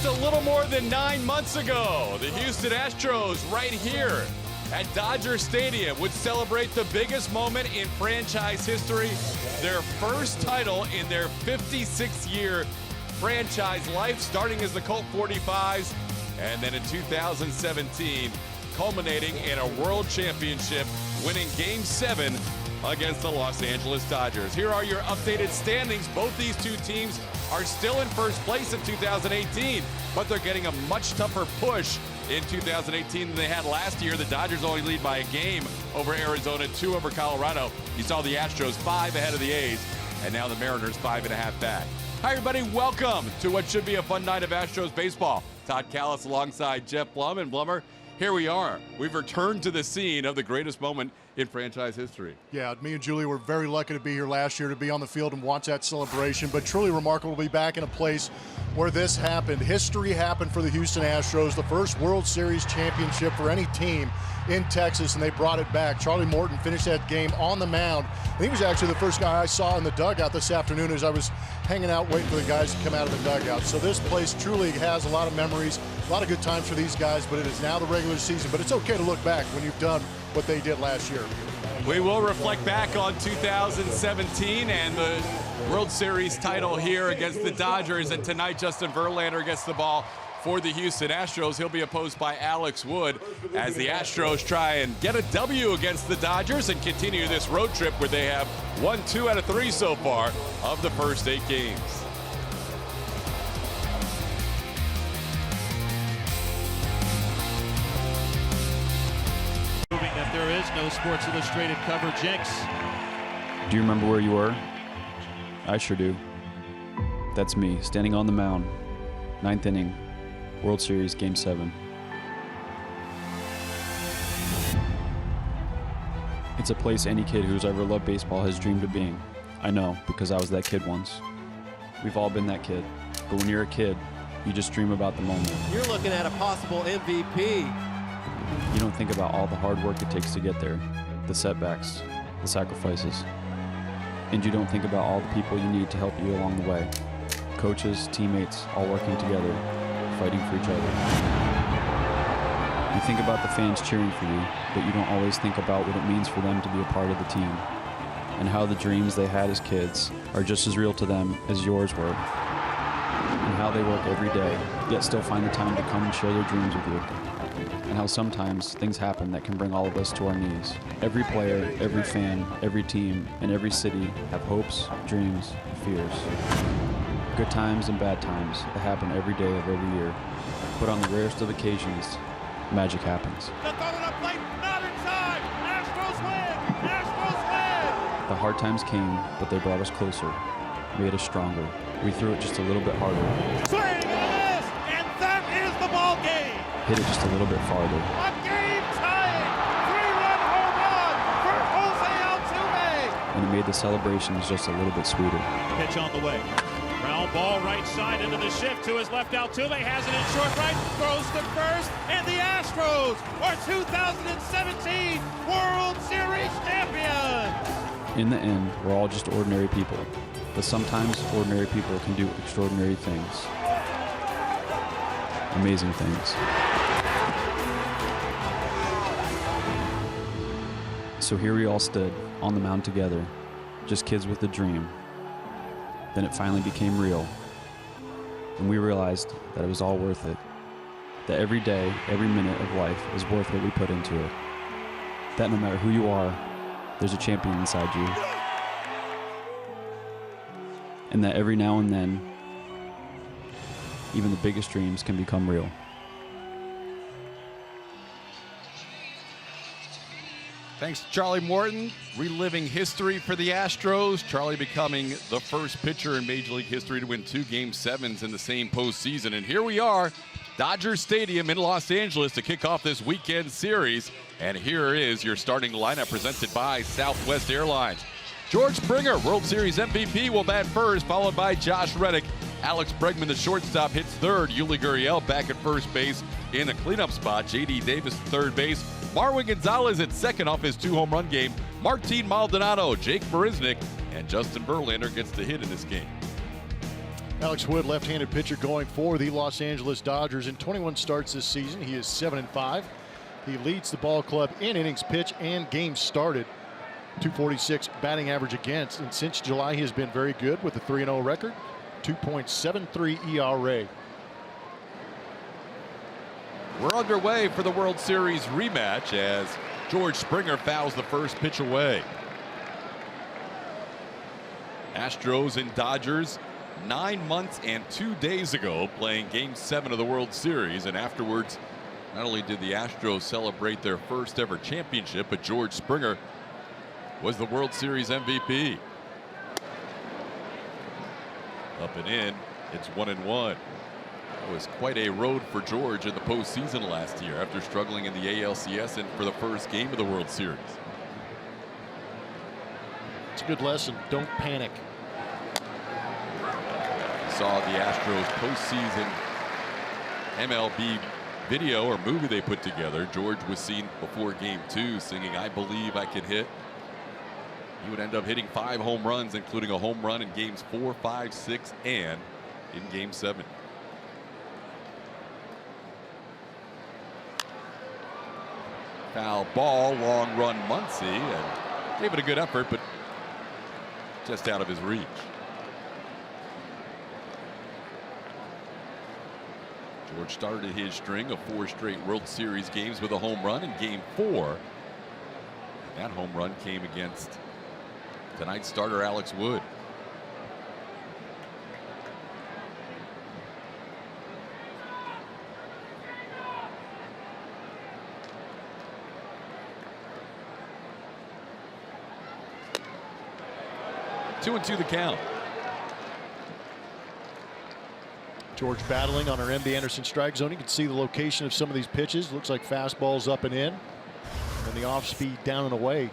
Just a little more tthan 9 months ago, the Houston Astros right here at Dodger Stadium would celebrate the biggest moment in franchise history, their first title in their 56-year franchise life, starting as the Colt 45s, and then in 2017, culminating in a world championship, winning Game 7 against the Los Angeles Dodgers. Here are your updated standings. Both these two teams are still in first place in 2018, but they're getting a much tougher push in 2018 than they had last year. The Dodgers only lead by a game over Arizona, 2 over Colorado. You saw the Astros 5 ahead of the A's, and now the Mariners 5.5 back. Hi, everybody. Welcome to what should be a fun night of Astros baseball. Todd Callis alongside Jeff Blum. And Blummer, here we are. We've returned to the scene of the greatest moment in franchise history. Yeah, me and Julie were very lucky to be here last year, to be on the field and watch that celebration, but truly remarkable to be back in a place where this happened. History happened for the Houston Astros, the first World Series championship for any team in Texas, and they brought it back. Charlie Morton finished that game on the mound. And he was actually the first guy I saw in the dugout this afternoon as I was hanging out waiting for the guys to come out of the dugout. So this place truly has a lot of memories, a lot of good times for these guys, but it is now the regular season. But it's okay to look back when you've done what they did last year. We will reflect back on 2017 and the World Series title here against the Dodgers. And tonight, Justin Verlander gets the ball for the Houston Astros. He'll be opposed by Alex Wood as the Astros try and get a W against the Dodgers and continue this road trip where they have won 2 out of 3 so far of the first 8 games. That there is no Sports Illustrated cover jinx. Do you remember where you were? I sure do. That's me, standing on the mound, 9th inning, World Series, Game 7. It's a place any kid who's ever loved baseball has dreamed of being. I know, because I was that kid once. We've all been that kid. But when you're a kid, you just dream about the moment. You're looking at a possible MVP. You don't think about all the hard work it takes to get there, the setbacks, the sacrifices. And you don't think about all the people you need to help you along the way. Coaches, teammates, all working together, fighting for each other. You think about the fans cheering for you, but you don't always think about what it means for them to be a part of the team, and how the dreams they had as kids are just as real to them as yours were, and how they work every day, yet still find the time to come and share their dreams with you, and how sometimes things happen that can bring all of us to our knees. Every player, every fan, every team, and every city have hopes, dreams, and fears. Good times and bad times that happen every day of every year. But on the rarest of occasions, magic happens. The hard times came, but they brought us closer, made us stronger. We threw it just a little bit harder. Swing and a miss, and that is the ball game. Hit it just a little bit farther. A game-tying 3-run home run for Jose Altuve. And it made the celebrations just a little bit sweeter. Pitch on the way. Ground ball right side into the shift to his left. Altuve has it in short right, throws to first, and the Astros are 2017 World Series champions. In the end, we're all just ordinary people. But sometimes ordinary people can do extraordinary things. Amazing things. So here we all stood on the mound together, just kids with a dream. Then it finally became real, and we realized that it was all worth it. That every day, every minute of life is worth what we put into it. That no matter who you are, there's a champion inside you. And that every now and then, even the biggest dreams can become real. Thanks to Charlie Morton, reliving history for the Astros. Charlie becoming the first pitcher in Major League history to win 2 Game 7s in the same postseason. And here we are, Dodger Stadium in Los Angeles to kick off this weekend series. And here is your starting lineup presented by Southwest Airlines. George Springer, World Series MVP, will bat first, followed by Josh Reddick. Alex Bregman, the shortstop, hits third. Yuli Gurriel back at first base in the cleanup spot. J.D. Davis at third base. Marwin Gonzalez at second off his 2-home run game. Martin Maldonado, Jake Marisnick, and Justin Verlander gets the hit in this game. Alex Wood, left-handed pitcher going for the Los Angeles Dodgers. In 21 starts this season, he is 7-5. He leads the ball club in innings pitched and games started. 246 batting average against, and since July he has been very good with a 3-0 record, 2.73 ERA. We're underway for the World Series rematch as George Springer fouls the first pitch away. Astros and Dodgers 9 months and 2 days ago playing Game 7 of the World Series, and afterwards not only did the Astros celebrate their first ever championship, but George Springer was the World Series MVP. Up and in, it's 1-1. It was quite a road for George in the postseason last year after struggling in the ALCS and for the first game of the World Series. It's a good lesson. Don't panic. Saw the Astros postseason MLB video or movie they put together. George was seen before Game 2 singing "I Believe I Can Hit." He would end up hitting 5 home runs, including a home run in Games 4, 5, 6, and in Game 7. Foul ball, long run Muncy, and gave it a good effort, but just out of his reach. George started his string of 4 straight World Series games with a home run in Game 4. That home run came against tonight's starter Alex Wood. Two and two the count. George battling on our MD Anderson strike zone. You can see the location of some of these pitches. Looks like fastballs up and in, and the off speed down and away.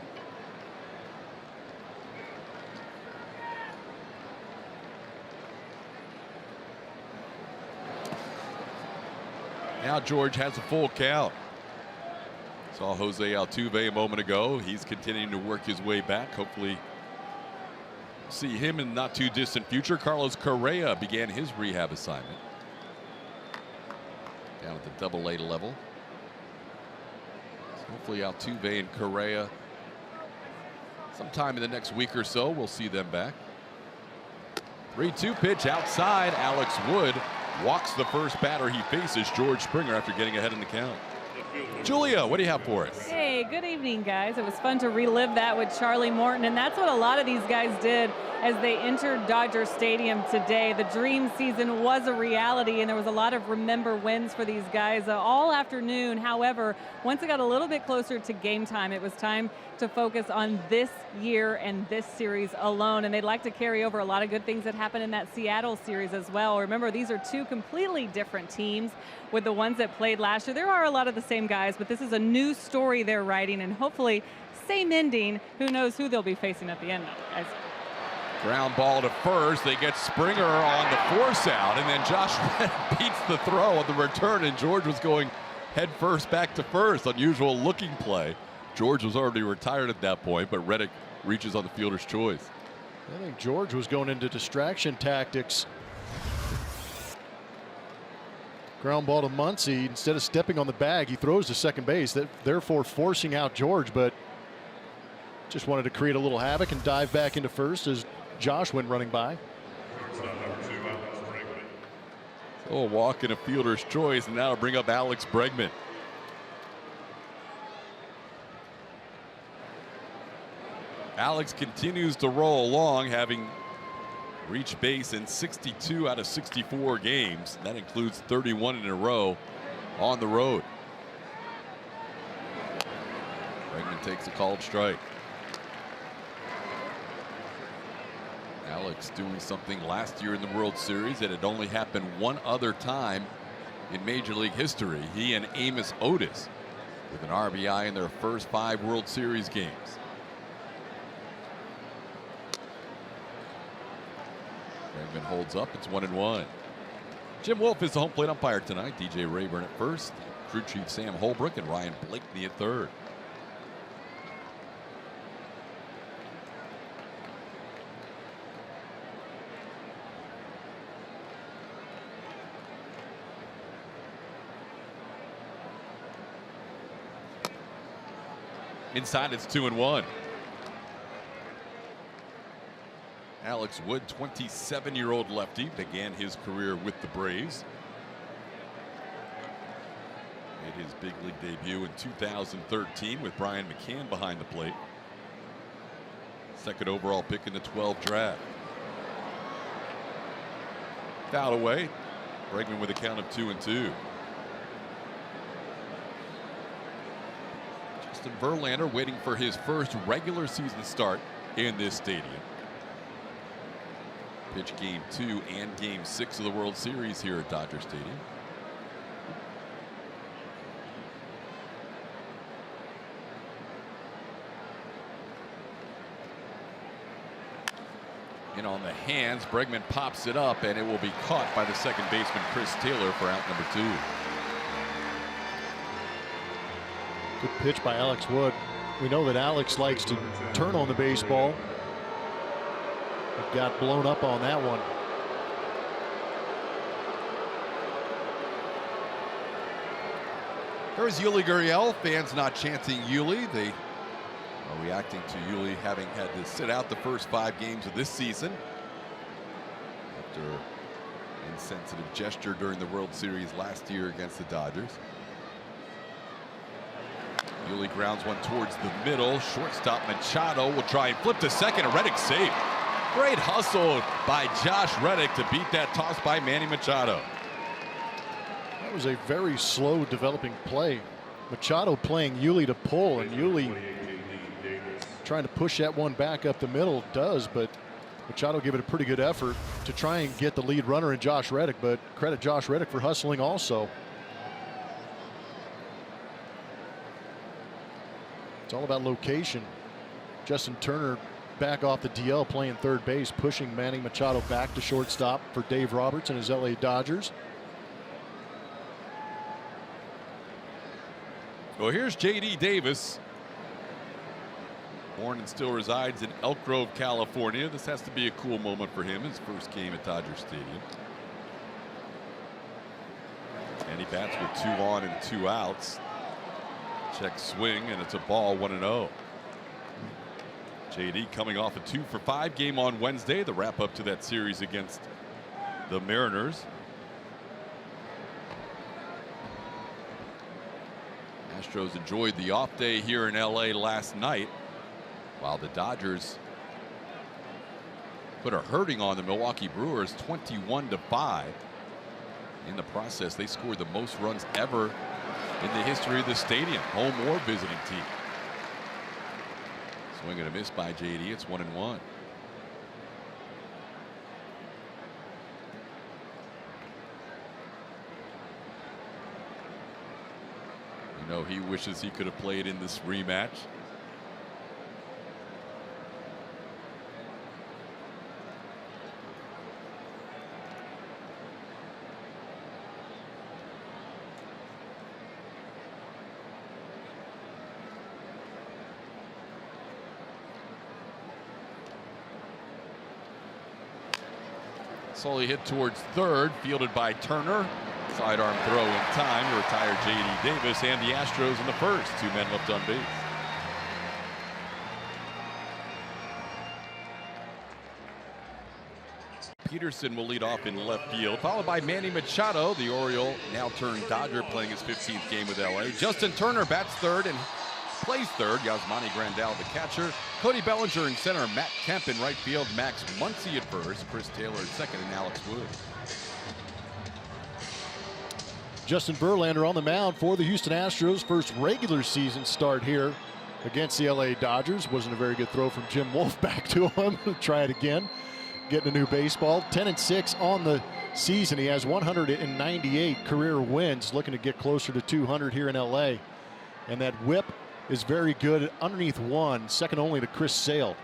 Now George has a full count. Saw Jose Altuve a moment ago. He's continuing to work his way back. Hopefully see him in the not too distant future. Carlos Correa began his rehab assignment down at the Double-A level. So hopefully Altuve and Correa sometime in the next week or so we'll see them back. 3-2 pitch outside. Alex Wood walks the first batter he faces, George Springer, after getting ahead in the count. Julia, what do you have for us? Hey, good evening, guys. It was fun to relive that with Charlie Morton, and that's what a lot of these guys did as they entered Dodger Stadium today. The dream season was a reality, and there was a lot of remember wins for these guys all afternoon. However, once it got a little bit closer to game time, it was time to focus on this year and this series alone, and they'd like to carry over a lot of good things that happened in that Seattle series as well. Remember, these are 2 completely different teams with the ones that played last year. There are a lot of the same guys, but this is a new story they're writing, and hopefully same ending. Who knows who they'll be facing at the end, guys. Ground ball to first. They get Springer on the force out, and then Josh beats the throw on the return, and George was going head first back to first. Unusual looking play. George was already retired at that point, but Reddick reaches on the fielder's choice. I think George was going into distraction tactics. Ground ball to Muncy. Instead of stepping on the bag, he throws to second base, therefore forcing out George, but just wanted to create a little havoc and dive back into first as Josh went running by. So a walk and a fielder's choice, and now to bring up Alex Bregman. Alex continues to roll along, having reached base in 62 out of 64 games. That includes 31 in a row on the road. Bregman takes a called strike. Alex doing something last year in the World Series that had only happened one other time in Major League history. He and Amos Otis with an RBI in their first 5 World Series games. Bregman holds up. It's 1-1. Jim Wolf is the home plate umpire tonight. DJ Rayburn at first, crew chief Sam Holbrook, and Ryan Blakeney at third. Inside, it's 2-1. Alex Wood, 27-year-old lefty, began his career with the Braves. Made his big league debut in 2013 with Brian McCann behind the plate. Second overall pick in the 12 draft. Foul away. Bregman with a count of 2-2. Justin Verlander waiting for his first regular season start in this stadium. Pitch game 2 and game 6 of the World Series here at Dodger Stadium. And on the hands, Bregman pops it up, and it will be caught by the second baseman Chris Taylor for out number 2. Good pitch by Alex Wood. We know that Alex likes to turn on the baseball. It got blown up on that one. There's Yuli Gurriel. Fans not chanting Yuli. They are reacting to Yuli having had to sit out the first 5 games of this season after an insensitive gesture during the World Series last year against the Dodgers. Yuli grounds one towards the middle. Shortstop Machado will try and flip to second. A Reddick save. Great hustle by Josh Reddick to beat that toss by Manny Machado. That was a very slow developing play. Machado playing Yuli to pull, and Yuli trying to push that one back up the middle. Does, but Machado gave it a pretty good effort to try and get the lead runner in Josh Reddick, but credit Josh Reddick for hustling also. It's all about location. Justin Turner back off the DL playing third base, pushing Manny Machado back to shortstop for Dave Roberts and his LA Dodgers. Well, here's J.D. Davis. Born and still resides in Elk Grove, California. This has to be a cool moment for him. His first game at Dodger Stadium. And he bats with 2 on and 2 outs. Check swing, and it's a ball, 1-0. JD coming off a 2-for-5 game on Wednesday, the wrap up to that series against the Mariners. Astros enjoyed the off day here in LA last night, while the Dodgers put a hurting on the Milwaukee Brewers 21-5. In the process, they scored the most runs ever in the history of the stadium, home or visiting team. Swing and a miss by JD. It's 1-1. You know, he wishes he could have played in this rematch. Slowly hit towards third, fielded by Turner. Sidearm throw in time to retire J.D. Davis and the Astros in the first. 2 men left on base. Peterson will lead off in left field, followed by Manny Machado, the Oriole, now turned Dodger, playing his 15th game with LA. Justin Turner bats third and plays third. Yasmani Grandal, the catcher. Cody Bellinger in center. Matt Kemp in right field. Max Muncy at first. Chris Taylor at second, and Alex Wood. Justin Verlander on the mound for the Houston Astros. First regular season start here against the LA Dodgers. Wasn't a very good throw from Jim Wolf back to him. Try it again. Getting a new baseball. 10-6 on the season. He has 198 career wins. Looking to get closer to 200 here in LA. And that whip is very good underneath 1, second only to Chris Sale.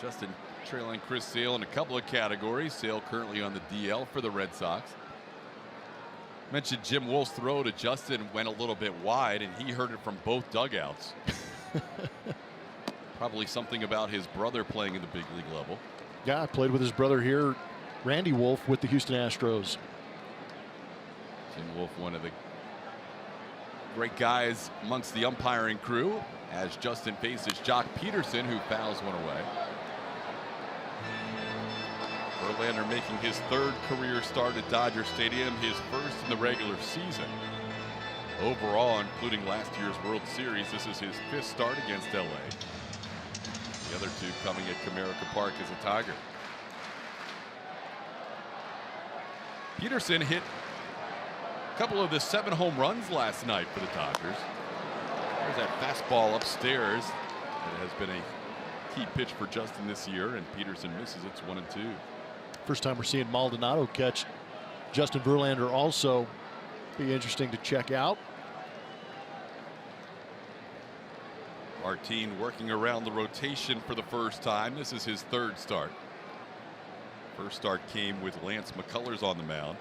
Justin trailing Chris Sale in a couple of categories. Sale currently on the DL for the Red Sox. Mentioned Jim Wolf's throw to Justin went a little bit wide, and he heard it from both dugouts. Probably something about his brother playing in the big league level. Yeah, I played with his brother here, Randy Wolf, with the Houston Astros. Jim Wolf, one of the Great guys amongst the umpiring crew as Justin faces Jock Peterson, who fouls one away. Verlander making his 3rd career start at Dodger Stadium, his 1st in the regular season. Overall, including last year's World Series, this is his 5th start against LA. The other 2 coming at Comerica Park as a Tiger. Peterson hit a couple of the 7 home runs last night for the Dodgers. There's that fastball upstairs. It has been a key pitch for Justin this year, and Peterson misses it. It's 1-2. First time we're seeing Maldonado catch Justin Verlander also. Be interesting to check out. Martin working around the rotation for the first time. This is his 3rd start. First start came with Lance McCullers on the mound.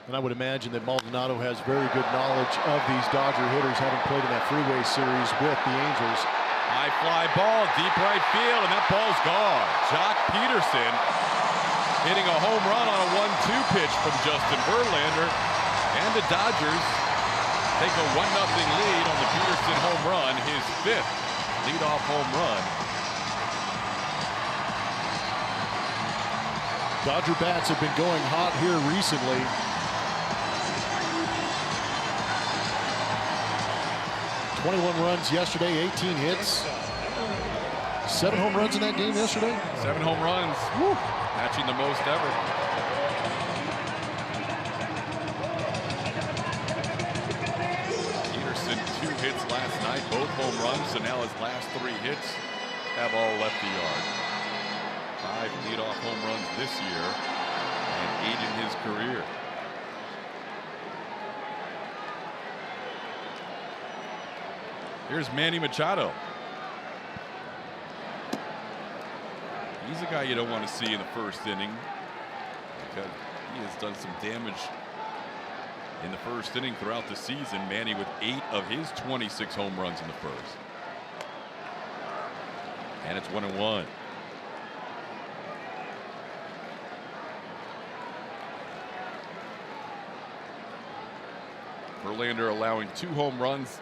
And I would imagine that Maldonado has very good knowledge of these Dodger hitters, having played in that freeway series with the Angels. High fly ball, deep right field, and that ball's gone. Jock Peterson hitting a home run on a 1-2 pitch from Justin Verlander. And the Dodgers take a 1-0 lead on the Peterson home run, his 5th leadoff home run. Dodger bats have been going hot here recently. "21 runs yesterday, 18 hits. 7 home runs in that game yesterday. 7 home runs. Woo. Matching the most ever. Peterson 2 hits last night, both home runs, so now his last 3 hits have all left the yard. 5 leadoff home runs this year and 8 in his career. Here's Manny Machado. He's a guy you don't want to see in the first inning because he has done some damage in the first inning throughout the season. Manny with 8 of his 26 home runs in the first. And it's 1-1. Verlander allowing 2 home runs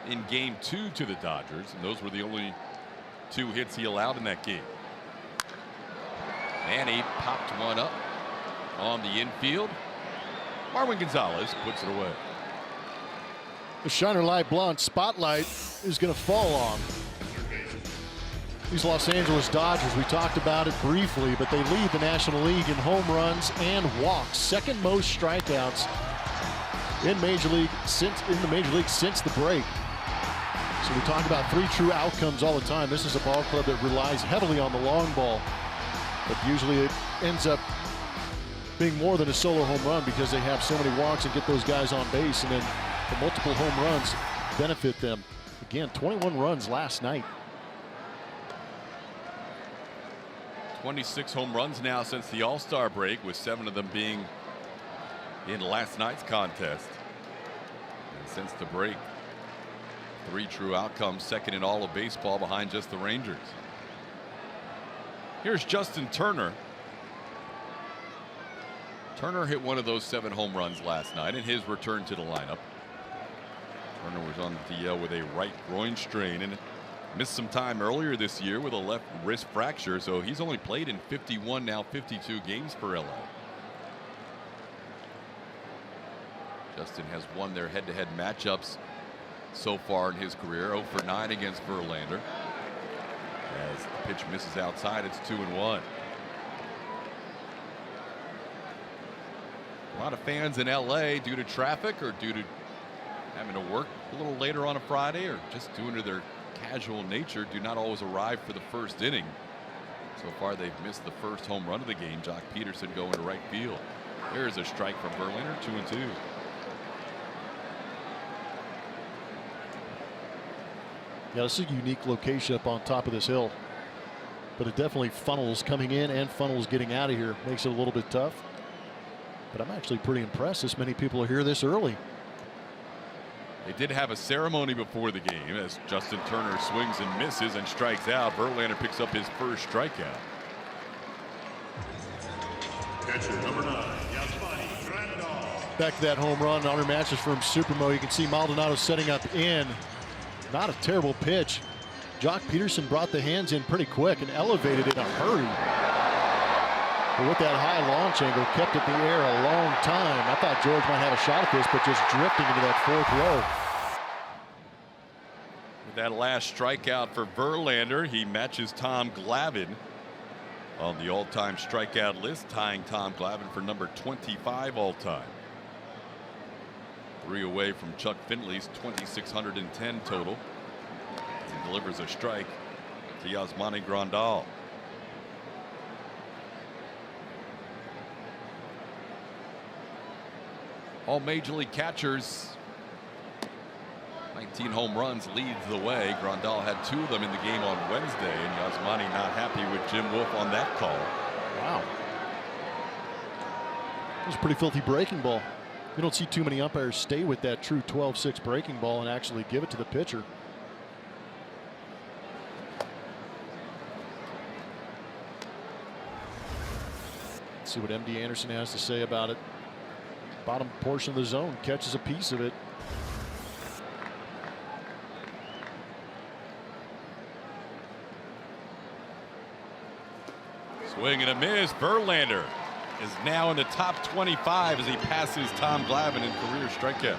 in game 2 to the Dodgers, and those were the only 2 hits he allowed in that game. Manny popped one up on the infield. Marwin Gonzalez puts it away. The Shiner Light Blonde spotlight is going to fall on these Los Angeles Dodgers. We talked about it briefly, but they lead the National League in home runs and walks. 2nd most strikeouts in the major league since the break. So we talk about 3 true outcomes all the time. This is a ball club that relies heavily on the long ball, but usually it ends up being more than a solo home run because they have so many walks and get those guys on base, and then the multiple home runs benefit them. Again, 21 runs last night. 26 home runs now since the All-Star break, with 7 of them being in last night's contest. And since the break, 3 true outcomes, 2nd in all of baseball behind just the Rangers. Here's Justin Turner. Turner hit one of those 7 home runs last night in his return to the lineup. Turner was on the DL with a right groin strain and missed some time earlier this year with a left wrist fracture, so he's only played in 51, now 52 games for LA. Justin has won their head-to-head matchups so far in his career. 0 for 9 against Verlander. As the pitch misses outside, it's 2-1. A lot of fans in LA, due to traffic or due to having to work a little later on a Friday or just due to their casual nature, do not always arrive for the first inning. So far, they've missed the first home run of the game. Jock Peterson going to right field. There is a strike from Verlander, 2-2. Yeah, this is a unique location up on top of this hill, but it definitely funnels coming in and funnels getting out of here. Makes it a little bit tough, but I'm actually pretty impressed this many people are here this early. They did have a ceremony before the game as Justin Turner swings and misses and strikes out. Verlander picks up his first strikeout. Catcher number 9, Back to that home run. Honor matches from Supermo. You can see Maldonado setting up in. Not a terrible pitch. Jock Peterson brought the hands in pretty quick and elevated in a hurry. But with that high launch angle, kept it in the air a long time. I thought George might have a shot at this, but just drifting into that fourth row. With that last strikeout for Verlander, he matches Tom Glavine on the all-time strikeout list, tying Tom Glavine for number 25 all-time. 3 away from Chuck Finley's 2,610 total. He delivers a strike to Yasmani Grandal. All major league catchers, 19 home runs leads the way. Grandal had 2 of them in the game on Wednesday, and Yasmani not happy with Jim Wolf on that call. Wow. It was a pretty filthy breaking ball. You don't see too many umpires stay with that true 12-6 breaking ball and actually give it to the pitcher. Let's see what MD Anderson has to say about it. Bottom portion of the zone, catches a piece of it. Swing and a miss. Verlander is now in the top 25 as he passes Tom Glavine in career strikeouts.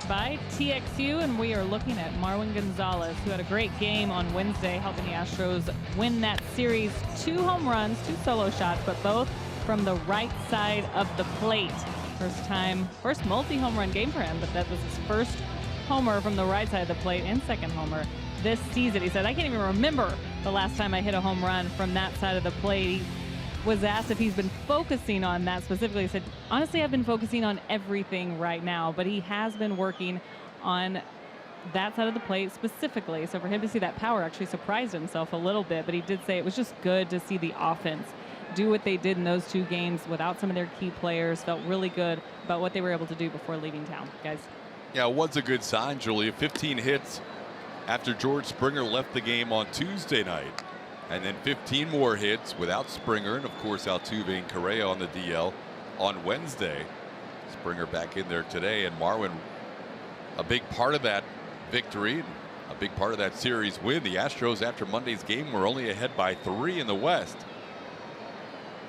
By TXU, and we are looking at Marwin Gonzalez, who had a great game on Wednesday, helping the Astros win that series. 2 home runs, 2 solo shots, but both from the right side of the plate. First multi-home run game for him, but that was his first homer from the right side of the plate and second homer this season. He said, I can't even remember the last time I hit a home run from that side of the plate. He was asked if he's been focusing on that specifically. He said, honestly, I've been focusing on everything right now, but he has been working on that side of the plate specifically. So for him to see that power actually surprised himself a little bit, but he did say it was just good to see the offense do what they did in those 2 games without some of their key players. Felt really good about what they were able to do before leaving town, guys. Yeah, it was a good sign, Julia. 15 hits after George Springer left the game on Tuesday night. And then 15 more hits without Springer, and of course Altuve and Correa on the DL on Wednesday. Springer back in there today, and Marwin a big part of that victory, a big part of that series win. The Astros, after Monday's game, were only ahead by 3 in the West.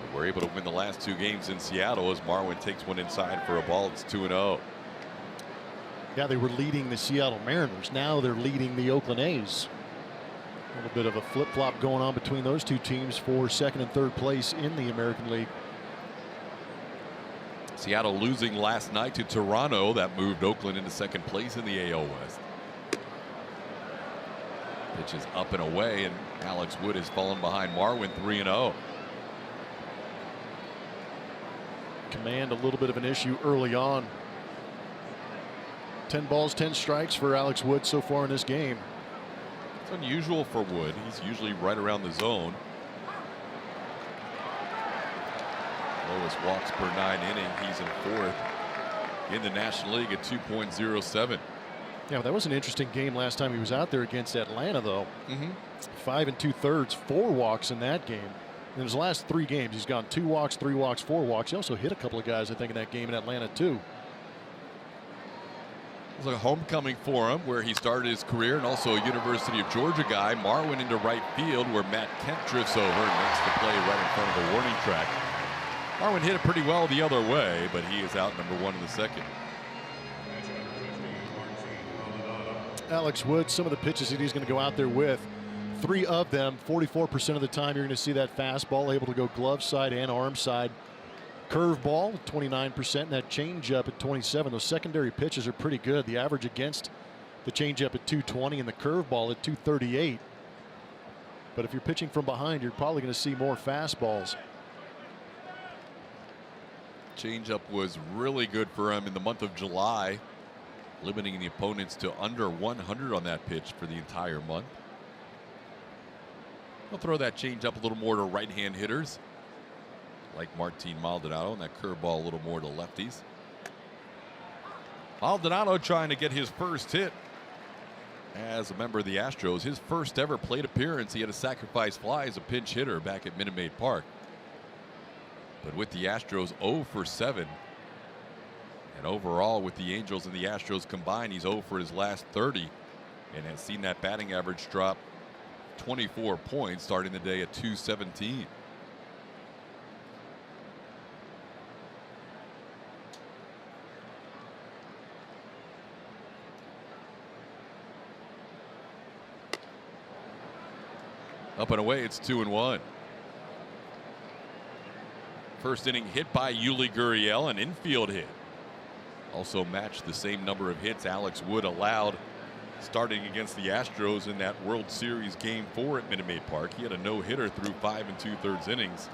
But were able to win the last 2 games in Seattle as Marwin takes one inside for a ball. It's 2-0. Yeah, they were leading the Seattle Mariners. Now they're leading the Oakland A's. A little bit of a flip-flop going on between those 2 teams for 2nd and 3rd place in the American League. Seattle losing last night to Toronto. That moved Oakland into 2nd place in the AL West. Pitch is up and away, and Alex Wood has fallen behind Marwin 3-0. Command a little bit of an issue early on. 10 balls, 10 strikes for Alex Wood so far in this game. It's unusual for Wood. He's usually right around the zone. Lowest walks per 9 inning. He's in 4th in the National League at 2.07. Yeah, that was an interesting game last time he was out there against Atlanta, though. 5 2/3, 4 walks in that game. In his last 3 games, he's gone 2 walks, 3 walks, 4 walks. He also hit a couple of guys, I think, in that game in Atlanta, too. It was a homecoming for him where he started his career, and also a University of Georgia guy. Marwin into right field where Matt Kemp drifts over and makes the play right in front of the warning track. Marwin hit it pretty well the other way, but he is out number 1 in the 2nd. Alex Wood, some of the pitches that he's going to go out there with, 3 of them, 44% of the time you're going to see that fastball able to go glove side and arm side. Curveball at 29%, and that changeup at 27%. Those secondary pitches are pretty good. The average against the changeup at 220 and the curveball at 238. But if you're pitching from behind, you're probably going to see more fastballs. Changeup was really good for him in the month of July, limiting the opponents to under 100 on that pitch for the entire month. He'll throw that changeup a little more to right-hand hitters like Martin Maldonado, and that curveball a little more to lefties. Maldonado trying to get his first hit as a member of the Astros. His first ever plate appearance, he had a sacrifice fly as a pinch hitter back at Minute Maid Park. But with the Astros, 0 for 7. And overall, with the Angels and the Astros combined, he's 0 for his last 30 and has seen that batting average drop 24 points, starting the day at 217. Up and away, it's 2-1. First inning hit by Yuli Gurriel, an infield hit. Also matched the same number of hits Alex Wood allowed starting against the Astros in that World Series Game 4 at Minute Maid Park. He had a no-hitter through 5 2/3 innings.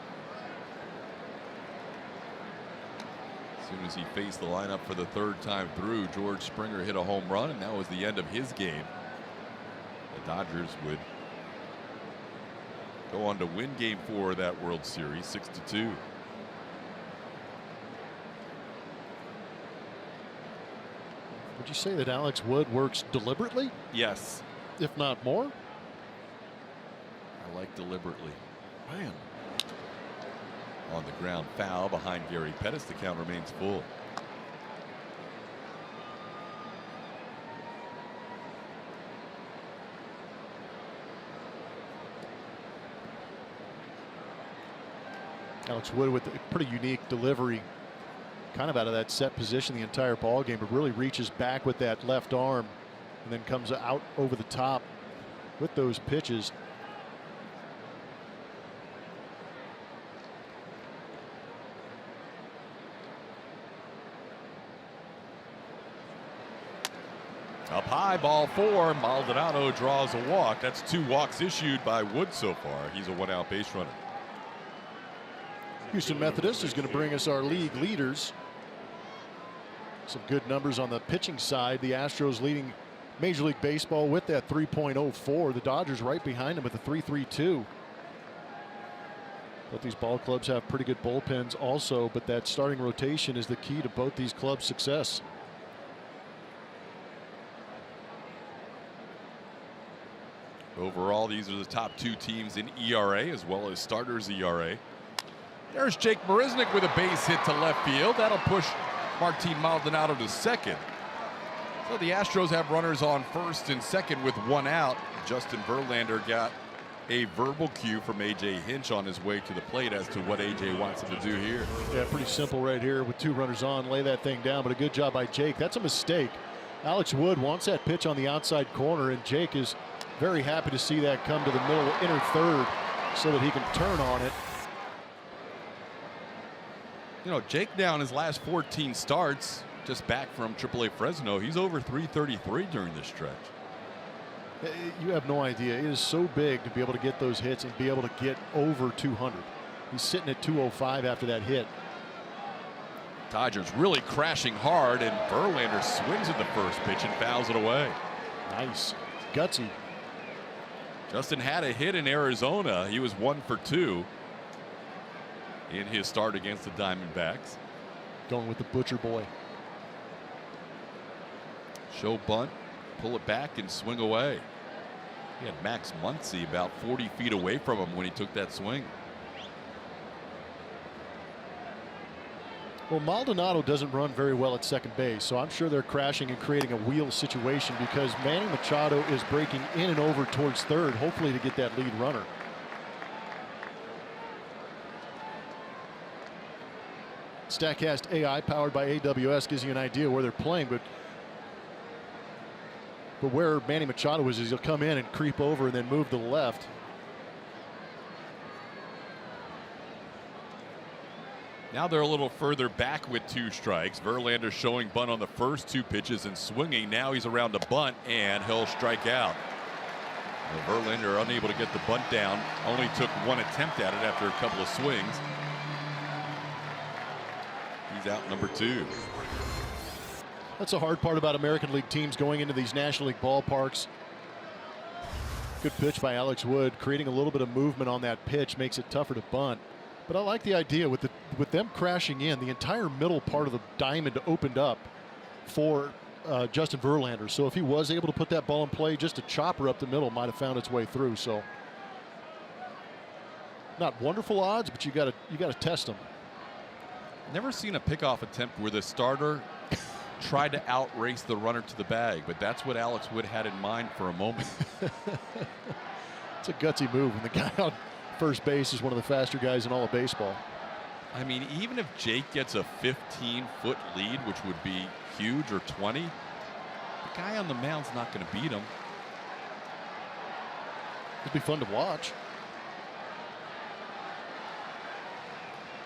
As soon as he faced the lineup for the third time through, George Springer hit a home run, and that was the end of his game. The Dodgers would go on to win Game 4 of that World Series 6-2. Would you say that Alex Wood works deliberately? Yes. If not more? I like deliberately. Man. On the ground, foul behind Gary Pettis. The count remains full. Alex Wood with a pretty unique delivery, kind of out of that set position the entire ball game, but really reaches back with that left arm and then comes out over the top with those pitches. Up high, ball 4. Maldonado draws a walk. That's 2 walks issued by Wood so far. He's a 1-out base runner. Houston Methodist is going to bring us our league leaders. Some good numbers on the pitching side. The Astros leading Major League Baseball with that 3.04. The Dodgers right behind them with a 3.32. Both these ball clubs have pretty good bullpens also, but that starting rotation is the key to both these clubs' success. Overall, these are the top 2 teams in ERA as well as starters ERA. There's Jake Marisnick with a base hit to left field. That'll push Martin Maldonado to second. So the Astros have runners on first and second with 1 out. Justin Verlander got a verbal cue from A.J. Hinch on his way to the plate as to what A.J. wants him to do here. Yeah, pretty simple right here with 2 runners on. Lay that thing down, but a good job by Jake. That's a mistake. Alex Wood wants that pitch on the outside corner, and Jake is very happy to see that come to the middle inner third so that he can turn on it. You know, Jake now in his last 14 starts, just back from AAA Fresno, he's over 333 during this stretch. You have no idea. It is so big to be able to get those hits and be able to get over 200. He's sitting at 205 after that hit. Dodgers really crashing hard, and Verlander swings at the first pitch and fouls it away. Nice. Gutsy. Justin had a hit in Arizona. He was 1 for 2 in his start against the Diamondbacks. Going with the Butcher Boy. Show bunt, pull it back, and swing away. He had Max Muncy about 40 feet away from him when he took that swing. Well, Maldonado doesn't run very well at second base, so I'm sure they're crashing and creating a wheel situation because Manny Machado is breaking in and over towards third, hopefully to get that lead runner. StatCast AI powered by AWS gives you an idea where they're playing, but where Manny Machado is he'll come in and creep over and then move to the left. Now they're a little further back with 2 strikes. Verlander showing bunt on the first 2 pitches and swinging. Now he's around to bunt, and he'll strike out. Well, Verlander unable to get the bunt down. Only took 1 attempt at it after a couple of swings. He's out number 2. That's the hard part about American League teams going into these National League ballparks. Good pitch by Alex Wood, creating a little bit of movement on that pitch makes it tougher to bunt. But I like the idea with them crashing in, the entire middle part of the diamond opened up for Justin Verlander. So if he was able to put that ball in play, just a chopper up the middle might have found its way through. So not wonderful odds, but you got to test them. Never seen a pickoff attempt where the starter tried to outrace the runner to the bag, but that's what Alex Wood had in mind for a moment. It's a gutsy move, and the guy on first base is one of the faster guys in all of baseball. I mean, even if Jake gets a 15-foot lead, which would be huge, or 20, the guy on the mound's not going to beat him. It'd be fun to watch.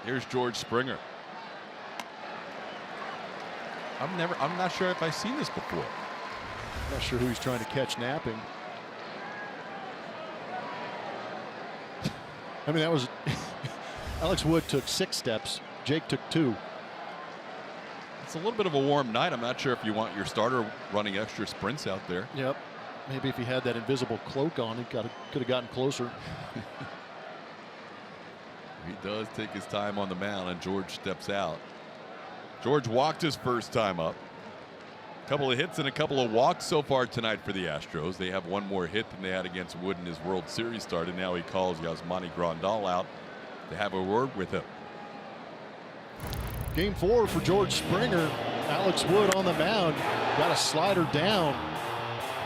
Here's George Springer. I'm not sure if I've seen this before. Not sure who he's trying to catch napping. I mean, that was Alex Wood took 6 steps. Jake took 2. It's a little bit of a warm night. I'm not sure if you want your starter running extra sprints out there. Yep. Maybe if he had that invisible cloak on, he could have gotten closer. He does take his time on the mound, and George steps out. George walked his first time up. A couple of hits and a couple of walks so far tonight for the Astros. They have one more hit than they had against Wood in his World Series start, and now he calls Yasmani Grandal out to have a word with him. Game 4 for George Springer. Alex Wood on the mound. Got a slider down.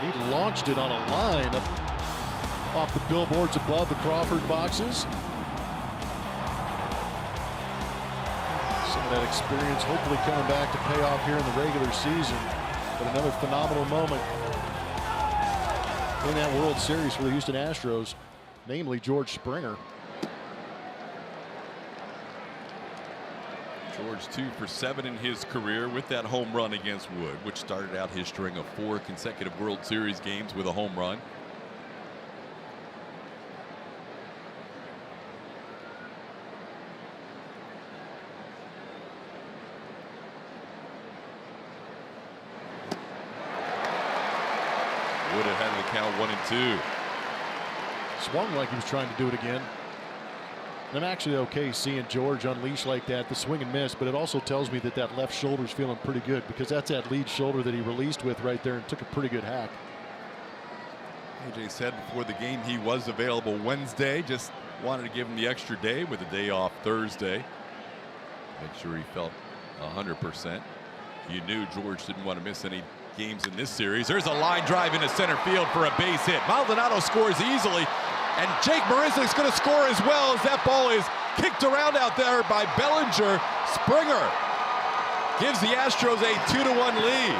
He launched it on a line up off the billboards above the Crawford boxes. Some of that experience hopefully coming back to pay off here in the regular season. But another phenomenal moment in that World Series for the Houston Astros, namely George Springer. George 2 for 7 in his career with that home run against Wood, which started out his string of 4 consecutive World Series games with a home run. Wood ahead of the count 1-2. Swung like he was trying to do it again. I'm actually okay seeing George unleash like that, the swing and miss, but it also tells me that that left shoulder's feeling pretty good, because that's that lead shoulder that he released with right there and took a pretty good hack. AJ said before the game he was available Wednesday, just wanted to give him the extra day with a day off Thursday. Make sure he felt 100%. You knew George didn't want to miss any games in this series. There's a line drive into center field for a base hit. Maldonado scores easily, and Jake Marisnik's going to score as well, as that ball is kicked around out there by Bellinger. Springer gives the Astros a 2-1 lead.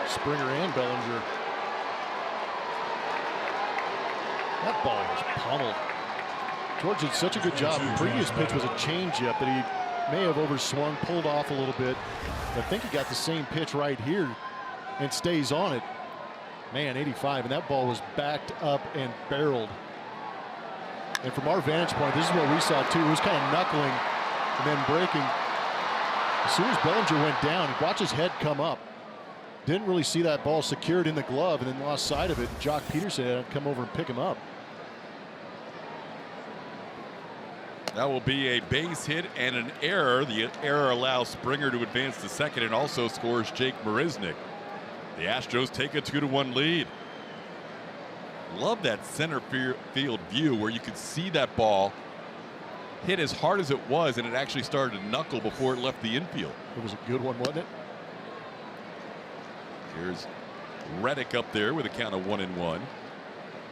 Springer and Bellinger. That ball was pummeled. George did such a good job. The previous pitch was a changeup that he may have overswung, pulled off a little bit. I think he got the same pitch right here and stays on it. Man, 85, and that ball was backed up and barreled. And from our vantage point, this is what we saw too. It was kind of knuckling and then breaking. As soon as Bellinger went down, watch his head come up. Didn't really see that ball secured in the glove, and then lost sight of it. Jock Peterson had to come over and pick him up. That will be a base hit and an error. The error allows Springer to advance to second and also scores Jake Marisnik. The Astros take a 2-1 lead. Love that center field view where you could see that ball hit as hard as it was, and it actually started to knuckle before it left the infield. It was a good one, wasn't it? Here's Reddick up there with a count of 1-1.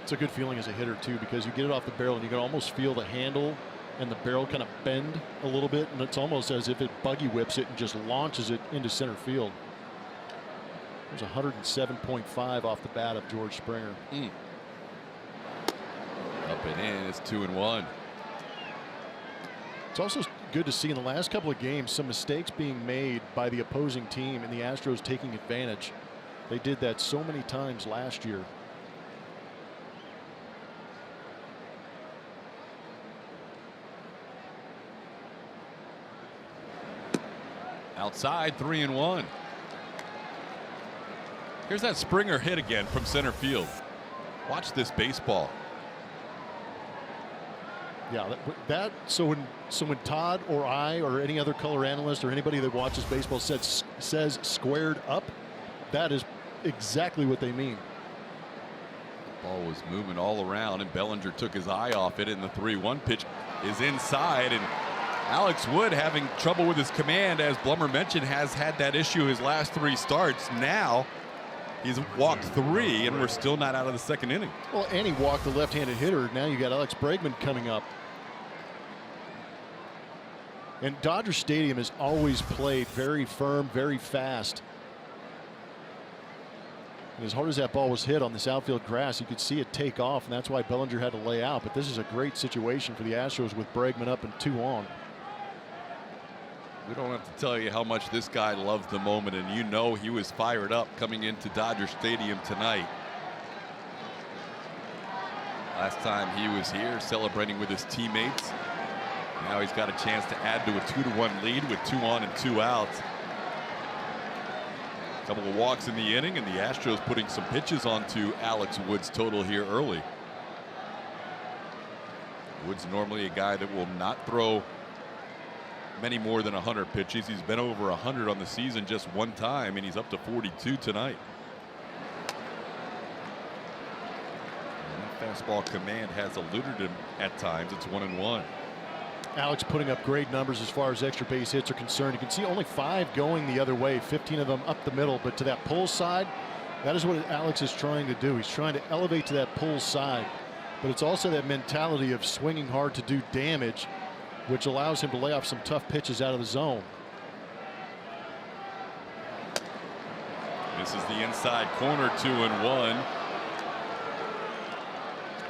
It's a good feeling as a hitter too, because you get it off the barrel and you can almost feel the handle and the barrel kind of bend a little bit, and it's almost as if it buggy whips it and just launches it into center field. There's 107.5 off the bat of George Springer. Up and in, it's 2-1. It's also good to see in the last couple of games some mistakes being made by the opposing team and the Astros taking advantage. They did that so many times last year. Outside, 3-1. Here's that Springer hit again from center field. Watch this baseball. Yeah, so when Todd or I or any other color analyst or anybody that watches baseball says squared up, that is exactly what they mean. Ball was moving all around, and Bellinger took his eye off it, and the 3-1 pitch is inside. And Alex Wood having trouble with his command, as Blummer mentioned, has had that issue his last 3 starts. Now he's walked 3, and we're still not out of the second inning. Well, and he walked the left-handed hitter. Now you got Alex Bregman coming up. And Dodger Stadium has always played very firm, very fast. And as hard as that ball was hit on this outfield grass, you could see it take off, and that's why Bellinger had to lay out. But this is a great situation for the Astros with Bregman up and 2 on. We don't have to tell you how much this guy loves the moment, and you know he was fired up coming into Dodger Stadium tonight. Last time he was here celebrating with his teammates. Now he's got a chance to add to a 2-1 lead with 2 on and 2 out. A couple of walks in the inning, and the Astros putting some pitches onto Alex Wood's total here early. Wood's normally a guy that will not throw many more than 100 pitches. He's been over 100 on the season just one time, and he's up to 42 tonight. And that fastball command has eluded him at times. It's 1-1. Alex putting up great numbers as far as extra base hits are concerned. You can see only 5 going the other way, 15 of them up the middle, but to that pull side, that is what Alex is trying to do. He's trying to elevate to that pull side, but it's also that mentality of swinging hard to do damage, which allows him to lay off some tough pitches out of the zone. This is the inside corner, 2-1.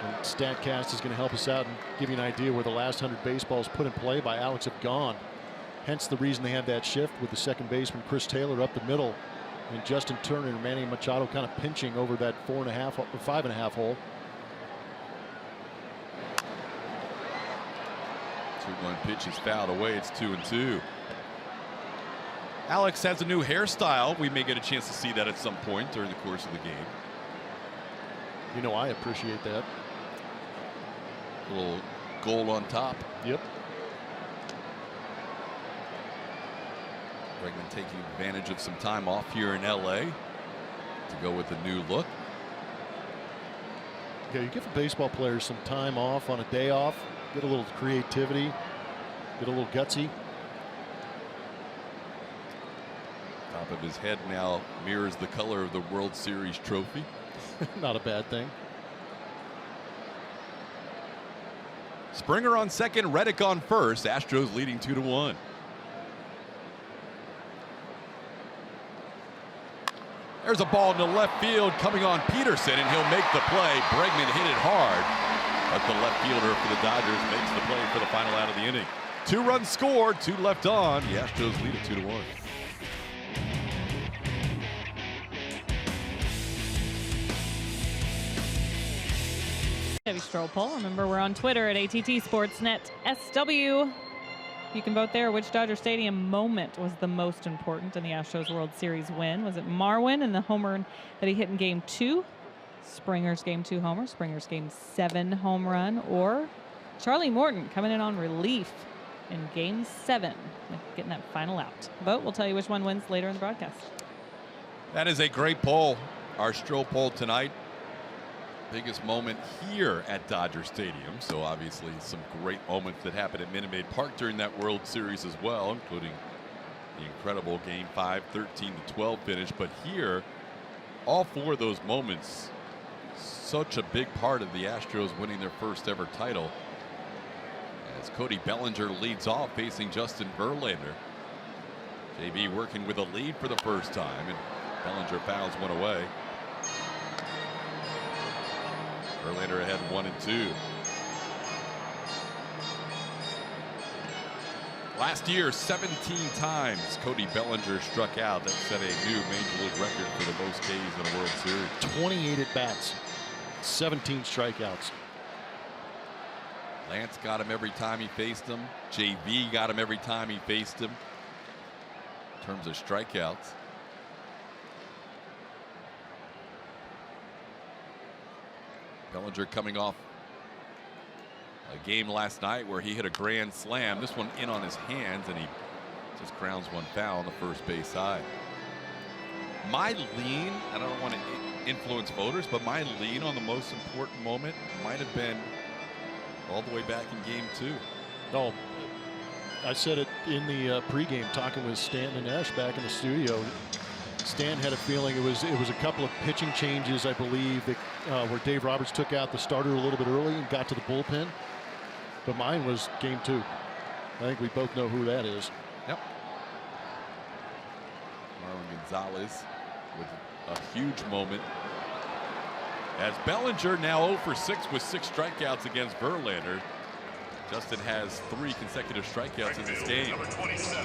And StatCast is going to help us out and give you an idea where the last 100 baseballs put in play by Alex have gone. Hence the reason they have that shift with the second baseman Chris Taylor up the middle, and Justin Turner and Manny Machado kind of pinching over that 4.5 or 5.5 hole. 2-1 pitch is fouled away. It's 2-2. Alex has a new hairstyle. We may get a chance to see that at some point during the course of the game. You know, I appreciate that. A little gold on top. Yep. Bregman taking advantage of some time off here in LA to go with a new look. Yeah, you give a baseball player some time off on a day off, get a little creativity, get a little gutsy. Top of his head now mirrors the color of the World Series trophy. Not a bad thing. Springer on second, Reddick on first. Astros leading 2-1. There's a ball in the left field coming on Peterson, and he'll make the play. Bregman hit it hard, but the left fielder for the Dodgers makes the play for the final out of the inning. 2 runs scored, 2 left on. The Astros lead it 2-1. Chevy Stroll poll. Remember, we're on Twitter at ATT Sportsnet SW. You can vote there. Which Dodger Stadium moment was the most important in the Astros World Series win? Was it Marwin and the homer that he hit in Game 2? Springer's Game 2 homer, Springer's Game 7 home run, or Charlie Morton coming in on relief in Game 7, getting that final out? Vote. We'll tell you which one wins later in the broadcast. That is a great poll. Our Stroll poll tonight. Biggest moment here at Dodger Stadium. So obviously some great moments that happened at Minute Maid Park during that World Series as well, including the incredible Game 5 13-12 finish. But here, all 4 of those moments, such a big part of the Astros winning their first ever title, as Cody Bellinger leads off facing Justin Verlander. JB working with a lead for the first time, and Bellinger fouls one away. Verlander ahead 1-2. Last year, 17 times Cody Bellinger struck out. That set a new Major League record for the most Ks in a World Series. 28 at bats, 17 strikeouts. Lance got him every time he faced him. JV got him every time he faced him. In terms of strikeouts. Bellinger coming off A game last night where he hit a grand slam. This one in on his hands, and he just grounds one foul on the first base side. My lean, I don't want to influence voters, but my lean on the most important moment might have been all the way back in Game 2. Oh, I said it in the pregame, talking with Stanton and Esch back in the studio. Stan had a feeling it was a couple of pitching changes, I believe, that where Dave Roberts took out the starter a little bit early and got to the bullpen. But mine was Game 2. I think we both know who that is. Yep. Marwin Gonzalez with a huge moment. As Bellinger now 0 for 6 with 6 strikeouts against Verlander. Justin has 3 consecutive strikeouts in this game.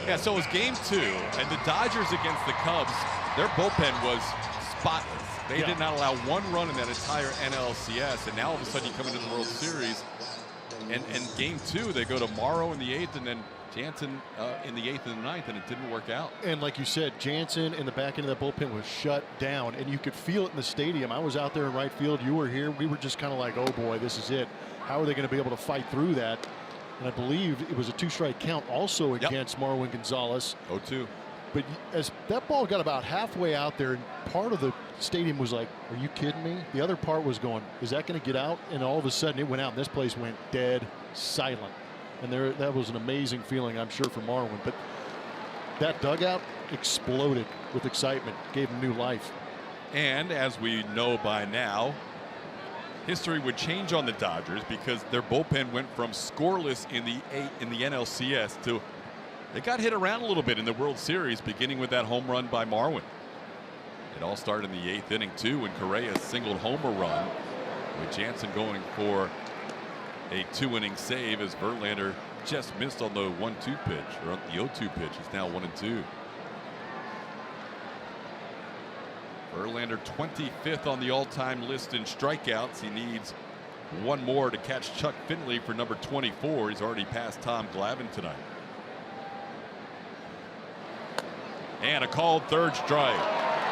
Yeah, so it was Game 2, and the Dodgers against the Cubs, their bullpen was spotless. They did not allow 1 run in that entire NLCS, and now all of a sudden you come into the World Series, and Game 2 they go to Morrow in the 8th, and then Jansen in the 8th and the 9th, and it didn't work out. And like you said, Jansen in the back end of that bullpen was shut down, and you could feel it in the stadium. I was out there in right field. You were here. We were just kind of like, oh boy, this is it. How are they going to be able to fight through that? And I believe it was a 2-strike count also against Marwin Gonzalez. 0-2. But as that ball got about halfway out there, and part of the stadium was like, are you kidding me? The other part was going, is that going to get out? And all of a sudden it went out, and this place went dead silent. And that was an amazing feeling, I'm sure, for Marwin. But that dugout exploded with excitement, gave him new life. And as we know by now, history would change on the Dodgers because their bullpen went from scoreless in the NLCS to they got hit around a little bit in the World Series, beginning with that home run by Marwin. It all started in the 8th inning too, when Correa singled home a run, with Jansen going for a 2-inning save as Verlander just missed on the 1-2 pitch, or the 0-2 pitch. It's now 1-2. Verlander 25th on the all-time list in strikeouts. He needs 1 more to catch Chuck Finley for number 24. He's already passed Tom Glavine tonight. And a called 3rd strike.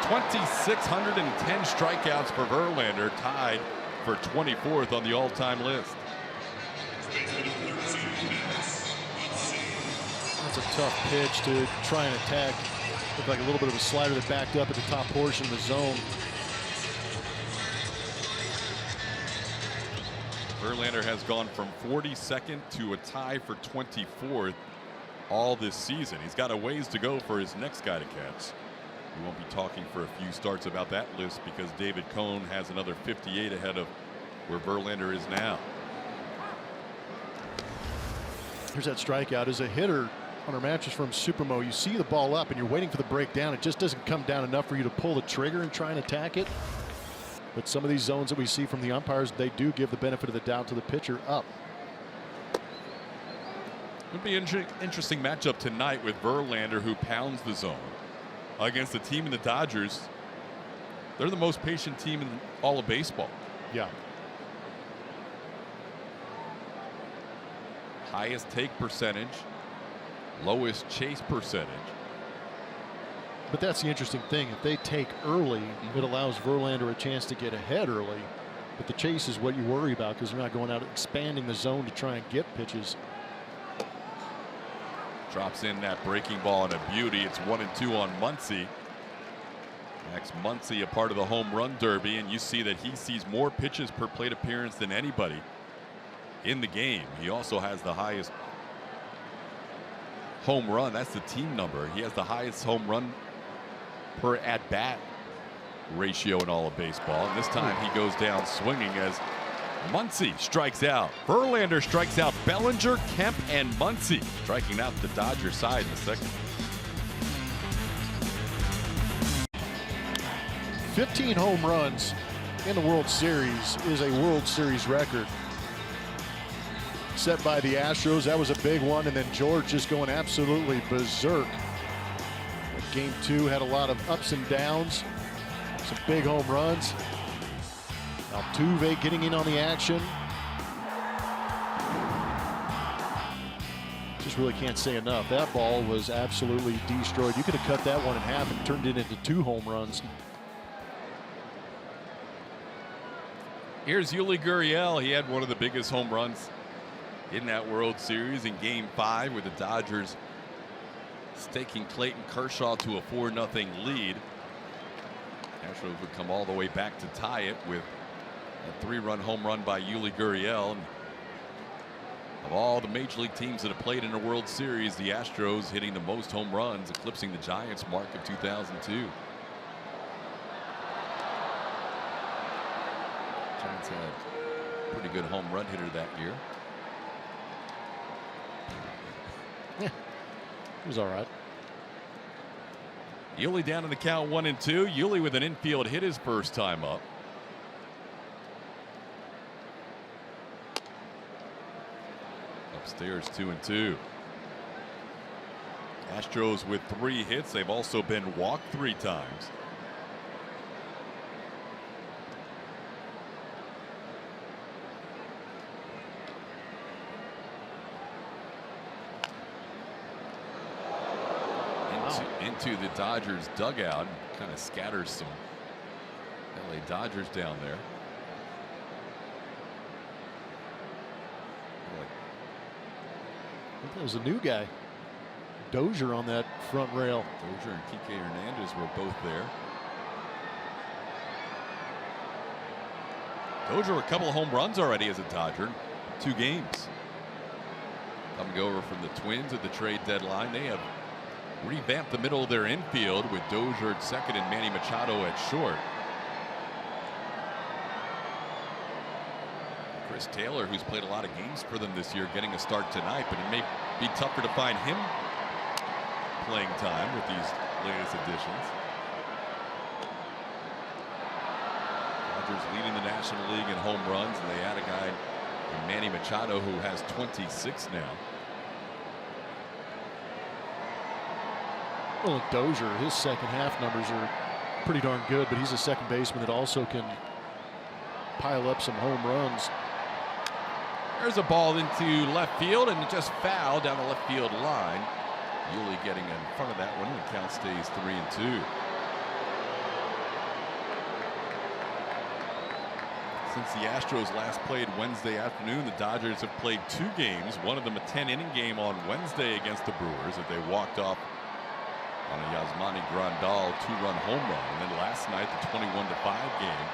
2,610 strikeouts for Verlander, tied for 24th on the all-time list. That's a tough pitch to try and attack. Looked like a little bit of a slider that backed up at the top portion of the zone. Verlander has gone from 42nd to a tie for 24th all this season. He's got a ways to go for his next guy to catch. We won't be talking for a few starts about that list because David Cone has another 58 ahead of where Verlander is now. Here's that strikeout. As a hitter on our matches from Supermo, you see the ball up and you're waiting for the breakdown. It just doesn't come down enough for you to pull the trigger and try and attack it. But some of these zones that we see from the umpires, they do give the benefit of the doubt to the pitcher up. It would be an interesting matchup tonight with Verlander, who pounds the zone, against a team in the Dodgers. They're the most patient team in all of baseball. Yeah. Highest take percentage, lowest chase percentage. But that's the interesting thing. If they take early, it allows Verlander a chance to get ahead early. But the chase is what you worry about because they're not going out expanding the zone to try and get pitches. Drops in that breaking ball and a beauty. It's 1-2 on Muncy. Max Muncy, a part of the home run derby, and you see that he sees more pitches per plate appearance than anybody in the game. He also has the highest home run. That's the team number. He has the highest home run per at-bat ratio in all of baseball. And this time he goes down swinging as Muncy strikes out. Verlander strikes out Bellinger, Kemp, and Muncy, striking out the Dodgers side in the second. 15 home runs in the World Series is a World Series record set by the Astros. That was a big one, and then George just going absolutely berserk. Game 2 had a lot of ups and downs, some big home runs. Altuve getting in on the action. Just really can't say enough. That ball was absolutely destroyed. You could have cut that one in half and turned it into 2 home runs. Here's Yuli Gurriel. He had one of the biggest home runs in that World Series in Game 5 with the Dodgers staking Clayton Kershaw to a 4-0 lead. Astros would come all the way back to tie it with a 3-run home run by Yuli Gurriel. Of all the major league teams that have played in a World Series, the Astros hitting the most home runs, eclipsing the Giants mark of 2002. Giants had a pretty good home run hitter that year. Yeah, he was all right. Yuli down in the count 1-2. Yuli with an infield hit his first time up. Upstairs 2-2. Astros with 3 hits. They've also been walked 3 times. Into the Dodgers dugout, kind of scatters some LA Dodgers down there. I think that was a new guy. Dozier on that front rail. Dozier and Kike Hernandez were both there. Dozier a couple of home runs already as a Dodger. 2 games. Coming over from the Twins at the trade deadline. They have revamped the middle of their infield with Dozier at second and Manny Machado at short. Chris Taylor, who's played a lot of games for them this year, getting a start tonight, but it may be tougher to find him playing time with these latest additions. Dodgers leading the National League in home runs, and they add a guy in Manny Machado who has 26 now. Well, Dozier, his second half numbers are pretty darn good, but he's a second baseman that also can pile up some home runs. There's a ball into left field and just fouled down the left field line. Yuli getting in front of that one, and the count stays 3-2. Since the Astros last played Wednesday afternoon, the Dodgers have played 2 games, one of them a 10-inning game on Wednesday against the Brewers that they walked off on a Yasmani Grandal 2-run home run. And then last night, the 21-5 game.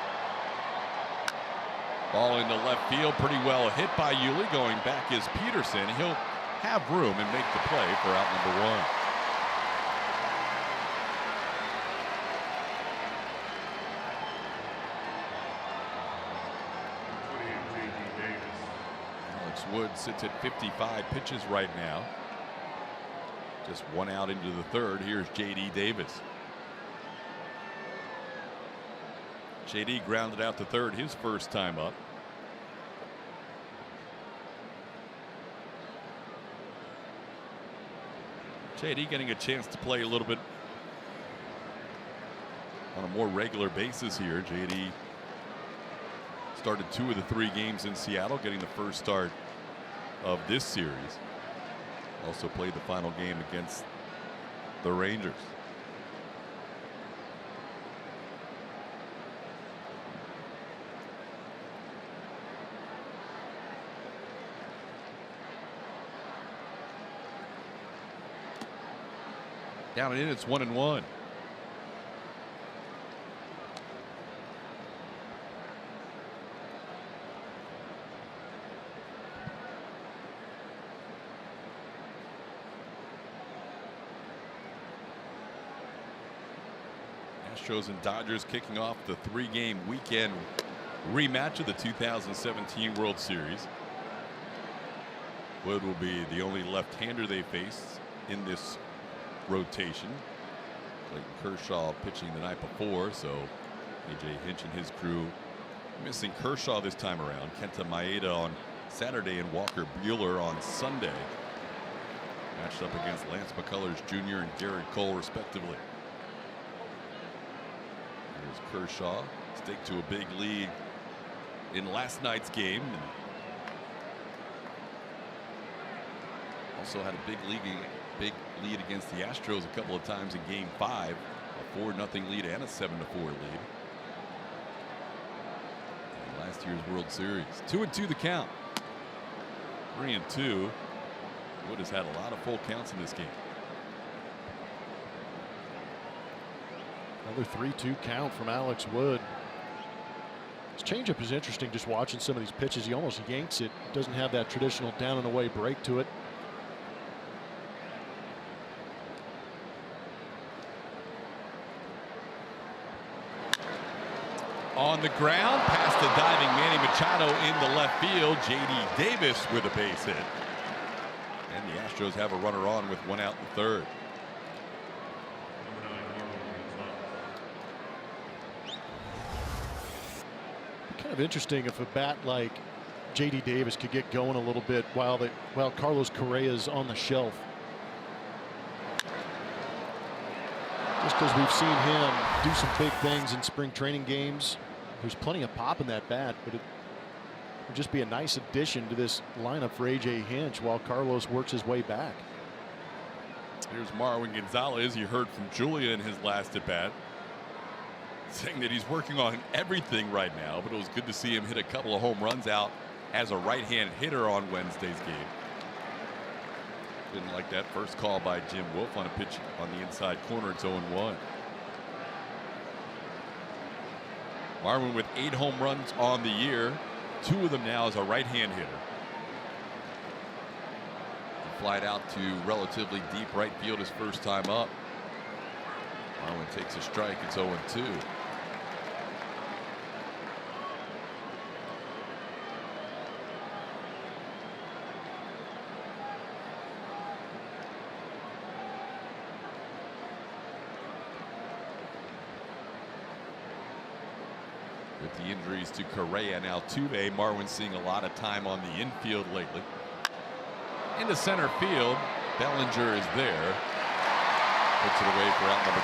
Ball into left field, pretty well hit by Yuli. Going back is Peterson. He'll have room and make the play for out number 1. Alex Wood sits at 55 pitches right now. Just 1 out into the 3rd. Here's J.D. Davis. J.D. grounded out the 3rd his first time up. J.D. getting a chance to play a little bit on a more regular basis here. J.D. started 2 of the 3 games in Seattle, getting the first start of this series. Also played the final game against the Rangers. Down and in, it's 1-1. Astros and Dodgers kicking off the 3-game weekend rematch of the 2017 World Series. Wood will be the only left-hander they face in this rotation. Clayton Kershaw pitching the night before, so A.J. Hinch and his crew missing Kershaw this time around. Kenta Maeda on Saturday and Walker Buehler on Sunday. Matched up against Lance McCullers Jr. and Garrett Cole respectively. Here's Kershaw, stake to a big lead in last night's game. And also had a big lead against the Astros a couple of times in Game 5. A 4-0 lead and a 7-4 lead. In last year's World Series. 2-2 the count. 3-2. Wood has had a lot of full counts in this game. Another 3-2 count from Alex Wood. His changeup is interesting, just watching some of these pitches. He almost yanks it. Doesn't have that traditional down and away break to it. On the ground, past the diving Manny Machado in the left field. J.D. Davis with a base hit. And the Astros have a runner on with 1 out in the 3rd. Kind of interesting if a bat like J.D. Davis could get going a little bit while Carlos Correa's on the shelf. Just because we've seen him do some big things in spring training games. There's plenty of pop in that bat, but it would just be a nice addition to this lineup for A.J. Hinch while Carlos works his way back. Here's Marwin Gonzalez. You heard from Julia in his last at bat, saying that he's working on everything right now, but it was good to see him hit a couple of home runs out as a right-hand hitter on Wednesday's game. Didn't like that first call by Jim Wolf on a pitch on the inside corner. It's 0-1. Marwin with 8 home runs on the year, 2 of them now as a right-hand hitter. He flied out to relatively deep right field his first time up. Marwin takes a strike. It's 0-2. With the injuries to Correa and Altuve, Marwin's seeing a lot of time on the infield lately. Into center field, Bellinger is there. Puts it away for out number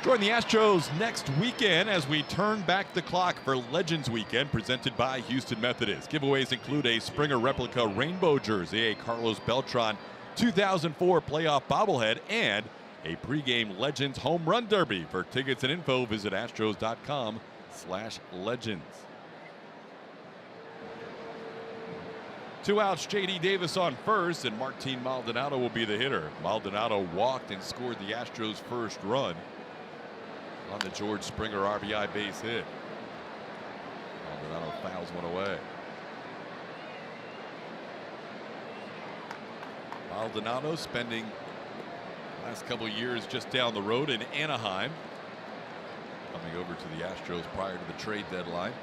2. Join the Astros next weekend as we turn back the clock for Legends Weekend, presented by Houston Methodist. Giveaways include a Springer replica rainbow jersey, a Carlos Beltran 2004 playoff bobblehead, and a pregame Legends home run derby. For tickets and info, visit astros.com/legends. 2 outs, J.D. Davis on first, and Martin Maldonado will be the hitter. Maldonado walked and scored the Astros' first run on the George Springer RBI base hit. Maldonado fouls one away. Maldonado spending last couple of years just down the road in Anaheim, coming over to the Astros prior to the trade deadline.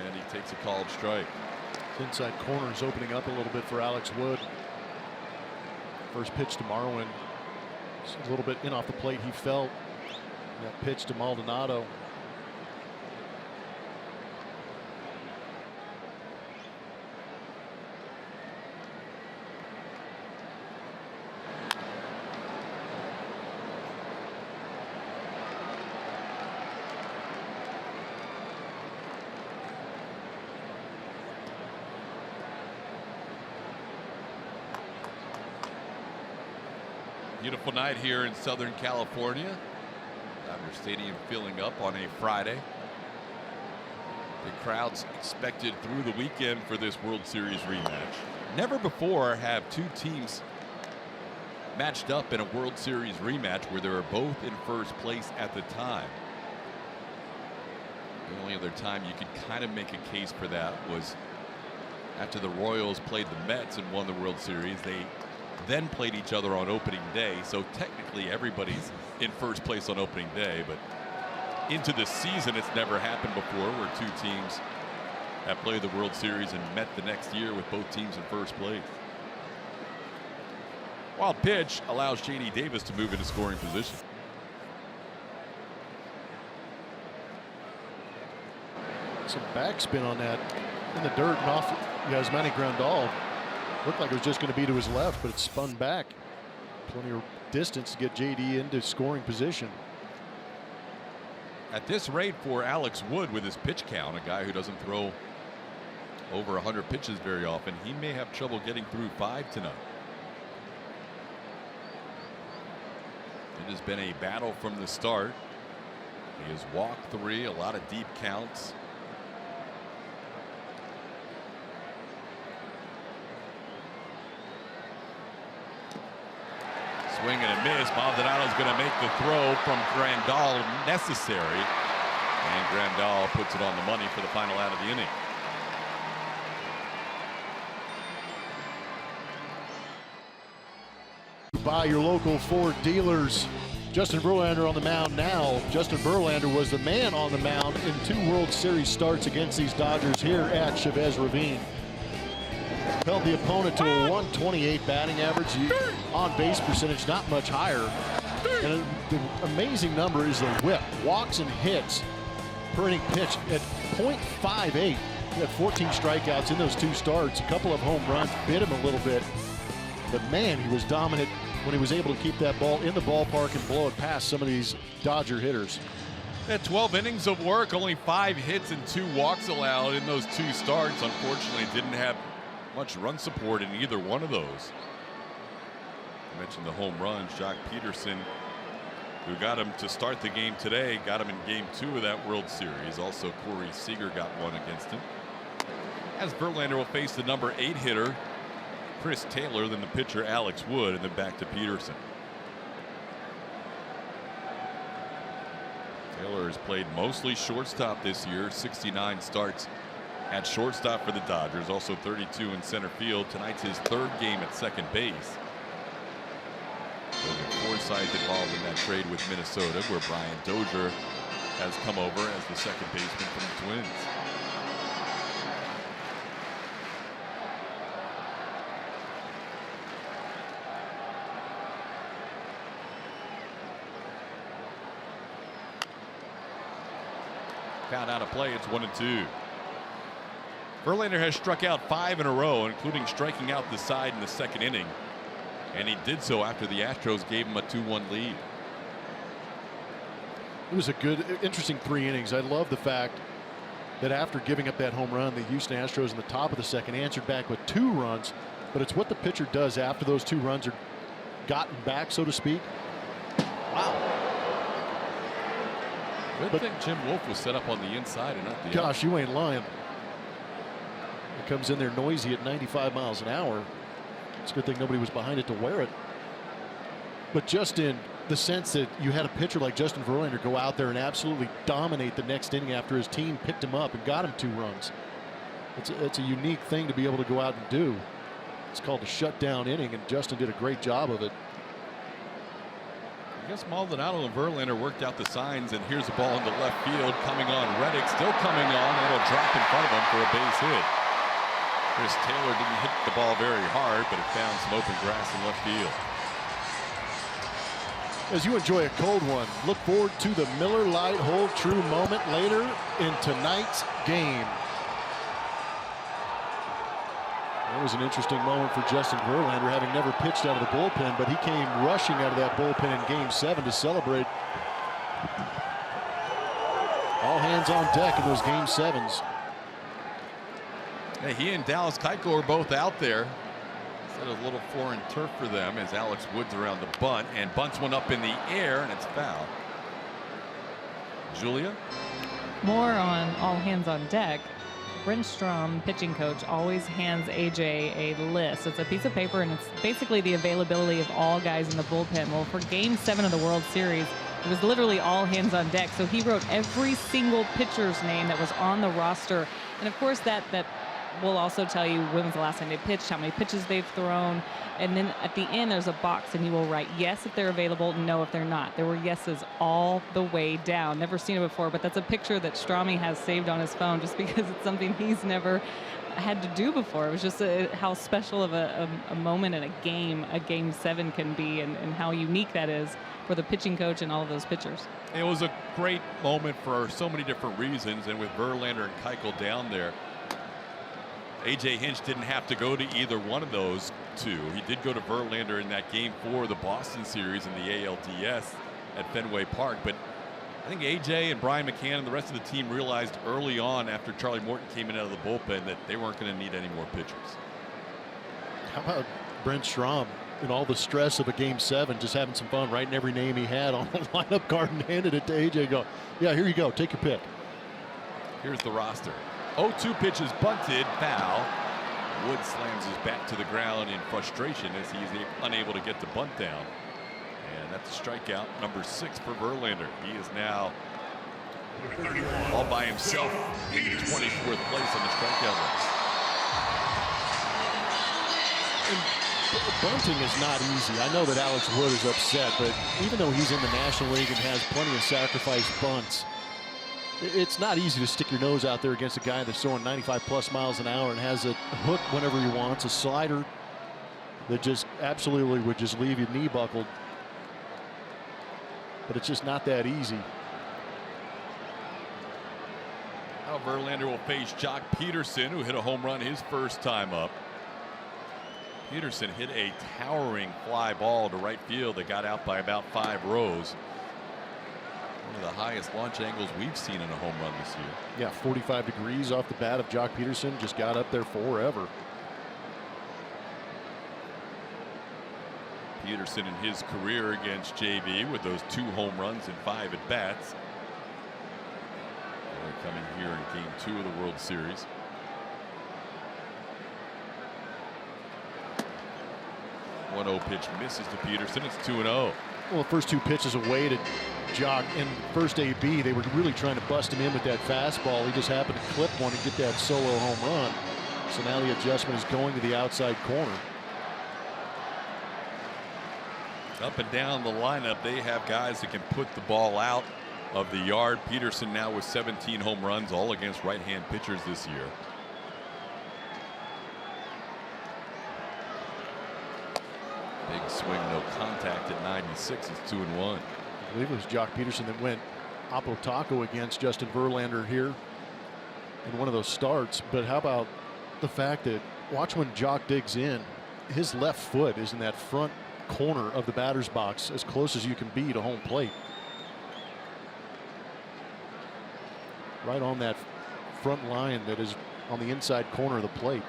And he takes a called strike. This inside corner is opening up a little bit for Alex Wood. First pitch to Marwin. Just a little bit in off the plate, he felt. That pitch to Maldonado. Beautiful night here in Southern California. Dodger Stadium filling up on a Friday. Big crowds expected through the weekend for this World Series rematch. Never before have 2 teams matched up in a World Series rematch where they were both in first place at the time. The only other time you could kind of make a case for that was after the Royals played the Mets and won the World Series. They then played each other on opening day, so technically everybody's in first place on opening day, but into the season it's never happened before where 2 teams have played the World Series and met the next year with both teams in first place. Wild pitch allows J.D. Davis to move into scoring position. Some backspin on that in the dirt and off Yasmani Grandal. Looked like it was just going to be to his left, but it spun back. Plenty of distance to get J.D. into scoring position. At this rate for Alex Wood with his pitch count, a guy who doesn't throw over 100 pitches very often, he may have trouble getting through 5 tonight. It has been a battle from the start. He has walked 3, a lot of deep counts. Swing and a miss. Maldonado's going to make the throw from Grandal necessary. And Grandal puts it on the money for the final out of the inning. By your local Ford dealers. Justin Verlander on the mound now. Justin Verlander was the man on the mound in 2 World Series starts against these Dodgers here at Chavez Ravine. Held the opponent to a 128 batting average. On base percentage not much higher. And the amazing number is the whip. Walks and hits per inning pitch at .58. He had 14 strikeouts in those 2 starts. A couple of home runs bit him a little bit. But man, he was dominant when he was able to keep that ball in the ballpark and blow it past some of these Dodger hitters. At 12 innings of work, only 5 hits and 2 walks allowed in those 2 starts. Unfortunately, didn't have much run support in either one of those. I mentioned the home run. Jock Peterson, who got him to start the game today, got him in game 2 of that World Series. Also, Corey Seager got one against him. As Verlander will face the number 8 hitter, Chris Taylor, then the pitcher Alex Wood, and then back to Peterson. Taylor has played mostly shortstop this year, 69 starts at shortstop for the Dodgers, also 32 in center field. Tonight's his 3rd game at second base. Logan Forsythe involved in that trade with Minnesota, where Brian Dozier has come over as the second baseman from the Twins. Count out of play. It's 1-2. Verlander has struck out 5 in a row, including striking out the side in the 2nd inning. And he did so after the Astros gave him a 2-1 lead. It was a good, interesting 3 innings. I love the fact that after giving up that home run, the Houston Astros in the top of the 2nd answered back with 2 runs. But it's what the pitcher does after those 2 runs are gotten back, so to speak. Wow. Good thing Jim Wolf was set up on the inside and not the Gosh, outside. you ain't lying. It comes in there noisy at 95 miles an hour. It's a good thing nobody was behind it to wear it. But just in the sense that you had a pitcher like Justin Verlander go out there and absolutely dominate the next inning after his team picked him up and got him 2 runs. It's a unique thing to be able to go out and do. It's called a shutdown inning, and Justin did a great job of it. I guess Maldonado and Verlander worked out the signs, and here's the ball into left field coming on. Reddick still coming on, and it'll drop in front of him for a base hit. Chris Taylor didn't hit the ball very hard, but it found some open grass in left field. As you enjoy a cold one, look forward to the Miller Lite Hold True moment later in tonight's game. That was an interesting moment for Justin Verlander, having never pitched out of the bullpen, but he came rushing out of that bullpen in game 7 to celebrate. All hands on deck in those game 7s. Hey, he and Dallas Keuchel are both out there. Set a little foreign turf for them as Alex Woods around the bunt and bunts one up in the air, and it's foul. Julia? More on all hands on deck. Brent Strom, pitching coach, always hands AJ a list. It's a piece of paper, and it's basically the availability of all guys in the bullpen. Well, for Game 7 of the World Series, it was literally all hands on deck. So he wrote every single pitcher's name that was on the roster. And, of course, that will also tell you when was the last time they pitched, how many pitches they've thrown. And then at the end, there's a box, and you will write yes if they're available, no if they're not. There were yeses all the way down. Never seen it before, but that's a picture that Stromy has saved on his phone just because it's something he's never had to do before. It was just how special of a moment in a game 7 can be, and how unique that is for the pitching coach and all of those pitchers. It was a great moment for so many different reasons, and with Verlander and Keuchel down there, A.J. Hinch didn't have to go to either one of those 2. He did go to Verlander in that Game 4 of the Boston series in the ALDS at Fenway Park. But I think A.J. and Brian McCann and the rest of the team realized early on, after Charlie Morton came in out of the bullpen, that they weren't going to need any more pitchers. How about Brent Strom? in all the stress of a Game 7, just having some fun, writing every name he had on the lineup card and handed it to AJ. Go, yeah, here you go, take your pick. Here's the roster. 0-2 pitches bunted, foul. Wood slams his bat to the ground in frustration as he's unable to get the bunt down. And that's a strikeout, number 6 for Verlander. He is now all by himself in 24th place on the strikeout list. And bunting is not easy. I know that Alex Wood is upset, but even though he's in the National League and has plenty of sacrifice bunts, it's not easy to stick your nose out there against a guy that's throwing 95+ miles an hour and has a hook whenever he wants, a slider that just absolutely would just leave you knee buckled. But it's just not that easy. Now Verlander will face Jock Peterson, who hit a home run his first time up. Peterson hit a towering fly ball to right field that got out by about 5 rows. One of the highest launch angles we've seen in a home run this year. Yeah, 45 degrees off the bat of Jock Peterson, just got up there forever. Peterson in his career against JV with those 2 home runs and 5 at bats. They're coming here in Game 2 of the World Series. One 0 pitch misses to Peterson. It's 2-0. Well, the first 2 pitches away to Jock in first AB, they were really trying to bust him in with that fastball. He just happened to clip one and get that solo home run. So now the adjustment is going to the outside corner. Up and down the lineup, they have guys that can put the ball out of the yard. Peterson now with 17 home runs, all against right-hand pitchers this year. Big swing, no contact at 96. It's 2-1. I believe it was Jock Peterson that went Oppo Taco against Justin Verlander here in one of those starts. But how about the fact that, watch when Jock digs in, his left foot is in that front corner of the batter's box, as close as you can be to home plate. Right on that front line that is on the inside corner of the plate.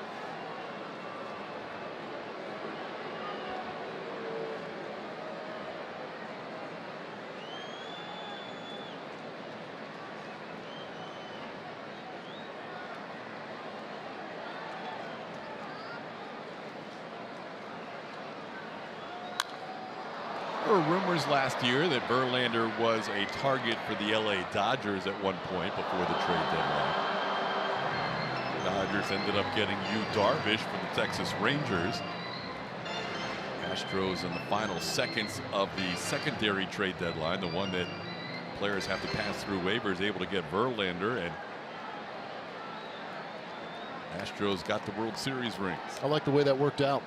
There were rumors last year that Verlander was a target for the LA Dodgers at one point before the trade deadline. The Dodgers ended up getting Yu Darvish from the Texas Rangers. Astros in the final seconds of the secondary trade deadline, the one that players have to pass through waivers, able to get Verlander, and Astros got the World Series rings. I like the way that worked out.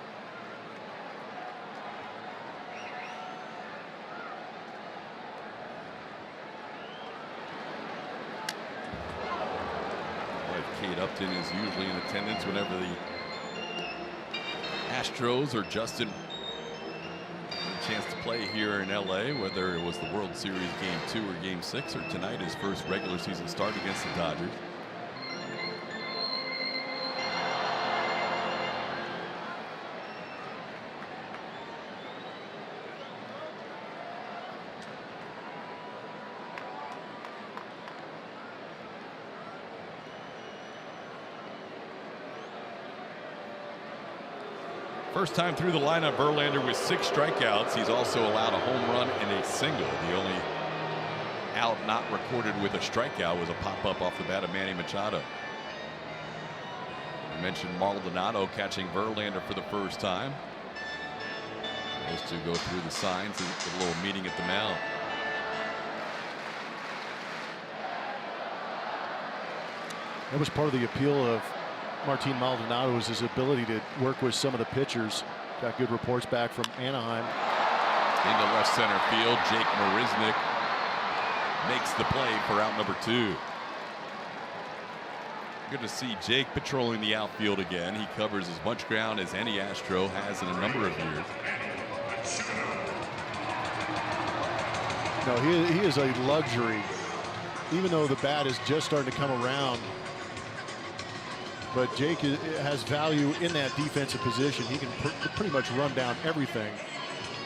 Kate Upton is usually in attendance whenever the Astros or Justin had a chance to play here in LA, whether it was the World Series Game 2 or Game 6, or tonight his first regular season start against the Dodgers. First time through the lineup, Verlander with 6 strikeouts. He's also allowed a home run and a single. The only out not recorded with a strikeout was a pop-up off the bat of Manny Machado. I mentioned Maldonado catching Verlander for the first time. Just to go through the signs and get a little meeting at the mound. That was part of the appeal of Martin Maldonado, was his ability to work with some of the pitchers. Got good reports back from Anaheim. Into left center field, Jake Marisnick makes the play for out number 2. Good to see Jake patrolling the outfield again. He covers as much ground as any Astro has in a number of years. No, he is a luxury. Even though the bat is just starting to come around, But Jake has value in that defensive position. He can pretty much run down everything.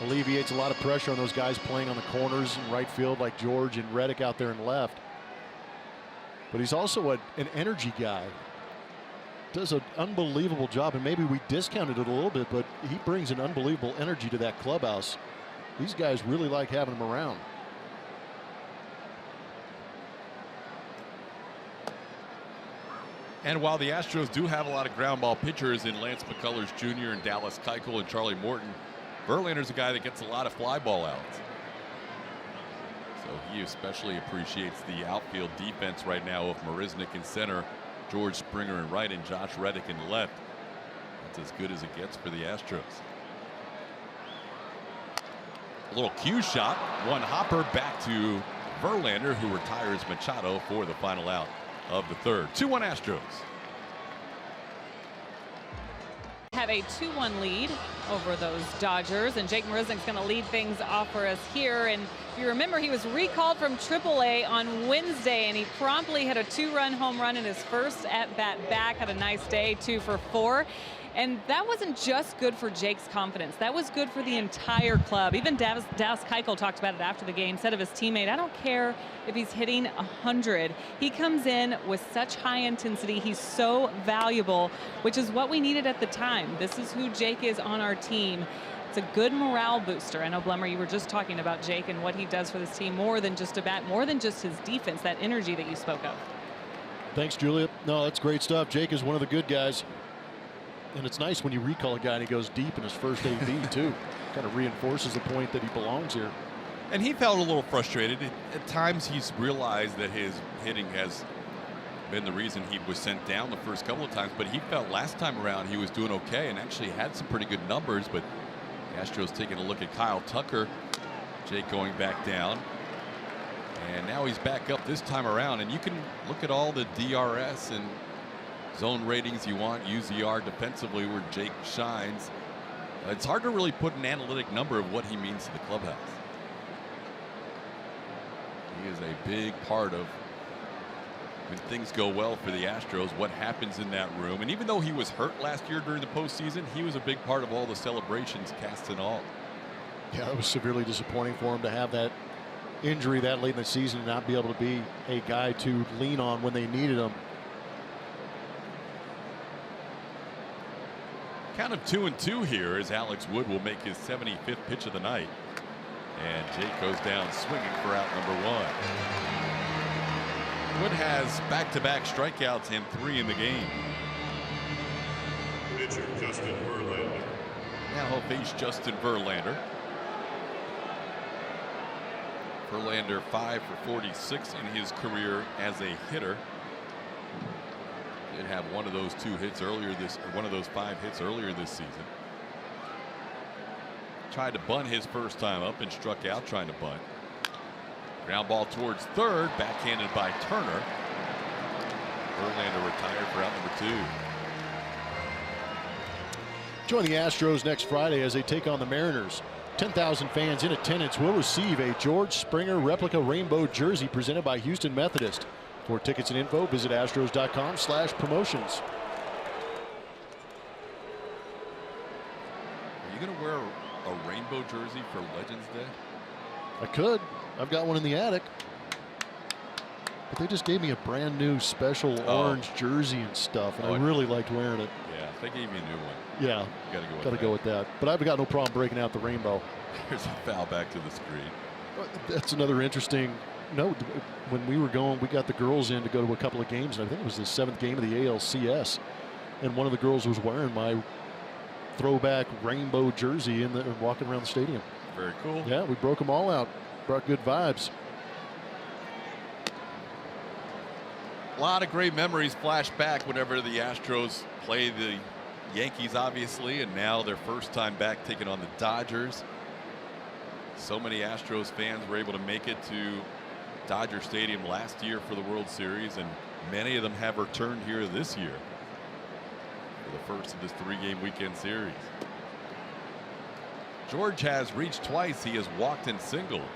Alleviates a lot of pressure on those guys playing on the corners in right field like George and Reddick out there in left. But he's also an energy guy. Does an unbelievable job, and maybe we discounted it a little bit, but he brings an unbelievable energy to that clubhouse. These guys really like having him around. And while the Astros do have a lot of ground ball pitchers in Lance McCullers Jr. and Dallas Keuchel and Charlie Morton, Verlander's a guy that gets a lot of fly ball outs. So he especially appreciates the outfield defense right now of Marisnick in center, George Springer in right, and Josh Reddick in left. That's as good as it gets for the Astros. A little cue shot, one hopper back to Verlander, who retires Machado for the final out of the third. 2-1 Astros. Have a 2-1 lead over those Dodgers, and Jake Marisnick's going to lead things off for us here. And if you remember, he was recalled from AAA on Wednesday, and he promptly hit a 2-run home run in his first at-bat back. Had a nice day, 2 for 4. And that wasn't just good for Jake's confidence. That was good for the entire club. Even Dallas Keuchel talked about it after the game, said of his teammate, I don't care if he's hitting 100. He comes in with such high intensity. He's so valuable, which is what we needed at the time. This is who Jake is on our team. It's a good morale booster. I know, Blummer, you were just talking about Jake and what he does for this team, more than just a bat, more than just his defense, that energy that you spoke of. Thanks, Julia. No, that's great stuff. Jake is one of the good guys. And it's nice when you recall a guy and he goes deep in his first AB too. Kind of reinforces the point that he belongs here. And he felt a little frustrated. At times he's realized that his hitting has been the reason he was sent down the first couple of times, but he felt last time around he was doing okay and actually had some pretty good numbers. But the Astros taking a look at Kyle Tucker. Jake going back down. And now he's back up this time around, and you can look at all the DRS and zone ratings you want, UZR defensively where Jake shines. It's hard to really put an analytic number of what he means to the clubhouse. He is a big part of when things go well for the Astros, what happens in that room. And even though he was hurt last year during the postseason, he was a big part of all the celebrations, cast and all. Yeah, it was severely disappointing for him to have that injury that late in the season and not be able to be a guy to lean on when they needed him. Count of 2-2 here as Alex Wood will make his 75th pitch of the night. And Jake goes down swinging for out number 1. Wood has back-to-back strikeouts and 3 in the game. Pitcher Justin Verlander. Now he'll face Justin Verlander. Verlander 5 for 46 in his career as a hitter. Did have one of those 2 hits earlier one of those 5 hits earlier this season. Tried to bunt his first time up and struck out trying to bunt. Ground ball towards third, backhanded by Turner. Verlander retired for out number 2. Join the Astros next Friday as they take on the Mariners. 10,000 fans in attendance will receive a George Springer replica rainbow jersey presented by Houston Methodist. For tickets and info, visit astros.com/promotions. Are you going to wear a rainbow jersey for Legends Day? I could. I've got one in the attic. But they just gave me a brand new special orange jersey and stuff, and I really liked wearing it. Yeah, they gave me a new one. Yeah, you got to go with that. But I've got no problem breaking out the rainbow. Here's a foul back to the screen. That's another interesting note. When we were going, we got the girls in to go to a couple of games, and I think it was the 7th game of the ALCS. And one of the girls was wearing my throwback rainbow jersey and walking around the stadium. Very cool. Yeah, we broke them all out. Brought good vibes. A lot of great memories flash back whenever the Astros play the Yankees, obviously, and now their first time back taking on the Dodgers. So many Astros fans were able to make it to Dodger Stadium last year for the World Series, and many of them have returned here this year for the first of this 3-game weekend series. George has reached twice. He has walked and singled.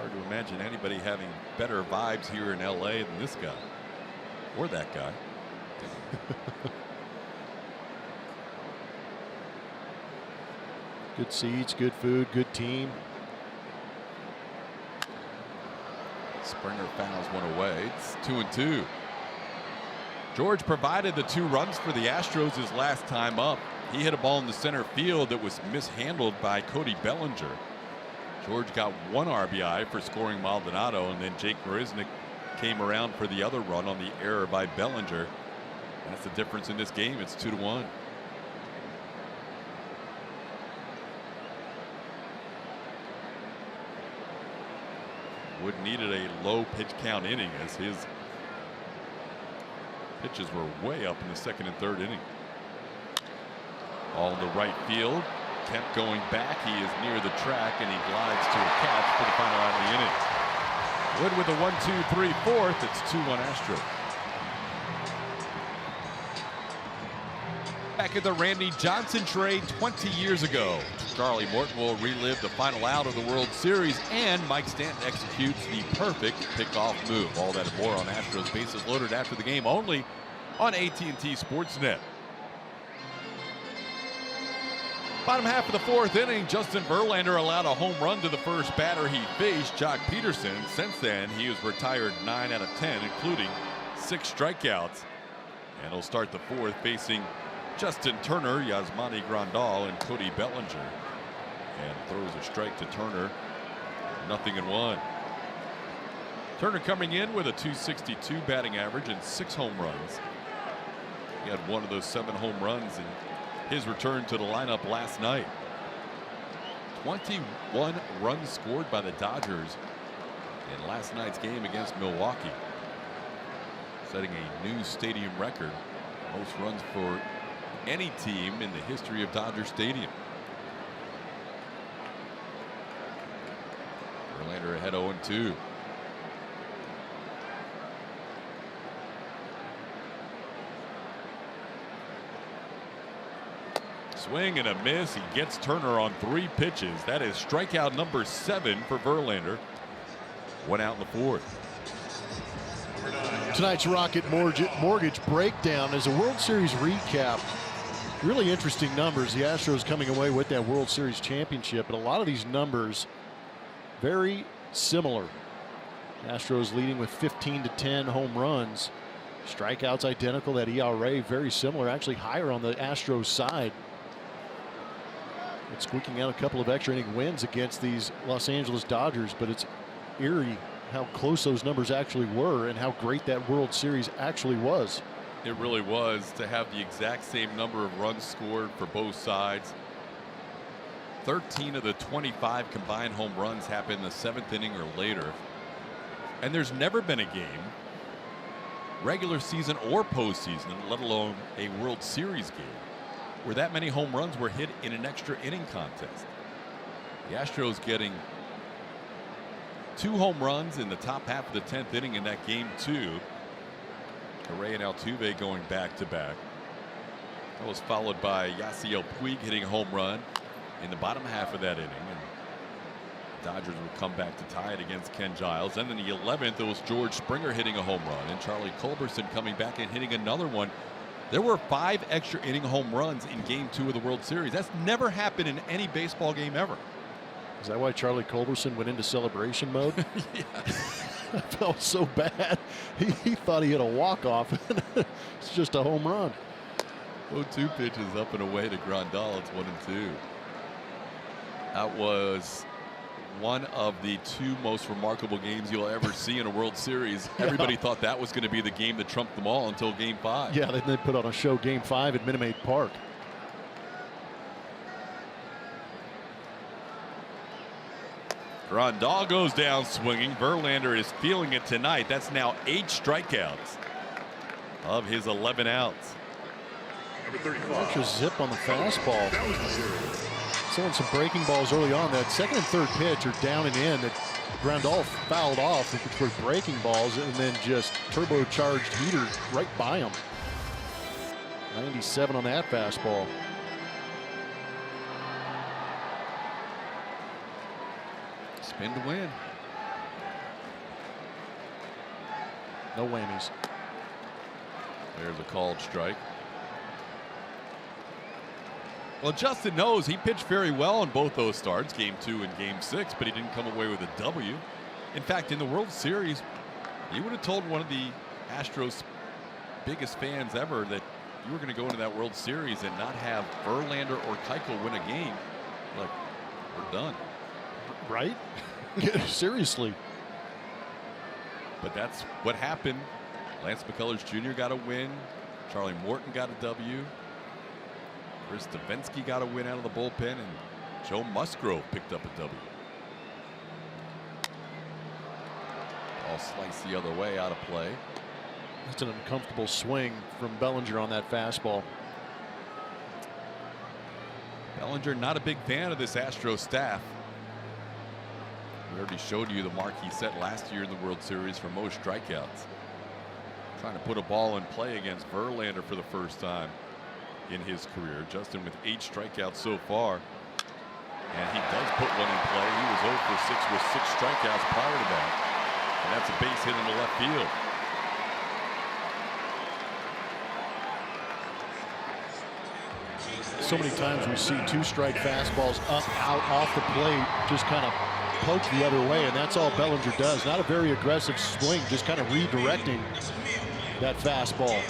Hard to imagine anybody having better vibes here in LA than this guy or that guy. Good seats, good food, good team. Springer fouls one away. It's 2-2. George provided the 2 runs for the Astros his last time up. He hit a ball in the center field that was mishandled by Cody Bellinger. George got 1 RBI for scoring Maldonado, and then Jake Marisnick came around for the other run on the error by Bellinger. That's the difference in this game. It's 2-1. Wood needed a low pitch count inning as his pitches were way up in the 2nd and 3rd inning. All in the right field. Kemp going back. He is near the track and he glides to a catch for the final out of the inning. Wood with a 1-2-3-4. It's 2-1 Astros. Back at the Randy Johnson trade 20 years ago. Charlie Morton will relive the final out of the World Series, and Mike Stanton executes the perfect pickoff move. All that and more on Astros Bases Loaded after the game, only on AT&T Sportsnet. Bottom half of the 4th inning, Justin Verlander allowed a home run to the first batter he faced, Jock Peterson. Since then, he has retired 9 out of 10, including 6 strikeouts. And he'll start the 4th facing Justin Turner, Yasmani Grandal, and Cody Bellinger. And throws a strike to Turner. 0-1. Turner coming in with a .262 batting average and 6 home runs. He had 1 of those 7 home runs in his return to the lineup last night. 21 runs scored by the Dodgers in last night's game against Milwaukee, setting a new stadium record. Most runs for any team in the history of Dodger Stadium. Verlander ahead 0-2. Swing and a miss. He gets Turner on 3 pitches. That is strikeout number 7 for Verlander. 1 out in the 4th. Tonight's Rocket Mortgage breakdown is a World Series recap. Really interesting numbers. The Astros coming away with that World Series championship, but a lot of these numbers very similar. Astros leading with 15-10 home runs. Strikeouts identical. That ERA very similar, actually higher on the Astros side. It's squeaking out a couple of extra inning wins against these Los Angeles Dodgers, but it's eerie how close those numbers actually were and how great that World Series actually was. It really was, to have the exact same number of runs scored for both sides. 13 of the 25 combined home runs happened in the 7th inning or later. And there's never been a game, regular season or postseason, let alone a World Series game, where that many home runs were hit in an extra inning contest. The Astros getting 2 home runs in the top half of the 10th inning in that game 2. Correa and Altuve going back-to-back. That was followed by Yasiel Puig hitting a home run in the bottom half of that inning. And the Dodgers would come back to tie it against Ken Giles. And in the 11th, it was George Springer hitting a home run and Charlie Culberson coming back and hitting another one. There were 5 extra inning home runs in game 2 of the World Series. That's never happened in any baseball game ever. Is that why Charlie Culberson went into celebration mode? Yes. I felt so bad. He thought he hit a walk-off. It's just a home run. 0-2 pitches up and away to Grandal. It's 1-2. That was one of the 2 most remarkable games you'll ever see in a World Series. Yeah. Everybody thought that was going to be the game that trumped them all until game 5. Yeah, they put on a show game 5 at Minute Maid Park. Grandal goes down swinging. Verlander is feeling it tonight. That's now 8 strikeouts of his 11 outs. Number 35. Extra zip on the fastball. Throwing some breaking balls early on. That 2nd and 3rd pitch are down and in. That Grandal fouled off, which were breaking balls, and then just turbocharged heater right by him. 97 on that fastball. Spin to win. No whammies. There's a called strike. Well, Justin knows he pitched very well in both those starts, Game 2 and Game 6, but he didn't come away with a W. In fact, in the World Series, he would have told one of the Astros' biggest fans ever that you were going to go into that World Series and not have Verlander or Keuchel win a game. Like, we're done. Right? Seriously. But that's what happened. Lance McCullers Jr. got a win. Charlie Morton got a W. Chris Davinsky got a win out of the bullpen, and Joe Musgrove picked up a W. All sliced the other way, out of play. That's an uncomfortable swing from Bellinger on that fastball. Bellinger not a big fan of this Astros staff. We already showed you the mark he set last year in the World Series for most strikeouts. Trying to put a ball in play against Verlander for the first time in his career. Justin with 8 strikeouts so far. And he does put one in play. He was 0 for 6 with 6 strikeouts prior to that. And that's a base hit into left field. So many times we see 2-strike fastballs up, out, off the plate, just kind of poke the other way, and that's all Bellinger does. Not a very aggressive swing, just kind of redirecting that fastball.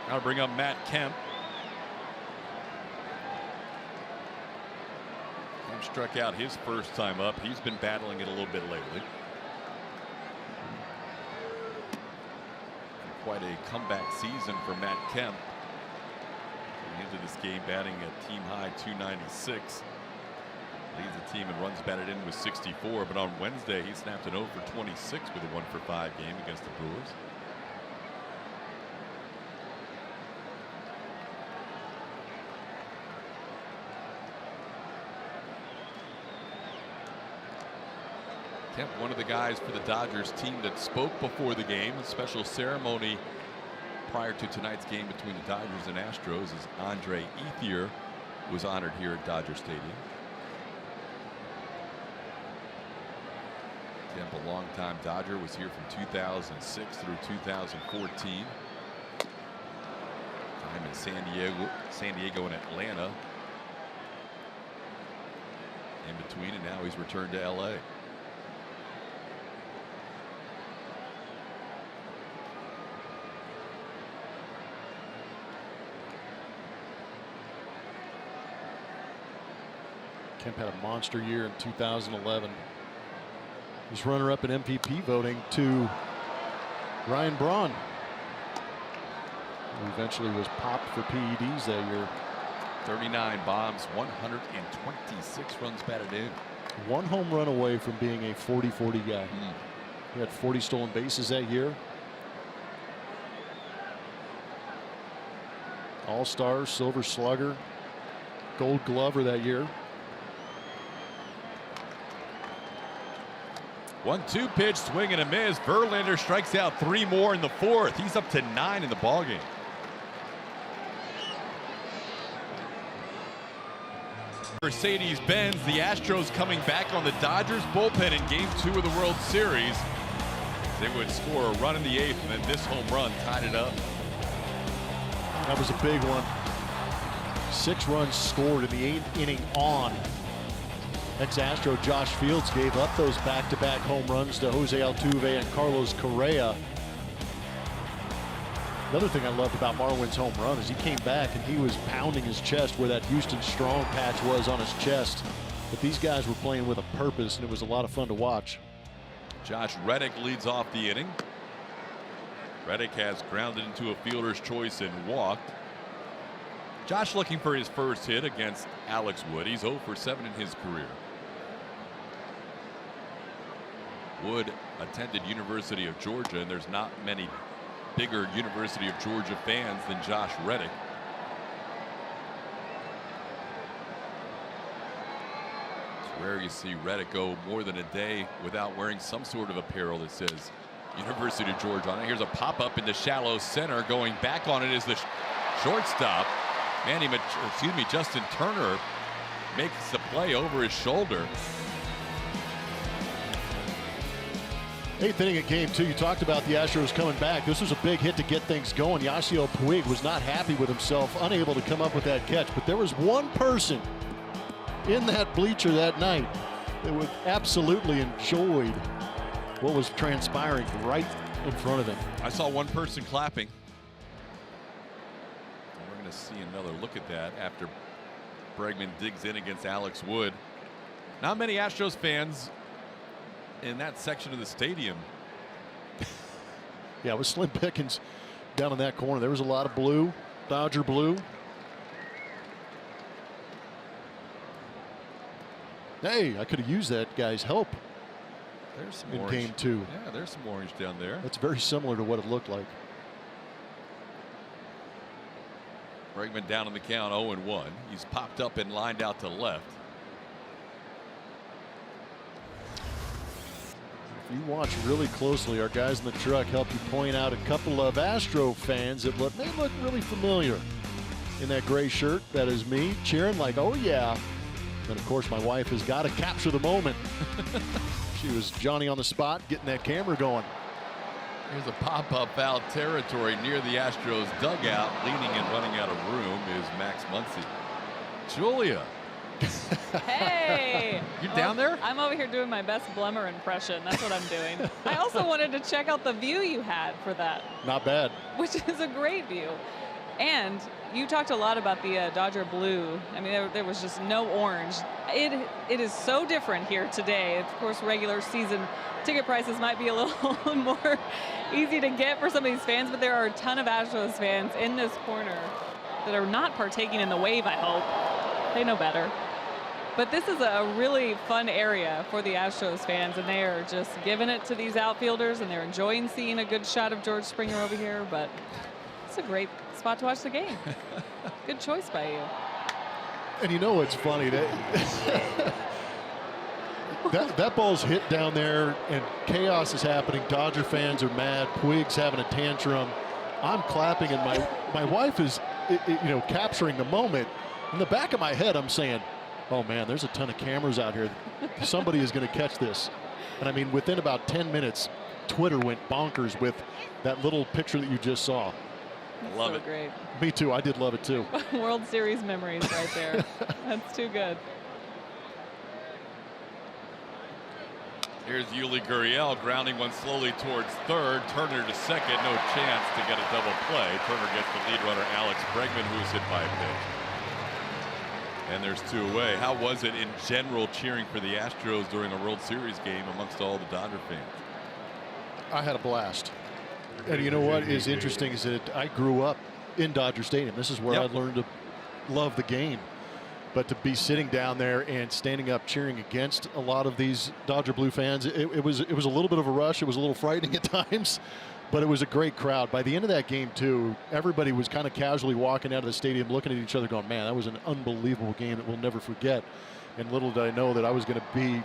Now bring up Matt Kemp. Kemp struck out his first time up. He's been battling it a little bit lately. And quite a comeback season for Matt Kemp. Coming into this game batting a team high 296. Leads the team in runs batted in with 64, but on Wednesday he snapped an 0 for 26 with a 1 for 5 game against the Brewers. Kemp, one of the guys for the Dodgers team that spoke before the game. A special ceremony prior to tonight's game between the Dodgers and Astros as Andre Ethier was honored here at Dodger Stadium. Kemp, a longtime Dodger, was here from 2006 through 2014. Time in San Diego and Atlanta in between, and now he's returned to LA. Kemp had a monster year in 2011. He's runner-up in MVP voting to Ryan Braun, who eventually was popped for PEDs that year. 39 bombs, 126 runs batted in. 1 home run away from being a 40-40 guy. He had 40 stolen bases that year. All-Star, Silver Slugger, Gold Glover that year. 1-2 pitch, swing and a miss. Verlander strikes out 3 more in the 4th. He's up to 9 in the ballgame. Mercedes-Benz, the Astros coming back on the Dodgers bullpen in Game 2 of the World Series. They would score a run in the 8th, and then this home run tied it up. That was a big one. 6 runs scored in the 8th inning on. Ex-Astro Josh Fields gave up those back-to-back home runs to Jose Altuve and Carlos Correa. Another thing I loved about Marwin's home run is he came back and he was pounding his chest where that Houston Strong patch was on his chest. But these guys were playing with a purpose, and it was a lot of fun to watch. Josh Reddick leads off the inning. Reddick has grounded into a fielder's choice and walked. Josh looking for his first hit against Alex Wood. He's 0 for 7 in his career. Wood attended University of Georgia, and there's not many bigger University of Georgia fans than Josh Reddick. It's rare you see Reddick go more than a day without wearing some sort of apparel that says University of Georgia on it. Here's a pop-up into shallow center. Going back on it is the shortstop. Justin Turner makes the play over his shoulder. 8th inning of game 2. You talked about the Astros coming back. This was a big hit to get things going. Yasiel Puig was not happy with himself, unable to come up with that catch. But there was one person in that bleacher that night that was absolutely enjoyed what was transpiring right in front of him. I saw one person clapping. We're going to see another look at that after Bregman digs in against Alex Wood. Not many Astros fans in that section of the stadium. Yeah, it was slim pickings down in that corner. There was a lot of blue, Dodger blue. Hey, I could have used that guy's help. There's some in orange. game 2. Yeah, there's some orange down there. That's very similar to what it looked like. Bregman down on the count, 0-1. He's popped up and lined out to left. If you watch really closely, our guys in the truck help you point out a couple of Astro fans that may look really familiar in that gray shirt. That is me cheering like, oh yeah. And of course, my wife has got to capture the moment. She was Johnny on the spot, getting that camera going. Here's a pop-up foul territory near the Astros dugout. Leaning and running out of room is Max Muncy. Julia. Hey. You down there? I'm over here doing my best Blemmer impression. That's what I'm doing. I also wanted to check out the view you had for that. Not bad. Which is a great view. And you talked a lot about the Dodger blue. I mean, there was just no orange. It is so different here today. Of course, regular season ticket prices might be a little more easy to get for some of these fans, but there are a ton of Astros fans in this corner that are not partaking in the wave, I hope. They know better. But this is a really fun area for the Astros fans, and they are just giving it to these outfielders, and they're enjoying seeing a good shot of George Springer over here, but it's a great spot to watch the game. Good choice by you. And you know what's funny? That ball's hit down there, and chaos is happening. Dodger fans are mad. Puig's having a tantrum. I'm clapping, and my wife is, capturing the moment. In the back of my head, I'm saying, oh man, there's a ton of cameras out here. Somebody is going to catch this. And I mean, within about 10 minutes, Twitter went bonkers with that little picture that you just saw. Love it. Great. Me too. I did love it too. World Series memories right there. That's too good. Here's Yuli Gurriel grounding one slowly towards third. Turner to second. No chance to get a double play. Turner gets the lead runner Alex Bregman, who's hit by a pitch. And there's 2 away. How was it in general cheering for the Astros during a World Series game amongst all the Dodger fans? I had a blast. And you know what is interesting is that I grew up in Dodger Stadium. This is where I learned to love the game. But to be sitting down there and standing up cheering against a lot of these Dodger blue fans, it was a little bit of a rush. It was a little frightening at times, but it was a great crowd. By the end of that game too, everybody was kind of casually walking out of the stadium looking at each other going, man, that was an unbelievable game that we'll never forget. And little did I know that I was going to be,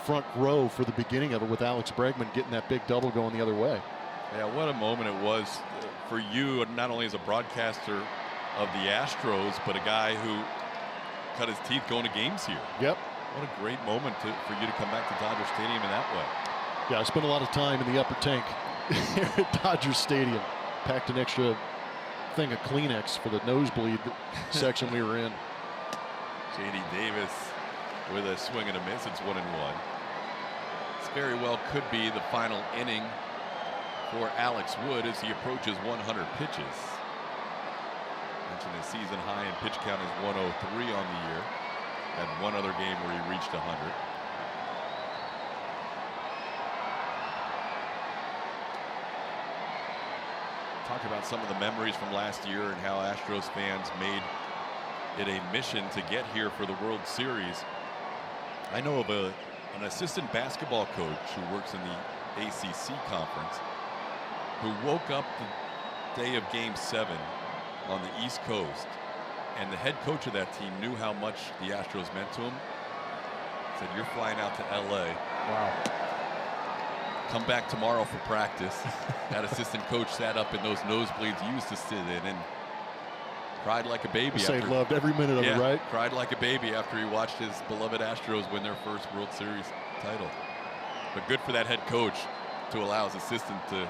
front row for the beginning of it with Alex Bregman getting that big double going the other way. Yeah, what a moment it was for you, not only as a broadcaster of the Astros, but a guy who cut his teeth going to games here. Yep. What a great moment for you to come back to Dodger Stadium in that way. Yeah, I spent a lot of time in the upper tank here at Dodger Stadium. Packed an extra thing of Kleenex for the nosebleed section we were in. J.D. Davis with a swing and a miss. It's 1-1. This very well could be the final inning for Alex Wood as he approaches 100 pitches. Mentioned his season high in pitch count is 103 on the year. Had one other game where he reached 100. Talk about some of the memories from last year and how Astros fans made it a mission to get here for the World Series. I know of an assistant basketball coach who works in the ACC conference who woke up the day of Game 7 on the East Coast, and the head coach of that team knew how much the Astros meant to him. Said, you're flying out to LA. Wow. Come back tomorrow for practice. That assistant coach sat up in those nosebleeds he used to sit in, and Cried like a baby. Say loved every minute of it, right? Cried like a baby after he watched his beloved Astros win their first World Series title. But good for that head coach to allow his assistant to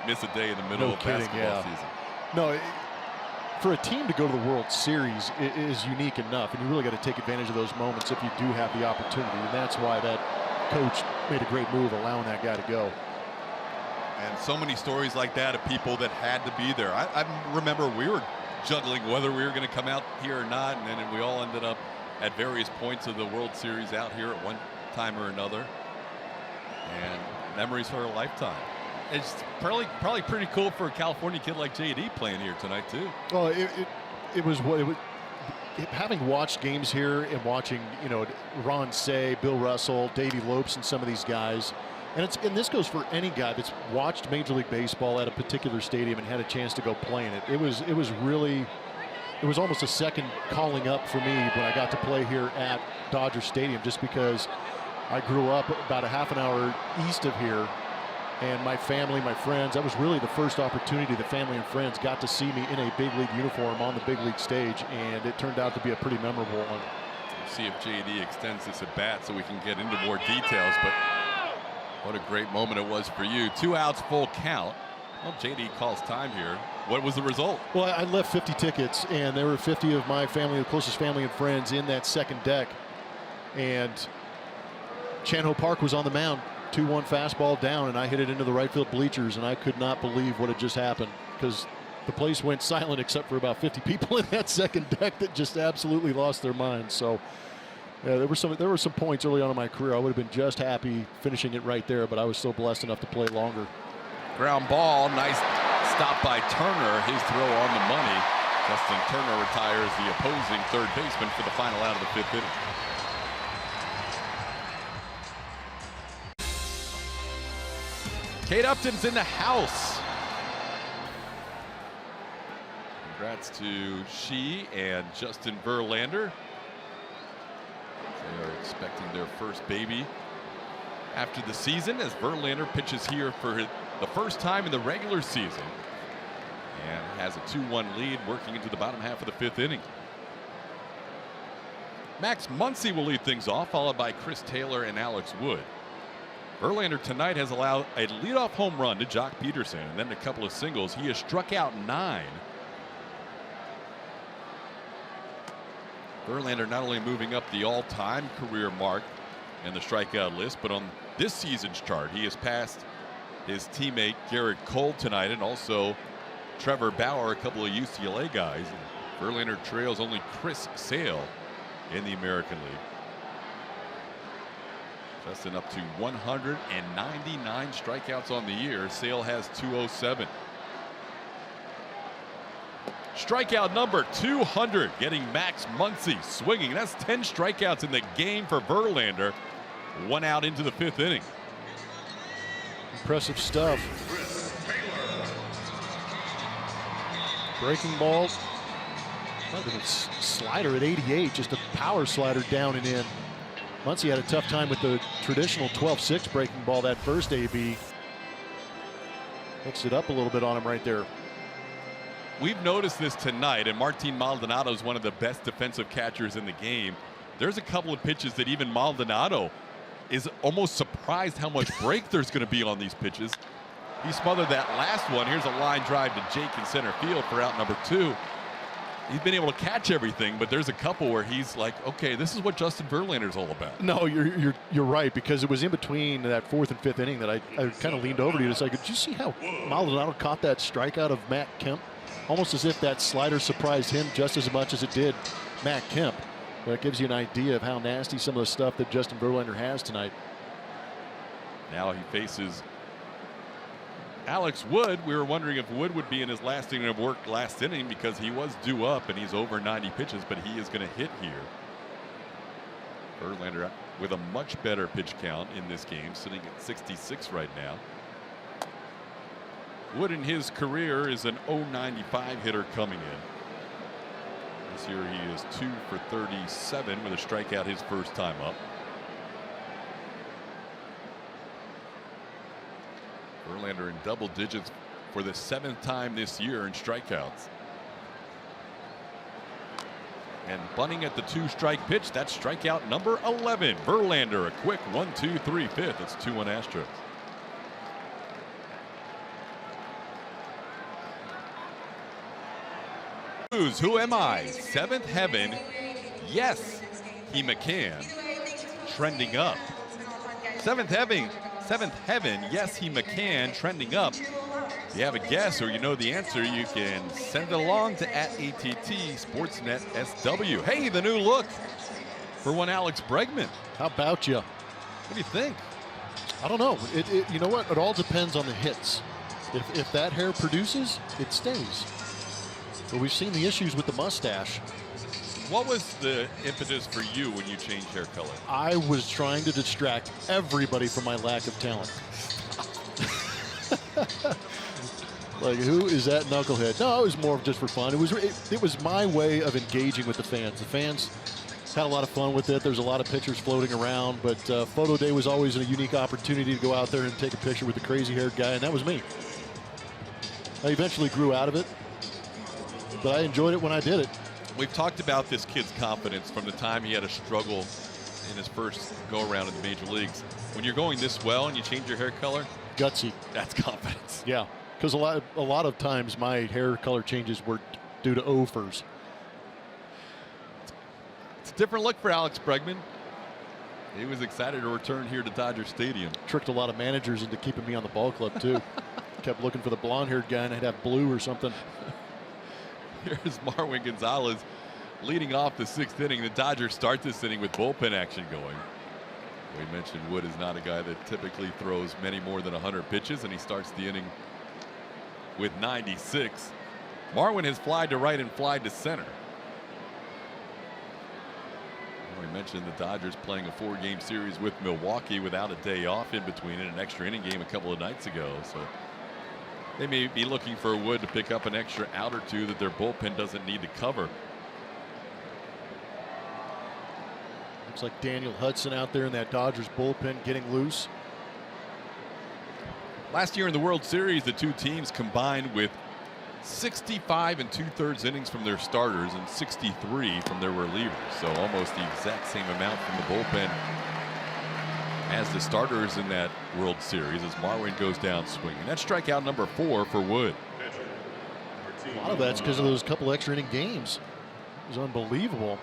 miss a day in the middle of basketball season. No, for a team to go to the World Series is unique enough, and you really got to take advantage of those moments if you do have the opportunity. And that's why that coach made a great move allowing that guy to go. And so many stories like that of people that had to be there. I remember we were juggling whether we were going to come out here or not, and then we all ended up at various points of the World Series out here at one time or another. And memories for a lifetime. It's probably pretty cool for a California kid like JD playing here tonight too. Well, it was having watched games here and watching, you know, Ron Say, Bill Russell, Davey Lopes, and some of these guys. And this goes for any guy that's watched Major League Baseball at a particular stadium and had a chance to go play in it. It was almost a second calling up for me when I got to play here at Dodger Stadium, just because I grew up about a half an hour east of here, and my family, my friends, that was really the first opportunity the family and friends got to see me in a big league uniform on the big league stage, and it turned out to be a pretty memorable one. We'll see if JD extends this at bat so we can get into more details, but what a great moment it was for you. 2 outs, full count. Well, JD calls time here. What was the result? Well, I left 50 tickets, and there were 50 of my family, the closest family and friends, in that second deck. And Chan-Ho Park was on the mound, 2-1 fastball down, and I hit it into the right field bleachers, and I could not believe what had just happened, because the place went silent except for about 50 people in that second deck that just absolutely lost their minds. So there were some points early on in my career I would have been just happy finishing it right there, but I was still blessed enough to play longer. Ground ball, nice stop by Turner. His throw on the money. Justin Turner retires the opposing third baseman for the final out of the 5th inning. Kate Upton's in the house. Congrats to she and Justin Verlander. They are expecting their first baby after the season, as Verlander pitches here for the first time in the regular season and has a 2-1 lead working into the bottom half of the 5th inning. Max Muncy will lead things off, followed by Chris Taylor and Alex Wood. Verlander tonight has allowed a leadoff home run to Jock Peterson and then a couple of singles. He has struck out 9. Verlander not only moving up the all-time career mark in the strikeout list, but on this season's chart, he has passed his teammate Garrett Cole tonight, and also Trevor Bauer, a couple of UCLA guys. Verlander trails only Chris Sale in the American League. Justin up to 199 strikeouts on the year. Sale has 207. Strikeout number 200, getting Max Muncy swinging. That's 10 strikeouts in the game for Verlander. 1 out into the 5th inning. Impressive stuff. Breaking ball. Slider at 88, just a power slider down and in. Muncy had a tough time with the traditional 12-6 breaking ball that first AB. Mixed it up a little bit on him right there. We've noticed this tonight, and Martin Maldonado is one of the best defensive catchers in the game. There's a couple of pitches that even Maldonado is almost surprised how much break there's going to be on these pitches. He smothered that last one. Here's a line drive to Jake in center field for out number 2. He's been able to catch everything, but there's a couple where he's like, okay, this is what Justin Verlander's all about. No, you're right, because it was in between that 4th and 5th inning that I kind of leaned over to you. It's like, did you see how Maldonado caught that strikeout of Matt Kemp? Almost as if that slider surprised him just as much as it did Matt Kemp. But it gives you an idea of how nasty some of the stuff that Justin Verlander has tonight. Now he faces Alex Wood. We were wondering if Wood would be in his last inning of work last inning, because he was due up and he's over 90 pitches, but he is going to hit here. Verlander with a much better pitch count in this game, sitting at 66 right now. Wood in his career is an .095 hitter coming in. This year he is 2 for 37 with a strikeout his first time up. Verlander in double digits for the 7th time this year in strikeouts. And bunting at the 2-strike pitch. That's strikeout number 11. Verlander, a quick 1-2-3 fifth. It's 2-1 Astros. Who am I? Seventh heaven. Yes, he McCann. Trending up. Seventh heaven. Yes, he McCann. Trending up. If you have a guess or you know the answer, you can send it along to @ATT Sportsnet SW. Hey, the new look for one Alex Bregman. How about you? What do you think? I don't know. You know what? It all depends on the hits. If that hair produces, it stays. But we've seen the issues with the mustache. What was the impetus for you when you changed hair color? I was trying to distract everybody from my lack of talent. Like, who is that knucklehead? No, it was more of just for fun. It was my way of engaging with the fans. The fans had a lot of fun with it. There's a lot of pictures floating around, but photo day was always a unique opportunity to go out there and take a picture with the crazy-haired guy, and that was me. I eventually grew out of it, but I enjoyed it when I did it. We've talked about this kid's confidence from the time he had a struggle in his first go-around in the major leagues. When you're going this well and you change your hair color, gutsy. That's confidence. Yeah, because a lot of times my hair color changes were due to offers. It's a different look for Alex Bregman. He was excited to return here to Dodger Stadium. Tricked a lot of managers into keeping me on the ball club too. Kept looking for the blonde-haired guy and I'd have blue or something. Here's Marwin Gonzalez leading off the 6th inning. The Dodgers start this inning with bullpen action going. We mentioned Wood is not a guy that typically throws many more than 100 pitches, and he starts the inning with 96. Marwin has flied to right and flied to center. We mentioned the Dodgers playing a 4-game series with Milwaukee without a day off in between it, an extra inning game a couple of nights ago. So they may be looking for Wood to pick up an extra out or two that their bullpen doesn't need to cover. Looks like Daniel Hudson out there in that Dodgers bullpen getting loose. Last year in the World Series, the two teams combined with 65 2/3 innings from their starters and 63 from their relievers. So almost the exact same amount from the bullpen as the starters in that World Series as Marwin goes down swinging. That's strikeout number 4 for Wood. A lot of that's because of those couple extra inning games. It was unbelievable.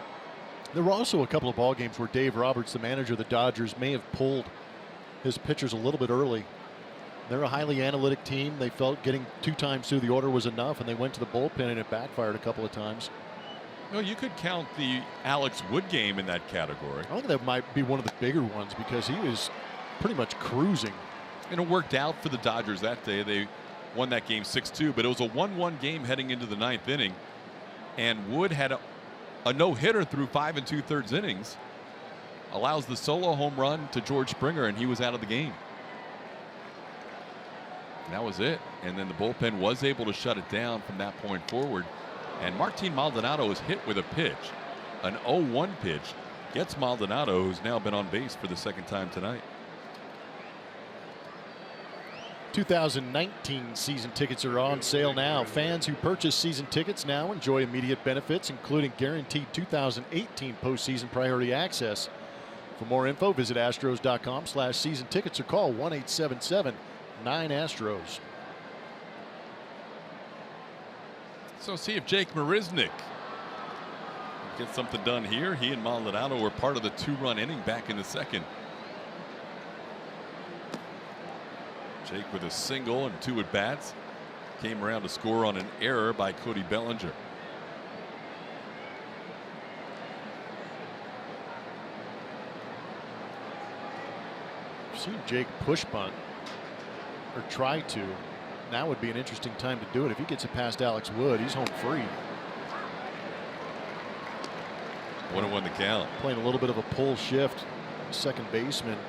There were also a couple of ball games where Dave Roberts, the manager of the Dodgers, may have pulled his pitchers a little bit early. They're a highly analytic team. They felt getting 2 times through the order was enough, and they went to the bullpen, and it backfired a couple of times. No, you could count the Alex Wood game in that category. I think that might be one of the bigger ones because he was pretty much cruising. And it worked out for the Dodgers that day. They won that game 6-2, but it was a 1-1 game heading into the 9th inning. And Wood had a no-hitter through 5 2/3 innings. Allows the solo home run to George Springer, and he was out of the game. And that was it. And then the bullpen was able to shut it down from that point forward. And Martin Maldonado is hit with a pitch. An 0-1 pitch gets Maldonado, who's now been on base for the 2nd time tonight. 2019 season tickets are on sale now. Fans who purchase season tickets now enjoy immediate benefits, including guaranteed 2018 postseason priority access. For more info, visit astros.com/season tickets or call 1-877-9-ASTROS. So see if Jake Marisnick gets something done here. He and Maldonado were part of the 2-run inning back in the 2nd. Jake with a single and 2 at-bats. Came around to score on an error by Cody Bellinger. I've seen Jake push bunt or try to. Now would be an interesting time to do it. If he gets it past Alex Wood, he's home free. 1-1 the count. Playing a little bit of a pull shift. Second baseman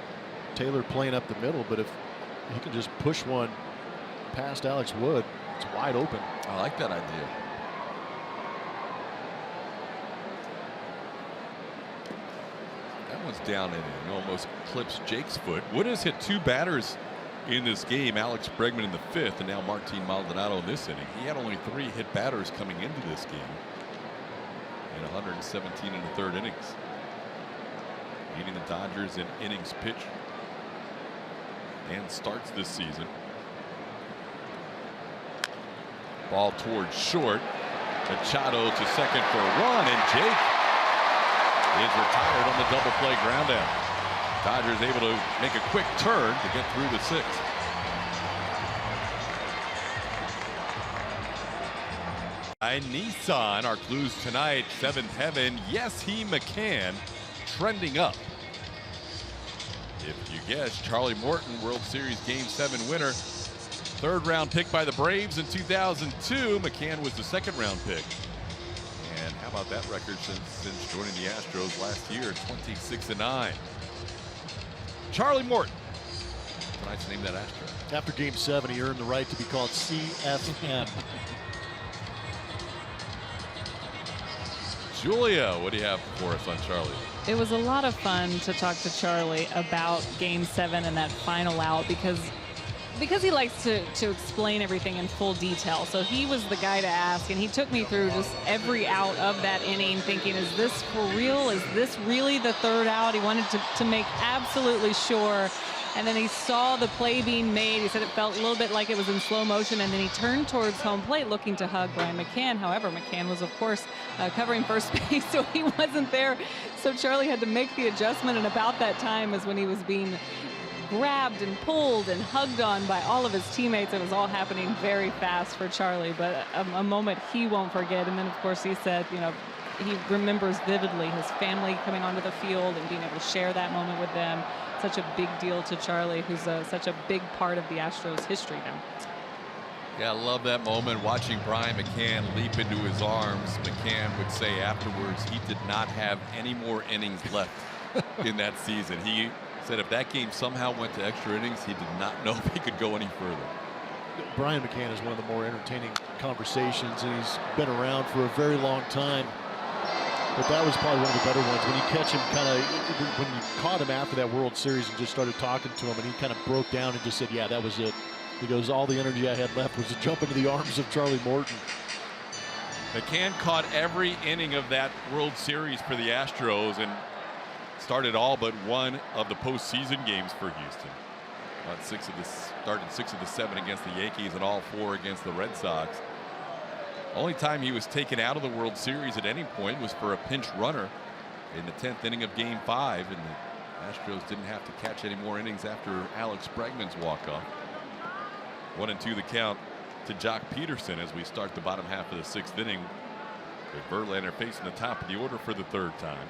Taylor playing up the middle, but if he can just push one past Alex Wood, it's wide open. I like that idea. That one's down and in. Almost clips Jake's foot. Wood has hit 2 batters in this game. Alex Bregman in the 5th, and now Martin Maldonado in this inning. He had only 3 hit batters coming into this game. in 117 in the third innings, leading the Dodgers in innings pitched and starts this season. Ball towards short. Machado to second for a run, and Jake is retired on the double play ground out. Dodgers able to make a quick turn to get through the sixth. By Nissan, our clues tonight, seventh heaven, yes, he McCann, trending up. If you guess, Charlie Morton, World Series Game 7 winner, third round pick by the Braves in 2002. McCann was the second round pick. And how about that record since joining the Astros last year, 26-9. Charlie Morton. Tonight's name that Astro. After Game 7, he earned the right to be called CFM. Julia, what do you have for us on Charlie? It was a lot of fun to talk to Charlie about Game 7 and that final out because he likes to explain everything in full detail. So he was the guy to ask, and he took me through just every out of that inning thinking, is this for real? Is this really the third out? He wanted to make absolutely sure. And then he saw the play being made. He said it felt a little bit like it was in slow motion, and then he turned towards home plate looking to hug Brian McCann. However, McCann was, of course, covering first base, so he wasn't there. So Charlie had to make the adjustment, and about that time is when he was being grabbed and pulled and hugged on by all of his teammates. It was all happening very fast for Charlie, but a moment he won't forget. And then, of course, he said, you know, he remembers vividly his family coming onto the field and being able to share that moment with them. Such a big deal to Charlie, who's such a big part of the Astros history now. Yeah, I love that moment, watching Brian McCann leap into his arms. McCann would say afterwards he did not have any more innings left in that season. He said if that game somehow went to extra innings, he did not know if he could go any further. Brian McCann is one of the more entertaining conversations, and he's been around for a very long time. But that was probably one of the better ones when you catch him when you caught him after that World Series and just started talking to him, and he kind of broke down and just said, yeah, that was it. He goes, all the energy I had left was to jump into the arms of Charlie Morton. McCann caught every inning of that World Series for the Astros and started all but one of the postseason games for Houston. Started 6 of the 7 against the Yankees and all 4 against the Red Sox. Only time he was taken out of the World Series at any point was for a pinch runner in the 10th inning of Game 5, and the Astros didn't have to catch any more innings after Alex Bregman's walk-off. 1-2 the count to Jock Peterson as we start the bottom half of the 6th inning, with Verlander facing the top of the order for the 3rd time.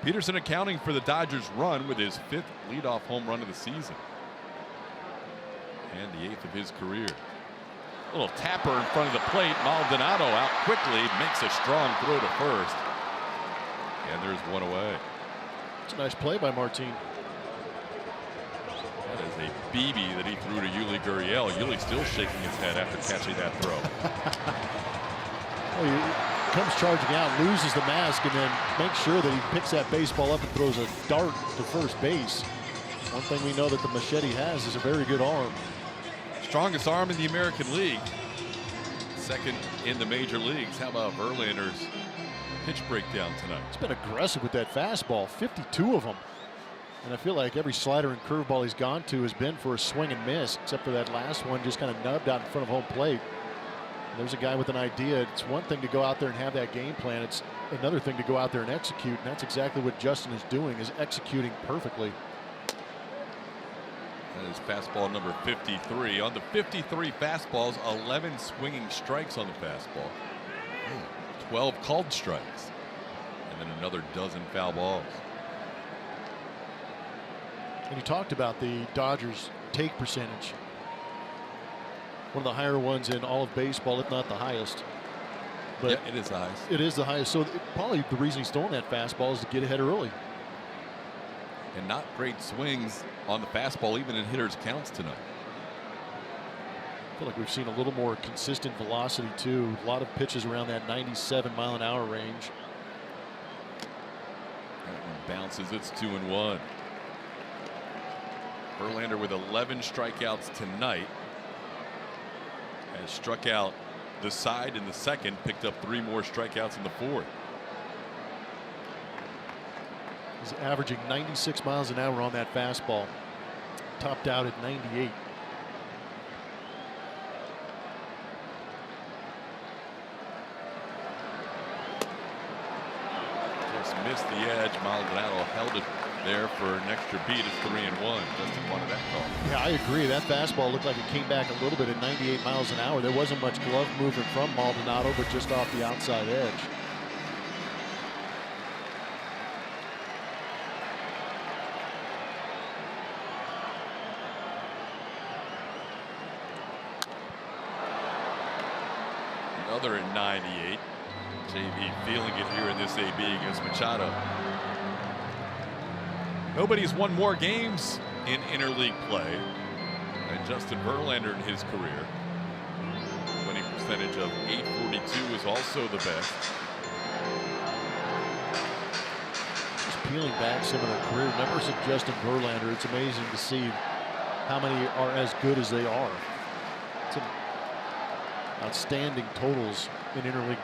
Peterson accounting for the Dodgers' run with his 5th leadoff home run of the season and the 8th of his career. A little tapper in front of the plate. Maldonado out quickly, makes a strong throw to first, and there's one away. It's a nice play by Martin. That is a BB that he threw to Yuli Gurriel. Yuli still shaking his head after catching that throw. Well, he comes charging out, loses the mask, and then makes sure that he picks that baseball up and throws a dart to first base. One thing we know that the Machete has is a very good arm. Strongest arm in the American League. 2nd in the major leagues. How about Verlander's pitch breakdown tonight? He's been aggressive with that fastball, 52 of them. And I feel like every slider and curveball he's gone to has been for a swing and miss, except for that last one just kind of nubbed out in front of home plate. And there's a guy with an idea. It's one thing to go out there and have that game plan. It's another thing to go out there and execute. And that's exactly what Justin is doing, is executing perfectly. That is fastball number 53. On the 53 fastballs, 11 swinging strikes on the fastball. 12 called strikes. And then another dozen foul balls. And you talked about the Dodgers' take percentage. One of the higher ones in all of baseball, if not the highest. But yeah, it is the highest. It is the highest. So probably the reason he's throwing that fastball is to get ahead early. And not great swings on the fastball, even in hitters' counts tonight. I feel like we've seen a little more consistent velocity, too. A lot of pitches around that 97-mile-an-hour range. That one bounces. It's 2-1. Verlander with 11 strikeouts tonight. Has struck out the side in the 2nd, picked up 3 more strikeouts in the 4th. He's averaging 96 miles an hour on that fastball. Topped out at 98. Just missed the edge. Maldonado held it there for an extra beat. It's 3-1. Justin wanted that call. Yeah, I agree. That fastball looked like it came back a little bit at 98 miles an hour. There wasn't much glove movement from Maldonado, but just off the outside edge. Another at 98. JV feeling it here in this AB against Machado. Nobody's won more games in interleague play than Justin Verlander in his career. Winning percentage of .842 is also the best. Just peeling back some of their career numbers of Justin Verlander, it's amazing to see how many are as good as they are. It's outstanding totals in interleague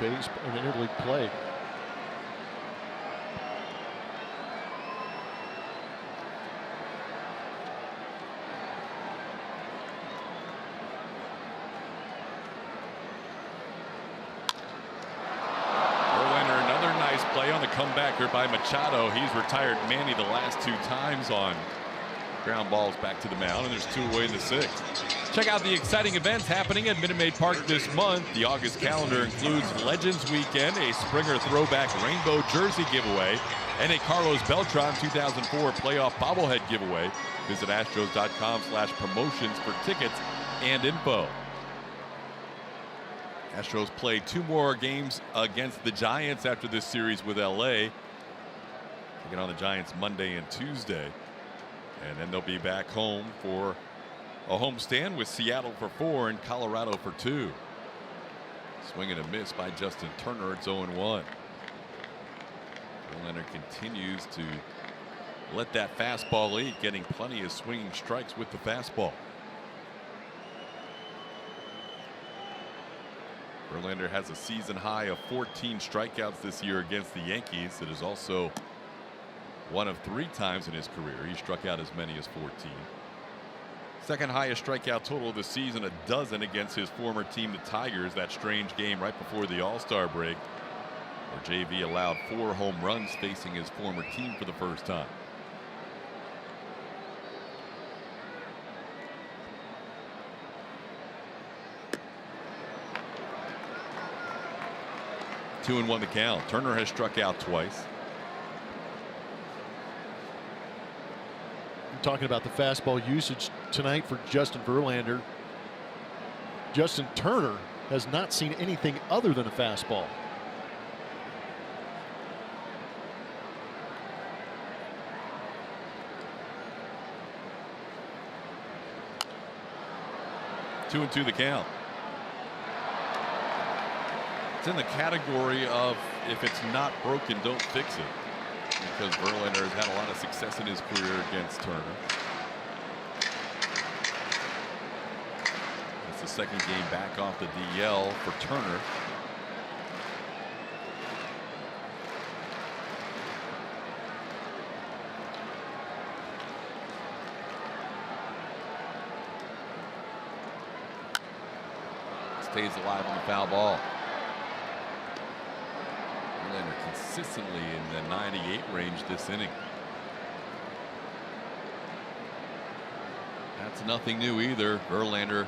play. Verlander, another nice play on the comeback here by Machado. He's retired Manny the last 2 times on ground balls back to the mound, and there's 2 away in the 6th. Check out the exciting events happening at Minute Maid Park this month. The August calendar includes Legends Weekend, a Springer throwback rainbow jersey giveaway, and a Carlos Beltran 2004 playoff bobblehead giveaway. Visit astros.com/promotions for tickets and info. Astros play 2 more games against the Giants after this series with LA. Taking on the Giants Monday and Tuesday. And then they'll be back home for a homestand with Seattle for 4 and Colorado for 2. Swing and a miss by Justin Turner. It's 0-1. Verlander continues to let that fastball eat, getting plenty of swinging strikes with the fastball. Verlander has a season high of 14 strikeouts this year against the Yankees. It is also one of 3 times in his career he struck out as many as 14. Second highest strikeout total of the season, a dozen against his former team, the Tigers. That strange game right before the All-Star break, where JV allowed 4 home runs facing his former team for the first time. Two and 1 the count. Turner has struck out twice. Talking about the fastball usage tonight for Justin Verlander. Justin Turner has not seen anything other than a fastball. Two and 2 the count. It's in the category of if it's not broken, don't fix it. Because Verlander has had a lot of success in his career against Turner. It's the second game back off the DL for Turner. Stays alive on the foul ball. Verlander consistently in the 98 range this inning. That's nothing new either. Verlander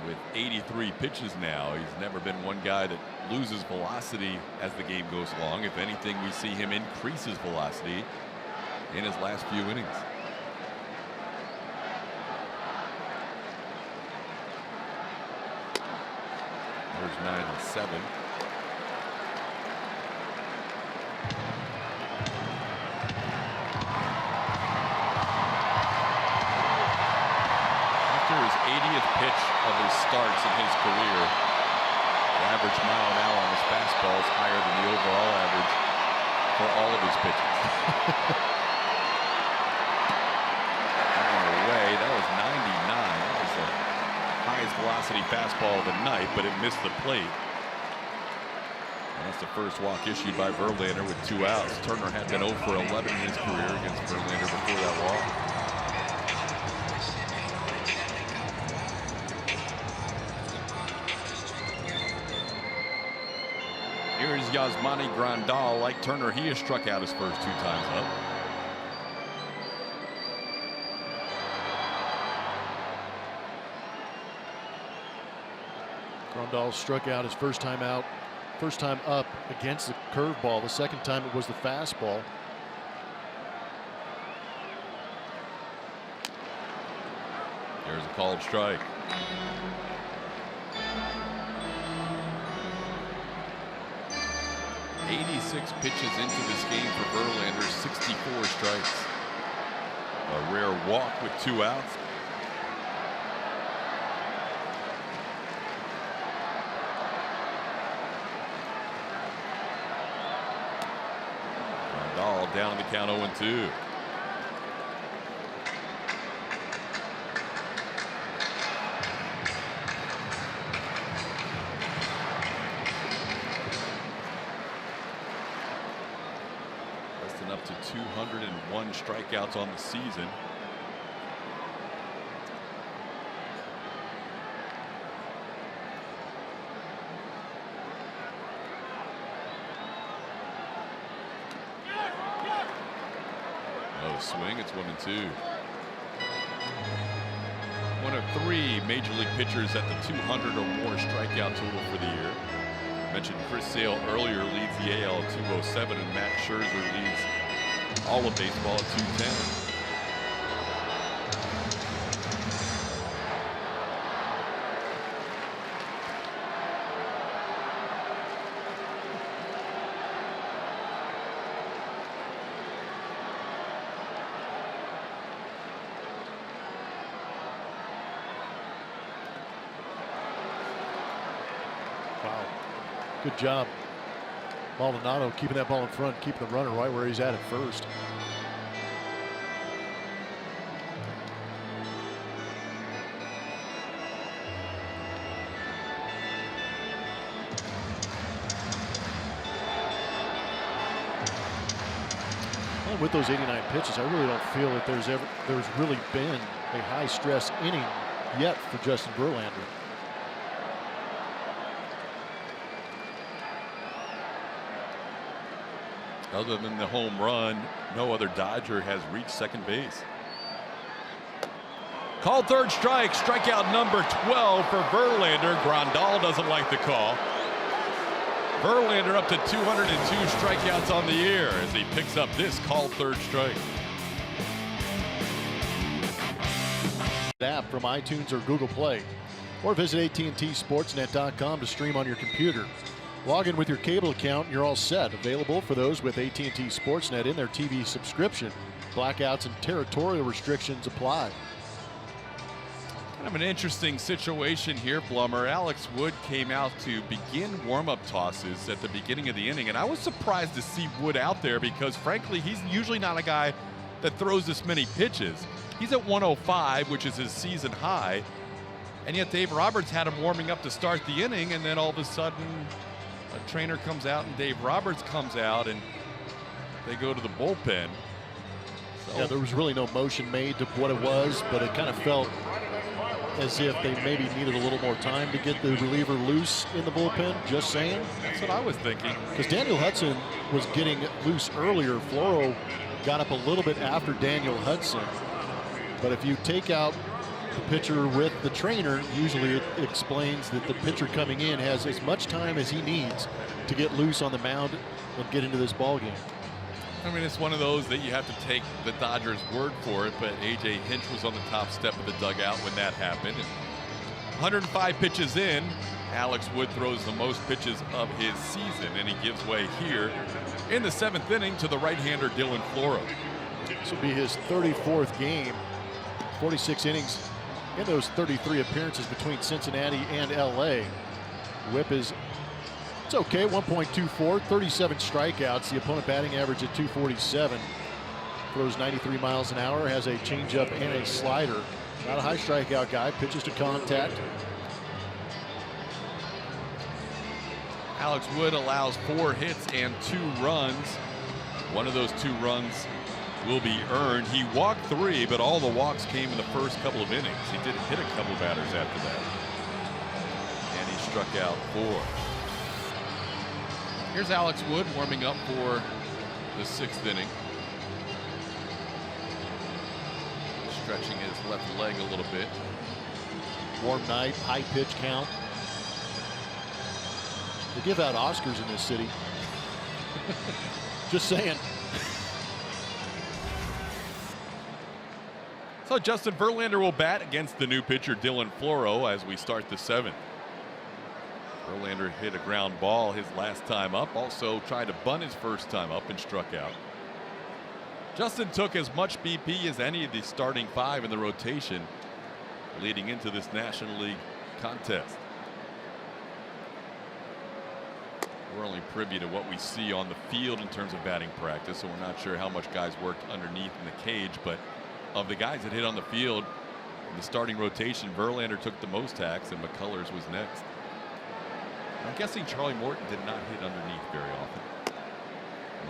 with 83 pitches now. He's never been one guy that loses velocity as the game goes along. If anything, we see him increase his velocity in his last few innings. There's 9 and 7. His 80th pitch of his starts in his career. The average mile an hour on his fastball is higher than the overall average for all of his pitches. That one away. That was 99. That was the highest velocity fastball of the night, but it missed the plate. That's the first walk issued by Verlander with 2 outs. Turner had been 0 for 11 in his career against Verlander before that walk. Here's Yasmani Grandal. Like Turner, he has struck out his first 2 times up. Grandal struck out his first time out, first time up against the curveball. The second time it was the fastball. There's a called strike. .86 pitches into this game for Verlander, 64 strikes. A rare walk with 2 outs. Grandal down in the count 0-2. Up to 201 strikeouts on the season. Oh, swing, it's 1-2. One of 3 major league pitchers at the 200 or more strikeout total for the year. I mentioned Chris Sale earlier, leads the AL at 207, and Max Scherzer leads all of baseball at 210. Wow. Good job. Maldonado keeping that ball in front, keeping the runner right where he's at first. And with those 89 pitches, I really don't feel that there's really been a high stress inning yet for Justin Verlander. Other than the home run, no other Dodger has reached second base. Called third strike, strikeout number 12 for Verlander. Grandal doesn't like the call. Verlander up to 202 strikeouts on the year as he picks up this called third strike. App from iTunes or Google Play, or visit AT&TSportsnet.com to stream on your computer. Log in with your cable account and you're all set. Available for those with AT&T Sportsnet in their TV subscription. Blackouts and territorial restrictions apply. Kind of an interesting situation here, Blummer. Alex Wood came out to begin warm-up tosses at the beginning of the inning, and I was surprised to see Wood out there because, frankly, he's usually not a guy that throws this many pitches. He's at 105, which is his season high, and yet Dave Roberts had him warming up to start the inning, and then all of a sudden a trainer comes out and Dave Roberts comes out and they go to the bullpen. So yeah, there was really no motion made to what it was, but it kind of felt as if they maybe needed a little more time to get the reliever loose in the bullpen. Just saying. That's what I was thinking. Because Daniel Hudson was getting loose earlier. Floro got up a little bit after Daniel Hudson. But if you take out the pitcher with the trainer, usually it explains that the pitcher coming in has as much time as he needs to get loose on the mound and get into this ball game. I mean, it's one of those that you have to take the Dodgers' word for it, but A.J. Hinch was on the top step of the dugout when that happened. And 105 pitches in, Alex Wood throws the most pitches of his season, and he gives way here in the 7th inning to the right-hander Dylan Floro. This will be his 34th game, 46 innings in those 33 appearances between Cincinnati and L.A. Whip is, it's okay, 1.24, 37 strikeouts. The opponent batting average at 247. Throws 93 miles an hour, has a changeup and a slider. Not a high strikeout guy, pitches to contact. Alex Wood allows 4 hits and 2 runs. One of those 2 runs will be earned. He walked 3, but all the walks came in the first couple of innings. He did hit a couple batters after that. And he struck out 4. Here's Alex Wood warming up for the 6th inning. Stretching his left leg a little bit. Warm night, high pitch count. They give out Oscars in this city. Just saying. So Justin Verlander will bat against the new pitcher Dylan Floro as we start the 7th. Verlander hit a ground ball his last time up, also tried to bunt his first time up and struck out. Justin took as much BP as any of the starting 5 in the rotation leading into this National League contest. We're only privy to what we see on the field in terms of batting practice, so we're not sure how much guys worked underneath in the cage, but of the guys that hit on the field in the starting rotation, Verlander took the most hacks and McCullers was next. I'm guessing Charlie Morton did not hit underneath very often.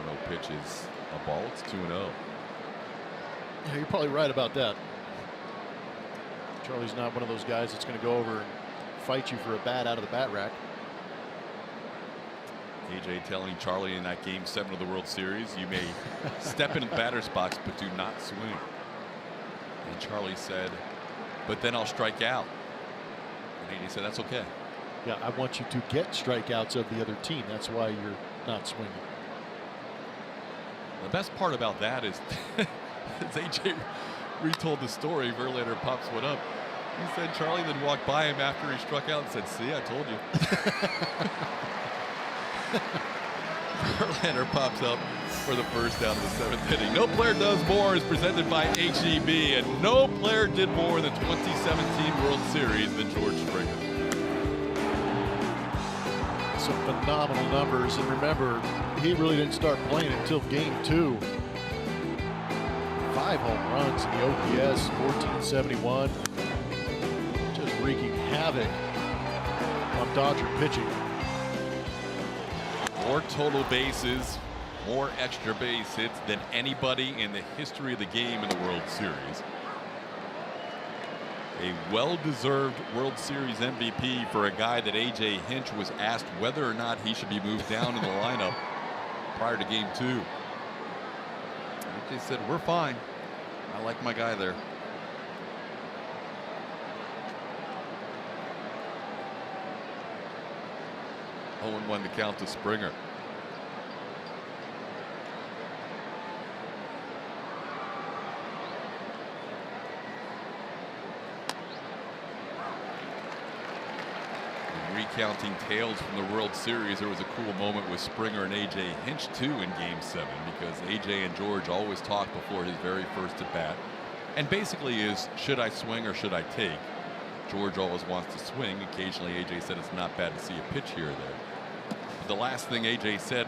1-0 pitch is a ball. It's 2-0. Yeah, you're probably right about that. Charlie's not one of those guys that's going to go over and fight you for a bat out of the bat rack. AJ telling Charlie in that Game 7 of the World Series, you may step in the batter's box, but do not swing. And Charlie said, but then I'll strike out. And AJ said, that's okay. Yeah, I want you to get strikeouts of the other team. That's why you're not swinging. The best part about that is, as AJ retold the story, Verlander pops one up. He said Charlie then walked by him after he struck out and said, see, I told you. Verlander pops up for the first out of the 7th inning. No Player Does More is presented by HEB, and no player did more in the 2017 World Series than George Springer. Some phenomenal numbers, and remember, he really didn't start playing until Game 2. 5 home runs in the OPS, 1471. Just wreaking havoc on Dodger pitching. More total bases, more extra base hits than anybody in the history of the game in the World Series. A well-deserved World Series MVP for a guy that A.J. Hinch was asked whether or not he should be moved down in the lineup prior to Game 2. A.J. said, we're fine. I like my guy there. Oh, and 1 to count to Springer. Recounting tales from the World Series, there was a cool moment with Springer and A.J. Hinch too in Game 7, because A.J. and George always talk before his very first at bat, and basically is, should I swing or should I take? George always wants to swing. Occasionally A.J. said it's not bad to see a pitch here or there. But the last thing A.J. said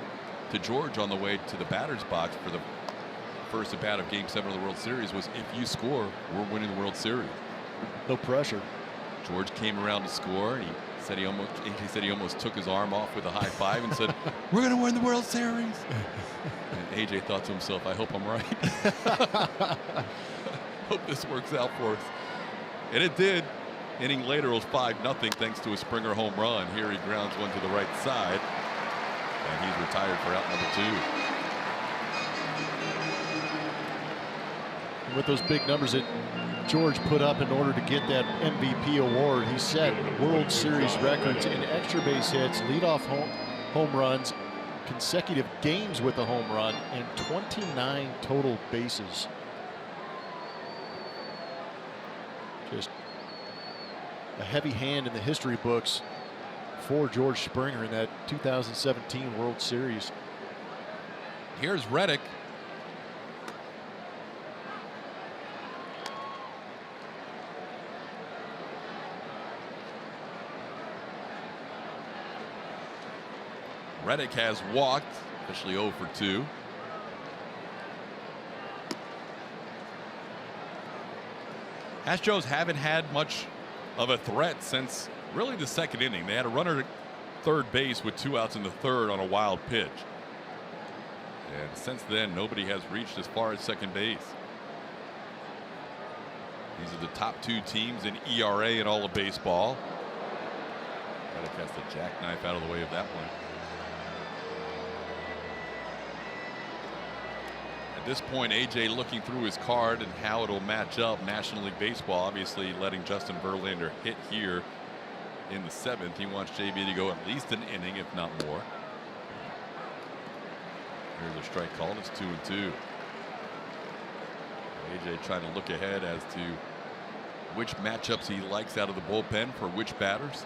to George on the way to the batter's box for the first at bat of Game 7 of the World Series was, if you score, we're winning the World Series. No pressure. George came around to score, and AJ said he almost took his arm off with a high five and said, we're going to win the World Series. And AJ thought to himself, I hope I'm right. Hope this works out for us. And it did. Inning later, it was 5-0 thanks to a Springer home run. Here he grounds one to the right side, and he's retired for out number 2. With those big numbers that George put up in order to get that MVP award, he set World Series records in extra base hits, leadoff home runs, consecutive games with a home run, and 29 total bases. Just a heavy hand in the history books for George Springer in that 2017 World Series. Here's Reddick. Reddick has walked, officially 0 for 2. Astros haven't had much of a threat since really the 2nd inning. They had a runner third base with 2 outs in the third on a wild pitch. And since then, nobody has reached as far as second base. These are the top 2 teams in ERA in all of baseball. Got to cast the jackknife out of the way of that one. At this point, AJ looking through his card and how it'll match up. National League Baseball obviously letting Justin Verlander hit here in the 7th. He wants JB to go at least an inning, if not more. Here's a strike called. It's 2-2. AJ trying to look ahead as to which matchups he likes out of the bullpen for which batters.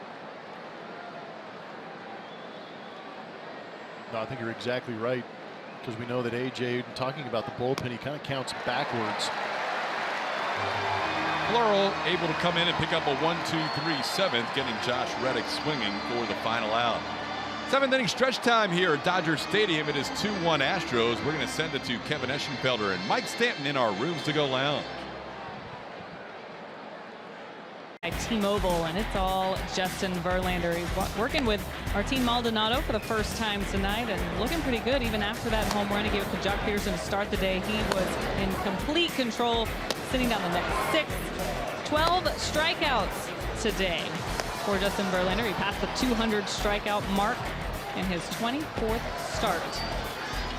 No, I think you're exactly right, because we know that AJ, talking about the bullpen, he kind of counts backwards. Plural able to come in and pick up a 1-2-3 7th, getting Josh Reddick swinging for the final out. 7th inning stretch time here at Dodger Stadium. It is 2-1 Astros. We're going to send it to Kevin Eschenfelder and Mike Stanton in our Rooms to Go lounge. T-Mobile, and it's all Justin Verlander. He's working with Martin Maldonado for the first time tonight and looking pretty good even after that home run he gave it to Jock Peterson to start the day. He was in complete control, sitting down the next 6. 12 strikeouts today for Justin Verlander. He passed the 200 strikeout mark in his 24th start.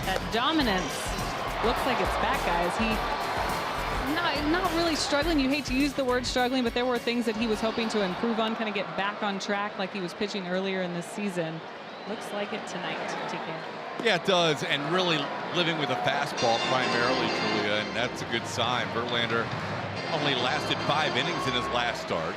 That dominance looks like it's back, guys. He not really struggling. You hate to use the word struggling, but there were things that he was hoping to improve on, kind of get back on track like he was pitching earlier in this season. Looks like it tonight, TK. Yeah, it does, and really living with a fastball primarily, Julia, and that's a good sign. Verlander only lasted 5 innings in his last start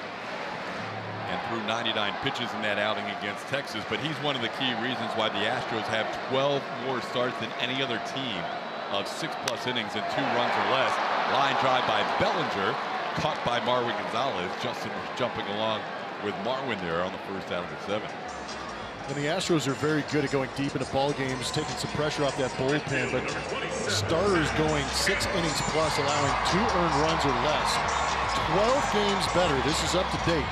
and threw 99 pitches in that outing against Texas, but he's one of the key reasons why the Astros have 12 more starts than any other team of 6+ innings and 2 runs or less. Line drive by Bellinger, caught by Marwin Gonzalez. Justin was jumping along with Marwin there on the first out of the 7th. And the Astros are very good at going deep into ball games, taking some pressure off that bullpen, but starters going 6 innings plus, allowing 2 earned runs or less. 12 games better. This is up to date.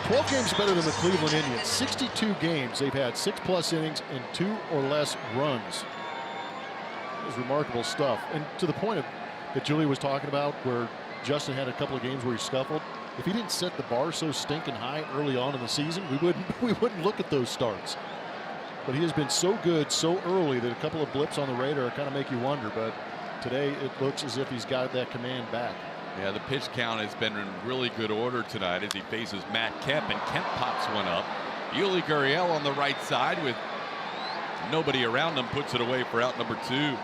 12 games better than the Cleveland Indians. 62 games they've had 6+ innings and 2 or less runs. It was remarkable stuff. And to the point of that Julie was talking about, where Justin had a couple of games where he scuffled. If he didn't set the bar so stinking high early on in the season, we wouldn't look at those starts. But he has been so good so early that a couple of blips on the radar kind of make you wonder. But today it looks as if he's got that command back. Yeah, the pitch count has been in really good order tonight as he faces Matt Kemp, and Kemp pops one up. Yuli Gurriel on the right side with nobody around him, puts it away for out number 2.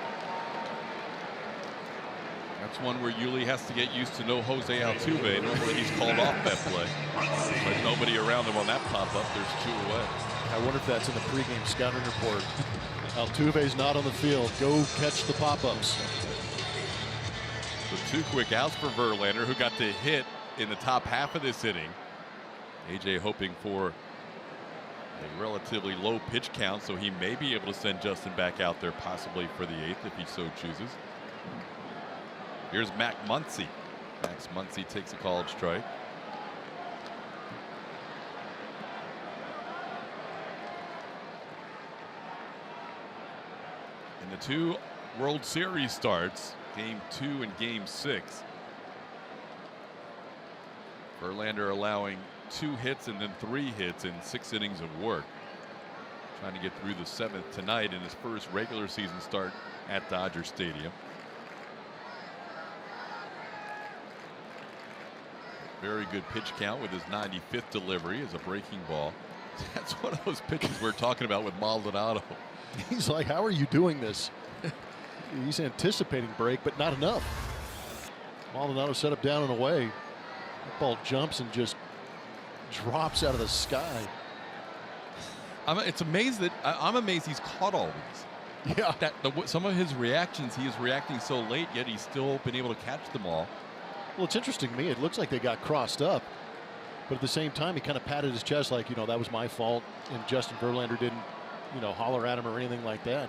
That's one where Yuli has to get used to no Jose Altuve. Normally he's called off that play. But nobody around him on that pop-up. There's 2 away. I wonder if that's in the pregame scouting report. Altuve's not on the field. Go catch the pop-ups. So 2 quick outs for Verlander, who got the hit in the top half of this inning. AJ hoping for a relatively low pitch count, so he may be able to send Justin back out there possibly for the 8th if he so chooses. Here's Max Muncy. Max Muncy takes a called strike. In the 2 World Series starts, Game 2 and Game 6, Verlander allowing 2 hits and then 3 hits in 6 innings of work. Trying to get through the 7th tonight in his first regular season start at Dodger Stadium. Very good pitch count with his 95th delivery as a breaking ball. That's one of those pitches we're talking about with Maldonado. He's like, how are you doing this? He's anticipating break, but not enough. Maldonado set up down and away. That ball jumps and just drops out of the sky. It's amazed that I'm amazed he's caught all these. Yeah. Some of his reactions, he is reacting so late, yet he's still been able to catch them all. Well, it's interesting to me. It looks like they got crossed up, but at the same time, he kind of patted his chest like, that was my fault, and Justin Verlander didn't, holler at him or anything like that.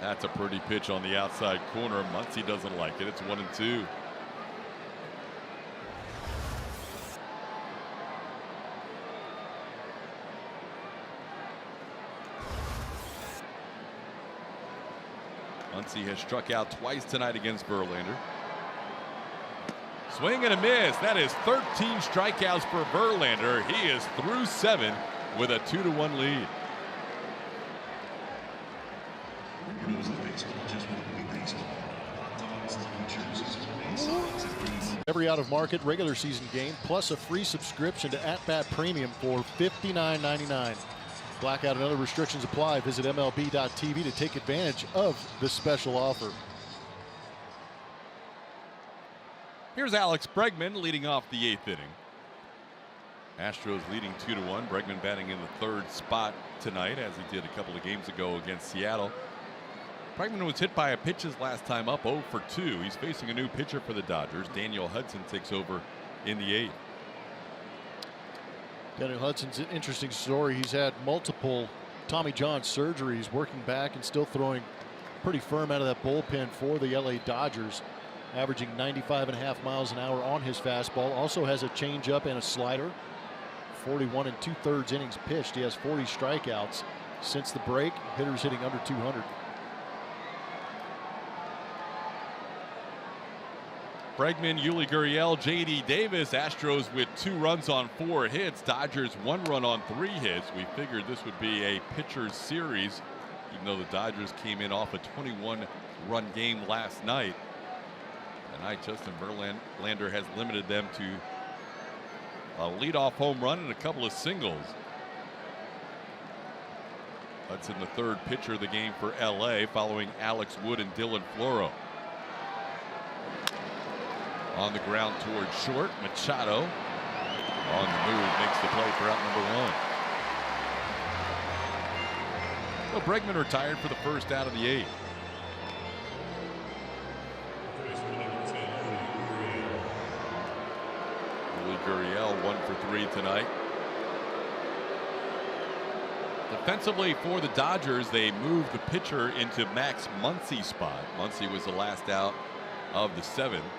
That's a pretty pitch on the outside corner. Muncy doesn't like it. It's 1-2. Muncy has struck out twice tonight against Verlander. Swing and a miss. That is 13 strikeouts for Verlander. He is through 7 with a 2-1 lead. Every out-of-market regular season game, plus a free subscription to At Bat Premium for $59.99. Blackout and other restrictions apply. Visit MLB.tv to take advantage of this special offer. Here's Alex Bregman leading off the 8th inning. Astros leading 2-1. Bregman batting in the 3rd spot tonight, as he did a couple of games ago against Seattle. Bregman was hit by a pitch his last time up, 0 for 2. He's facing a new pitcher for the Dodgers. Daniel Hudson takes over in the 8th. Daniel Hudson's an interesting story. He's had multiple Tommy John surgeries, working back and still throwing pretty firm out of that bullpen for the LA Dodgers, averaging 95.5 miles an hour on his fastball. Also has a changeup and a slider. 41 2/3 innings pitched. He has 40 strikeouts since the break. Hitters hitting under 200. Bregman, Yuli Gurriel, J.D. Davis. Astros with 2 runs on 4 hits. Dodgers 1 run on 3 hits. We figured this would be a pitcher's series, even though the Dodgers came in off a 21-run game last night. Tonight, Justin Verlander has limited them to a leadoff home run and a couple of singles. Hudson, the 3rd pitcher of the game for L.A., following Alex Wood and Dylan Floro. On the ground toward short, Machado on the move makes the play for out number 1. Well, Bregman retired for the 1st out of the 8th. Yuli Gurriel 1 for 3 tonight. Defensively for the Dodgers, they moved the pitcher into Max Muncy's spot. Muncy was the last out of the 7th.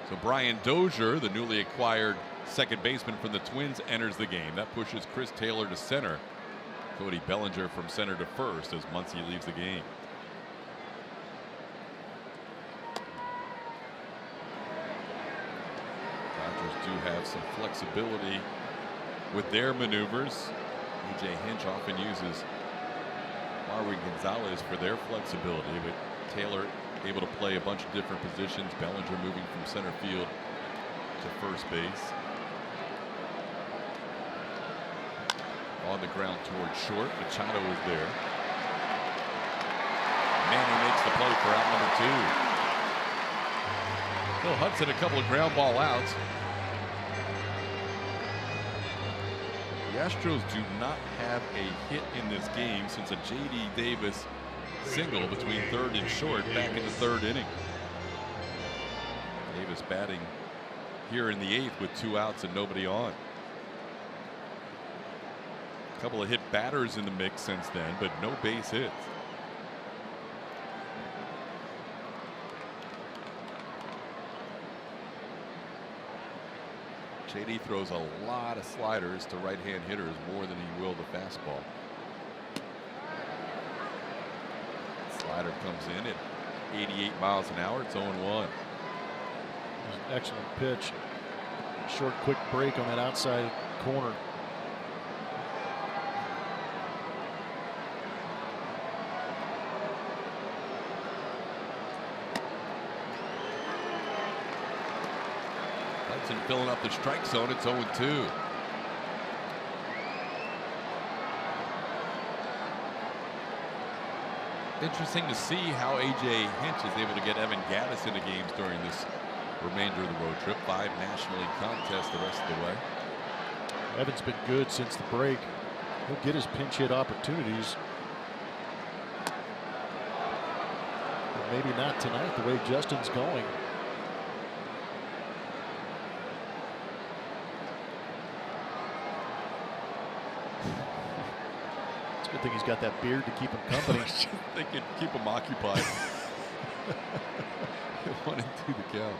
So Brian Dozier, the newly acquired second baseman from the Twins, enters the game. That pushes Chris Taylor to center. Cody Bellinger from center to first as Muncy leaves the game. Dodgers do have some flexibility with their maneuvers. A.J. Hinch often uses Marwin Gonzalez for their flexibility, but Taylor able to play a bunch of different positions. Bellinger moving from center field to first base. On the ground toward short, Machado is there. Manny makes the play for out number 2. Bill Hudson, a couple of ground ball outs. The Astros do not have a hit in this game since a J.D. Davis single between 3rd and short back in the 3rd inning. Davis batting here in the 8th with 2 outs and nobody on. A couple of hit batters in the mix since then, but no base hits. J.D. throws a lot of sliders to right-hand hitters, more than he will the fastball. Slider comes in at 88 miles an hour. It's 0-1. Excellent pitch. Short, quick break on that outside corner. Hudson filling up the strike zone. It's 0-2. Interesting to see how A.J. Hinch is able to get Evan Gattis into games during this remainder of the road trip. 5 National League contests the rest of the way. Evan's been good since the break. He'll get his pinch hit opportunities. But maybe not tonight, the way Justin's going. Good thing he's got that beard to keep him company. They could keep him occupied. 1-2 the count.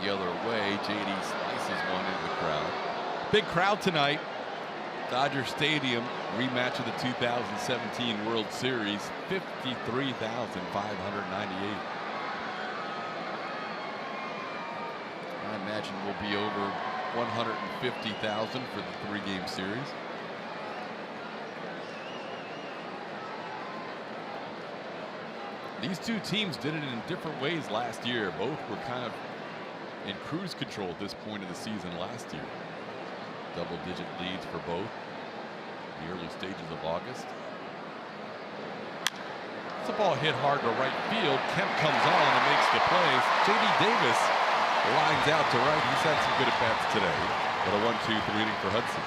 The other way, JD slices one into the crowd. Big crowd tonight Dodger Stadium, rematch of the 2017 World Series, 53,598. I imagine we'll be over 150,000 for the 3-game series. These two teams did it in different ways last year. Both were kind of in cruise control at this point of the season last year. Double-digit leads for both in the early stages of August. It's a ball hit hard to right field. Kemp comes on and makes the plays. J.D. Davis lines out to right. He's had some good at-bats today. But a 1-2-3 inning for Hudson.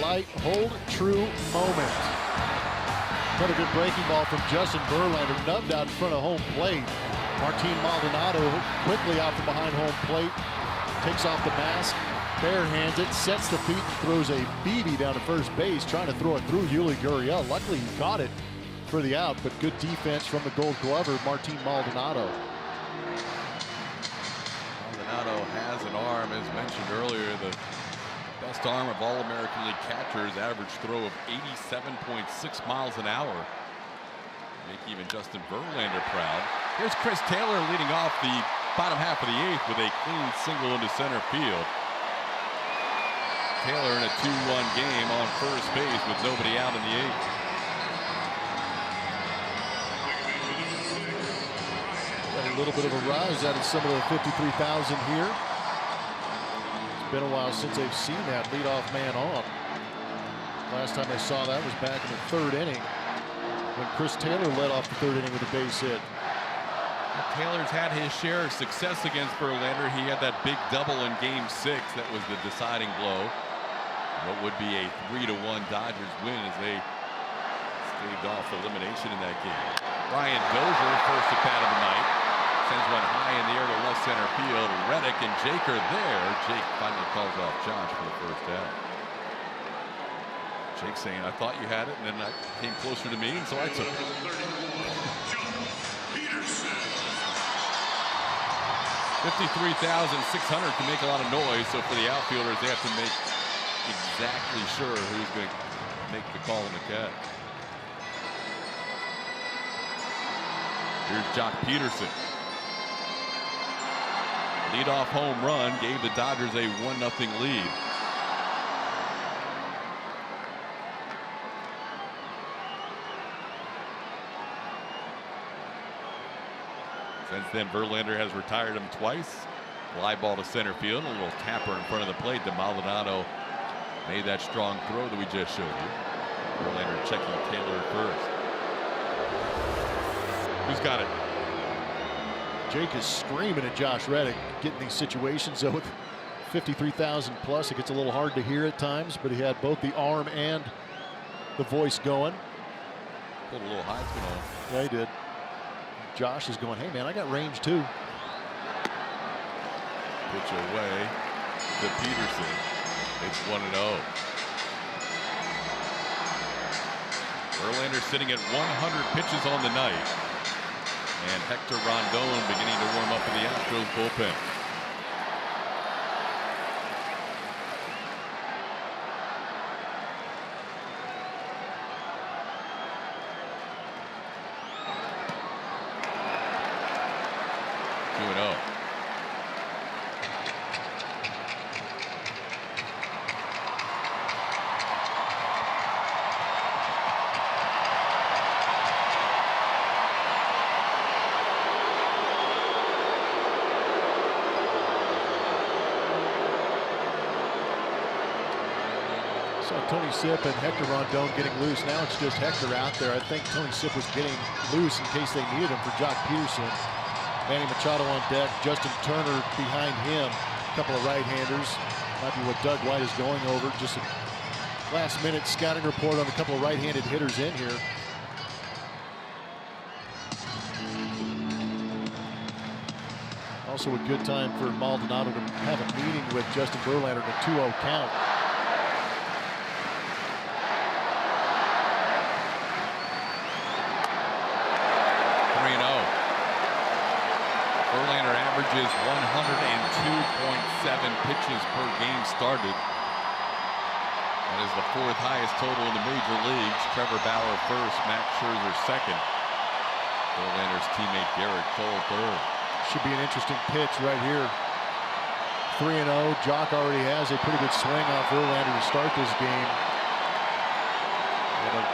Light, hold, true moment. Another good breaking ball from Justin Verlander, nubbed out in front of home plate. Martin Maldonado quickly out from behind home plate, takes off the mask, barehands it, sets the feet, throws a BB down to first base, trying to throw it through Yuli Gurriel. Luckily, he caught it for the out, but good defense from the Gold Glover, Martin Maldonado. Maldonado has an arm, as mentioned earlier, the best arm of all American League catchers, average throw of 87.6 miles an hour. Make even Justin Verlander proud. Here's Chris Taylor leading off the bottom half of the 8th with a clean single into center field. Taylor in a 2-1 game on first base with nobody out in the 8th. Got a little bit of a rise out of some of the 53,000 here. It's been a while since they've seen that leadoff man on. Last time they saw that was back in the 3rd inning when Chris Taylor led off the 3rd inning with a base hit. Taylor's had his share of success against Verlander. He had that big double in Game 6 that was the deciding blow. What would be a 3-1 Dodgers win as they staved off elimination in that game. Ryan Dozier, first at bat of the night, sends one high in the air to left center field. Reddick and Jake are there. Jake finally calls off Josh for the first out. Jake saying, I thought you had it, and then I came closer to me, and so I took it. 53,600 can make a lot of noise, so for the outfielders, they have to make exactly sure who's going to make the call in the catch. Here's Jock Peterson. Leadoff home run gave the Dodgers a 1-0 lead. Since then, Verlander has retired him twice. Fly ball to center field, a little tapper in front of the plate. Maldonado made that strong throw that we just showed you. Verlander checking Taylor first. Who's got it? Jake is screaming at Josh Reddick, getting these situations. So with 53,000 plus, it gets a little hard to hear at times, but he had both the arm and the voice going. Pulled a little Heisman on. Yeah, he did. Josh is going, hey man, I got range too. Pitch away to Peterson. It's 1-0. Verlander sitting at 100 pitches on the night. And Hector Rondon beginning to warm up in the Astros bullpen. Tony Sipp and Hector Rondon getting loose. Now it's just Hector out there. I think Tony Sipp was getting loose in case they needed him for Jock Peterson. Manny Machado on deck. Justin Turner behind him. A couple of right-handers. Might be what Doug White is going over. Just a last-minute scouting report on a couple of right-handed hitters in here. Also a good time for Maldonado to have a meeting with Justin Verlander in a 2-0 count. Verlander averages 102.7 pitches per game started. That is the 4th highest total in the major leagues. Trevor Bauer first, Max Scherzer second. Verlander's teammate Garrett Cole third. Should be an interesting pitch right here. 3-0. Jock already has a pretty good swing on Verlander to start this game. And a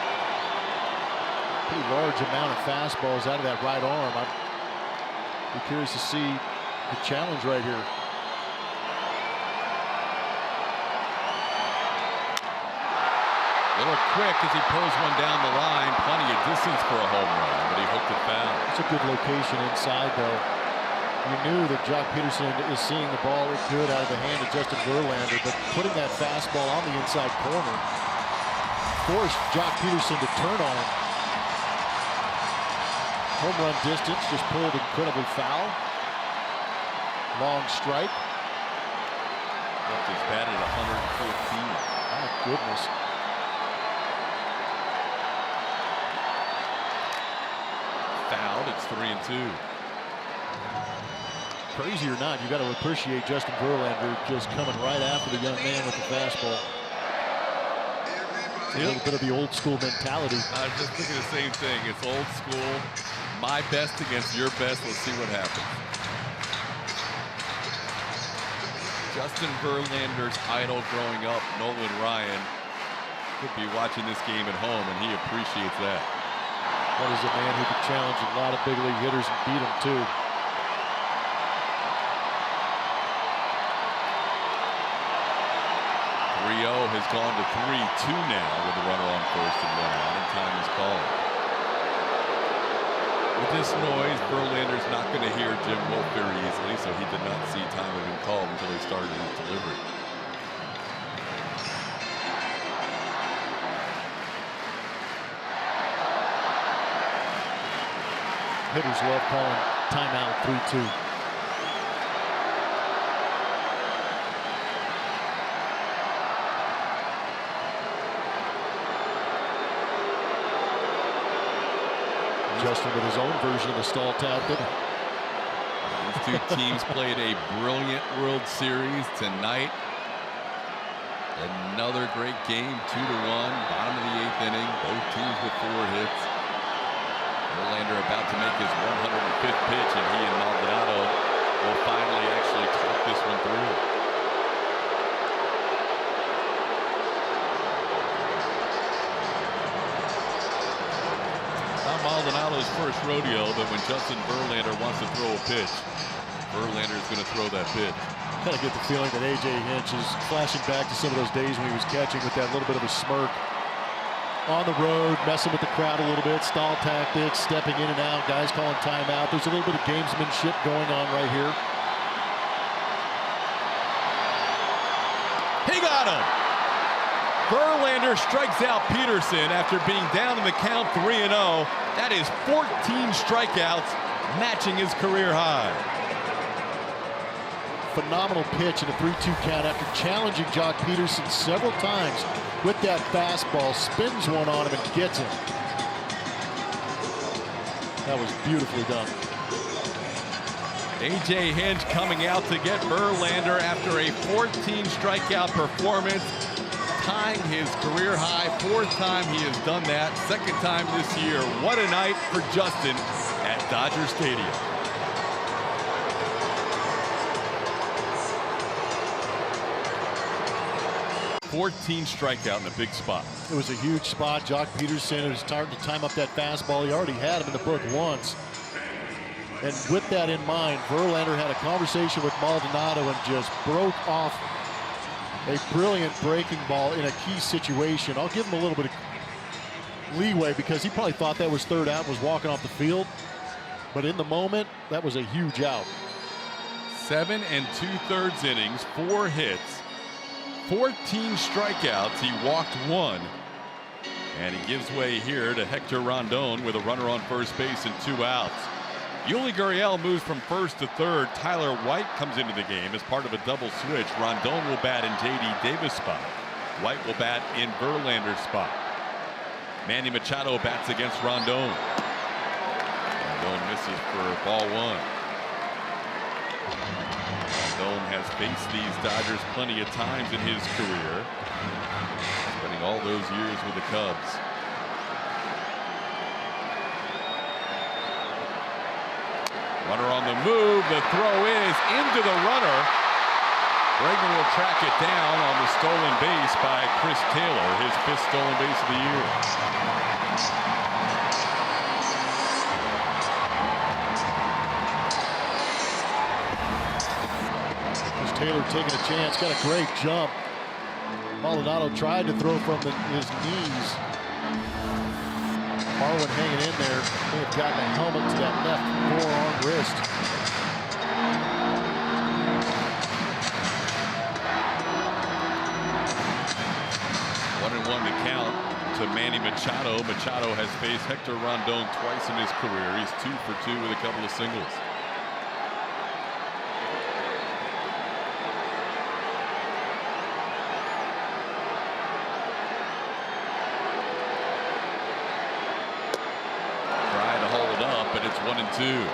pretty large amount of fastballs out of that right arm. I'd be curious to see the challenge right here. A little quick as he pulls one down the line. Plenty of distance for a home run, but he hooked it foul. It's a good location inside, though. You knew that Jock Peterson is seeing the ball good out of the hand of Justin Verlander, but putting that fastball on the inside corner forced Jock Peterson to turn on it. Home run distance, just pulled incredibly foul. Long strike. Left his bat at 114. My goodness. Fouled. It's 3-2. Crazy or not, you got to appreciate Justin Verlander just coming right after the young man with the fastball. A little bit of the old school mentality. I was just thinking the same thing. It's old school. My best against your best. Let's see what happens. Justin Verlander's idol growing up, Nolan Ryan, could be watching this game at home, and he appreciates that. That is a man who could challenge a lot of big league hitters and beat them too. 3-0 has gone to 3-2 now with a runner on first and one out, and time is called. With this noise, Verlander's not going to hear Jim Wolf very easily, so he did not see time have been called until he started his delivery. Hitters love calling timeout 3-2. Justin with his own version of the stall tactic. These two teams played a brilliant World Series tonight. Another great game, 2-1, bottom of the 8th inning. Both teams with 4 hits. Verlander about to make his 105th pitch, and he and Maldonado will finally actually talk this one through. Maldonado's first rodeo, but when Justin Verlander wants to throw a pitch, Verlander's going to throw that pitch. Kind of get the feeling that A.J. Hinch is flashing back to some of those days when he was catching with that little bit of a smirk. On the road, messing with the crowd a little bit, stall tactics, stepping in and out, guys calling timeout. There's a little bit of gamesmanship going on right here. He got him! Verlander strikes out Peterson after being down in the count 3-0. That is 14 strikeouts, matching his career high. Phenomenal pitch in a 3-2 count after challenging Jock Peterson several times with that fastball. Spins one on him and gets him. That was beautifully done. A.J. Hinch coming out to get Verlander after a 14 strikeout performance, tying his career high. 4th time he has done that, 2nd time this year. What a night for Justin at Dodger Stadium. "14 strikeout in a big spot." It was a huge spot. Jock Peterson was starting to time up that fastball. He already had him in the book once. And with that in mind, Verlander had a conversation with Maldonado and just broke off a brilliant breaking ball in a key situation. I'll give him a little bit of leeway because he probably thought that was 3rd out and was walking off the field. But in the moment, that was a huge out. 7 2/3 innings, 4 hits, 14 strikeouts. He walked 1. And he gives way here to Hector Rondon with a runner on first base and 2 outs. Yuli Gurriel moves from 1st to 3rd. Tyler White comes into the game as part of a double switch. Rondon will bat in J.D. Davis' spot. White will bat in Verlander's spot. Manny Machado bats against Rondon. Rondon misses for ball 1. Rondon has faced these Dodgers plenty of times in his career, spending all those years with the Cubs. Runner on the move. The throw is into the runner. Bregman will track it down on the stolen base by Chris Taylor, his 5th stolen base of the year. Chris Taylor taking a chance, got a great jump. Maldonado tried to throw from his knees. Marwin hanging in there. May have gotten a helmet to that left forearm wrist. 1-1 to count to Manny Machado. Machado has faced Hector Rondon twice in his career. He's 2 for 2 with a couple of singles. Try to hold it up, but it's 1-2.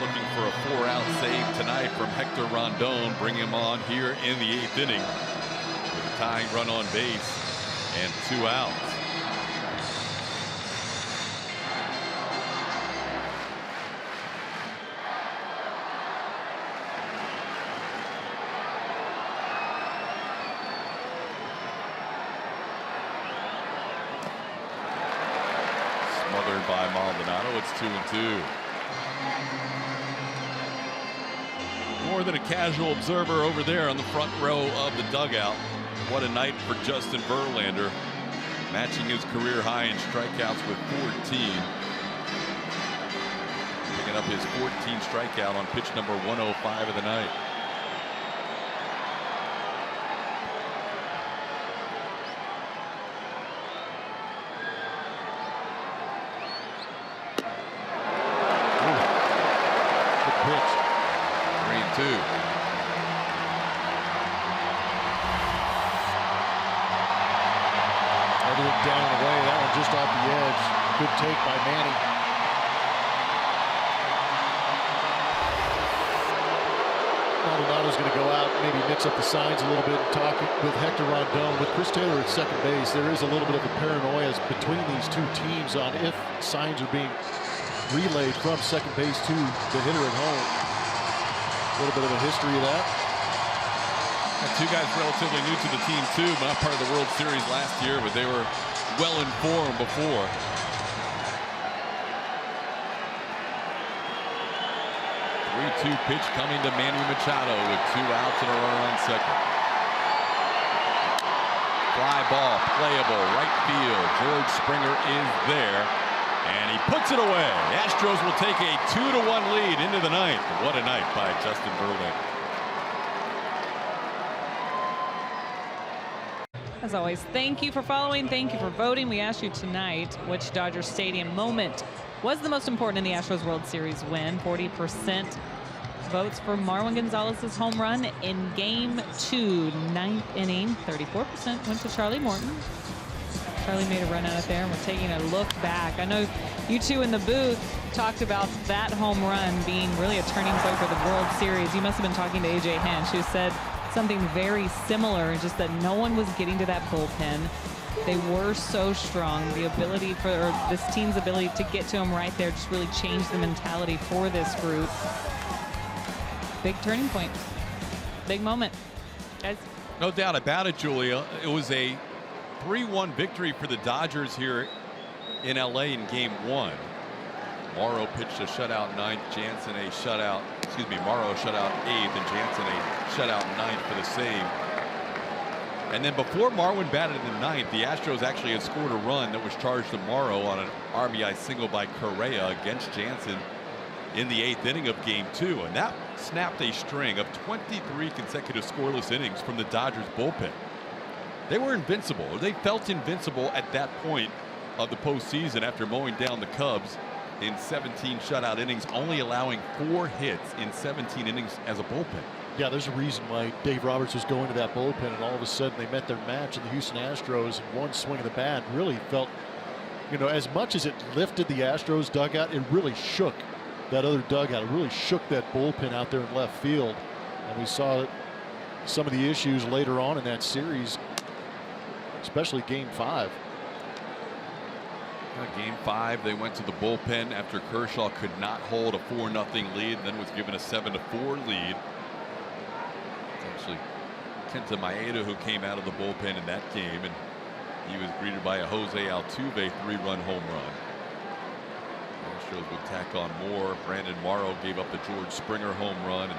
Looking for a 4-out save tonight from Hector Rondon. Bring him on here in the 8th inning with a tying run on base and 2 outs. Smothered by Maldonado. It's 2-2. More than a casual observer over there on the front row of the dugout. What a night for Justin Verlander, matching his career high in strikeouts with 14. Picking up his 14th strikeout on pitch number 105 of the night. Down and away. That one just off the edge. Good take by Manny. Maldonado's going to go out, maybe mix up the signs a little bit and talk with Hector Rondon. With Chris Taylor at second base, there is a little bit of a paranoia between these two teams on if signs are being relayed from second base to the hitter at home. A little bit of a history of that. Two guys relatively new to the team too, not part of the World Series last year, but they were well informed before. The 3-2 pitch coming to Manny Machado with 2 outs and a runner on second. Fly ball, playable, right field. George Springer is there, and he puts it away. The Astros will take a 2-1 lead into the 9th. What a night by Justin Verlander. As always, thank you for following. Thank you for voting. We asked you tonight which Dodger Stadium moment was the most important in the Astros World Series win. 40% votes for Marwin Gonzalez's home run in Game 2, 9th inning. 34% went to Charlie Morton. Charlie made a run out of there, and we're taking a look back. I know you two in the booth talked about that home run being really a turning point for the World Series. You must have been talking to A.J. Hinch, who said something very similar, just that no one was getting to that bullpen. They were so strong. The ability for this team's ability to get to him right there just really changed the mentality for this group. Big turning point. Big moment. Guys. No doubt about it, Julia. It was a 3-1 victory for the Dodgers here in LA in Game 1. Morrow pitched a shutout 9th, Jansen a shutout, Morrow a shutout 8th, and Jansen a shutout 9th for the save. And then before Marwin batted in the 9th, the Astros actually had scored a run that was charged to Morrow on an RBI single by Correa against Jansen in the 8th inning of Game 2, and that snapped a string of 23 consecutive scoreless innings from the Dodgers bullpen. They were invincible, or they felt invincible at that point of the postseason after mowing down the Cubs in 17 shutout innings, only allowing 4 hits in 17 innings as a bullpen. Yeah, there's a reason why Dave Roberts was going to that bullpen, and all of a sudden they met their match in the Houston Astros, and one swing of the bat really felt, you know, as much as it lifted the Astros dugout, it really shook that other dugout. It really shook that bullpen out there in left field, and we saw some of the issues later on in that series, especially Game 5. Game 5, they went to the bullpen after Kershaw could not hold a 4-0 lead, and then was given a 7-4 lead. Actually, Kenta Maeda who came out of the bullpen in that game, and he was greeted by a Jose Altuve 3-run home run. The Astros would tack on more. Brandon Morrow gave up the George Springer home run, and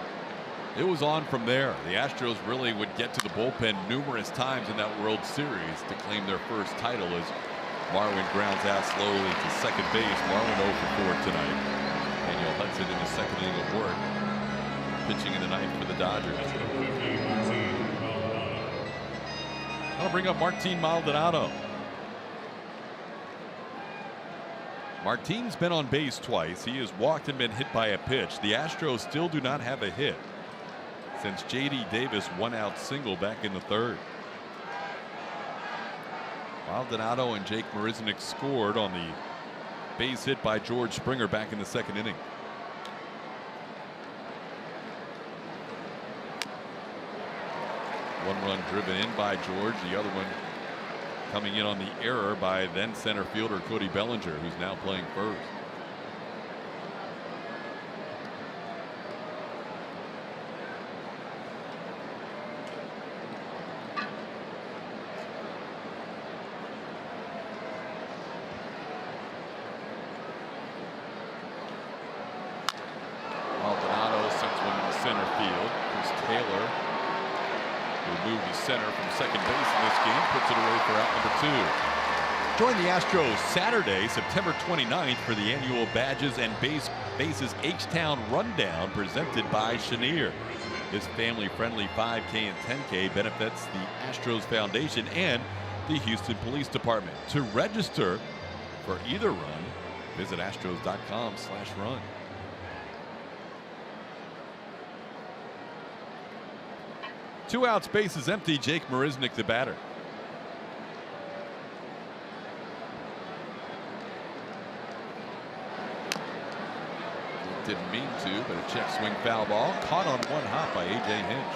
it was on from there. The Astros really would get to the bullpen numerous times in that World Series to claim their first title as Marwin grounds out slowly to second base. Marwin 0 for 4 tonight. Daniel Hudson in the second inning of work, pitching in the ninth for the Dodgers. I'll bring up Martin Maldonado. Martin's been on base twice. He has walked and been hit by a pitch. The Astros still do not have a hit since J.D. Davis one-out single back in the 3rd. Maldonado and Jake Marisnick scored on the base hit by George Springer back in the 2nd inning. One run driven in by George, the other one coming in on the error by then center fielder Cody Bellinger, who's now playing first. Maldonado sends one into center field. Chris Taylor will move to center from second base in this game, puts it away for out number 2. Join the Astros Saturday, September 29th for the annual Badges and Bases H-Town Rundown presented by Chenier. This family-friendly 5K and 10K benefits the Astros Foundation and the Houston Police Department. To register for either run, visit astros.com/run. Two outs, bases empty. Jake Marisnick, the batter. Didn't mean to, but a check swing foul ball caught on one hop by A.J. Hinch.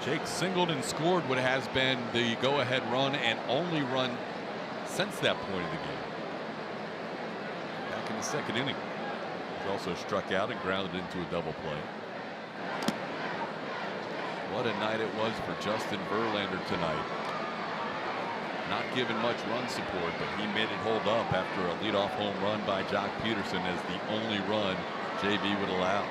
Jake singled and scored what has been the go-ahead run and only run since that point of the game. Back in the 2nd inning. He also struck out and grounded into a double play. What a night it was for Justin Verlander tonight. Not given much run support, but he made it hold up after a leadoff home run by Jock Peterson as the only run JV would allow.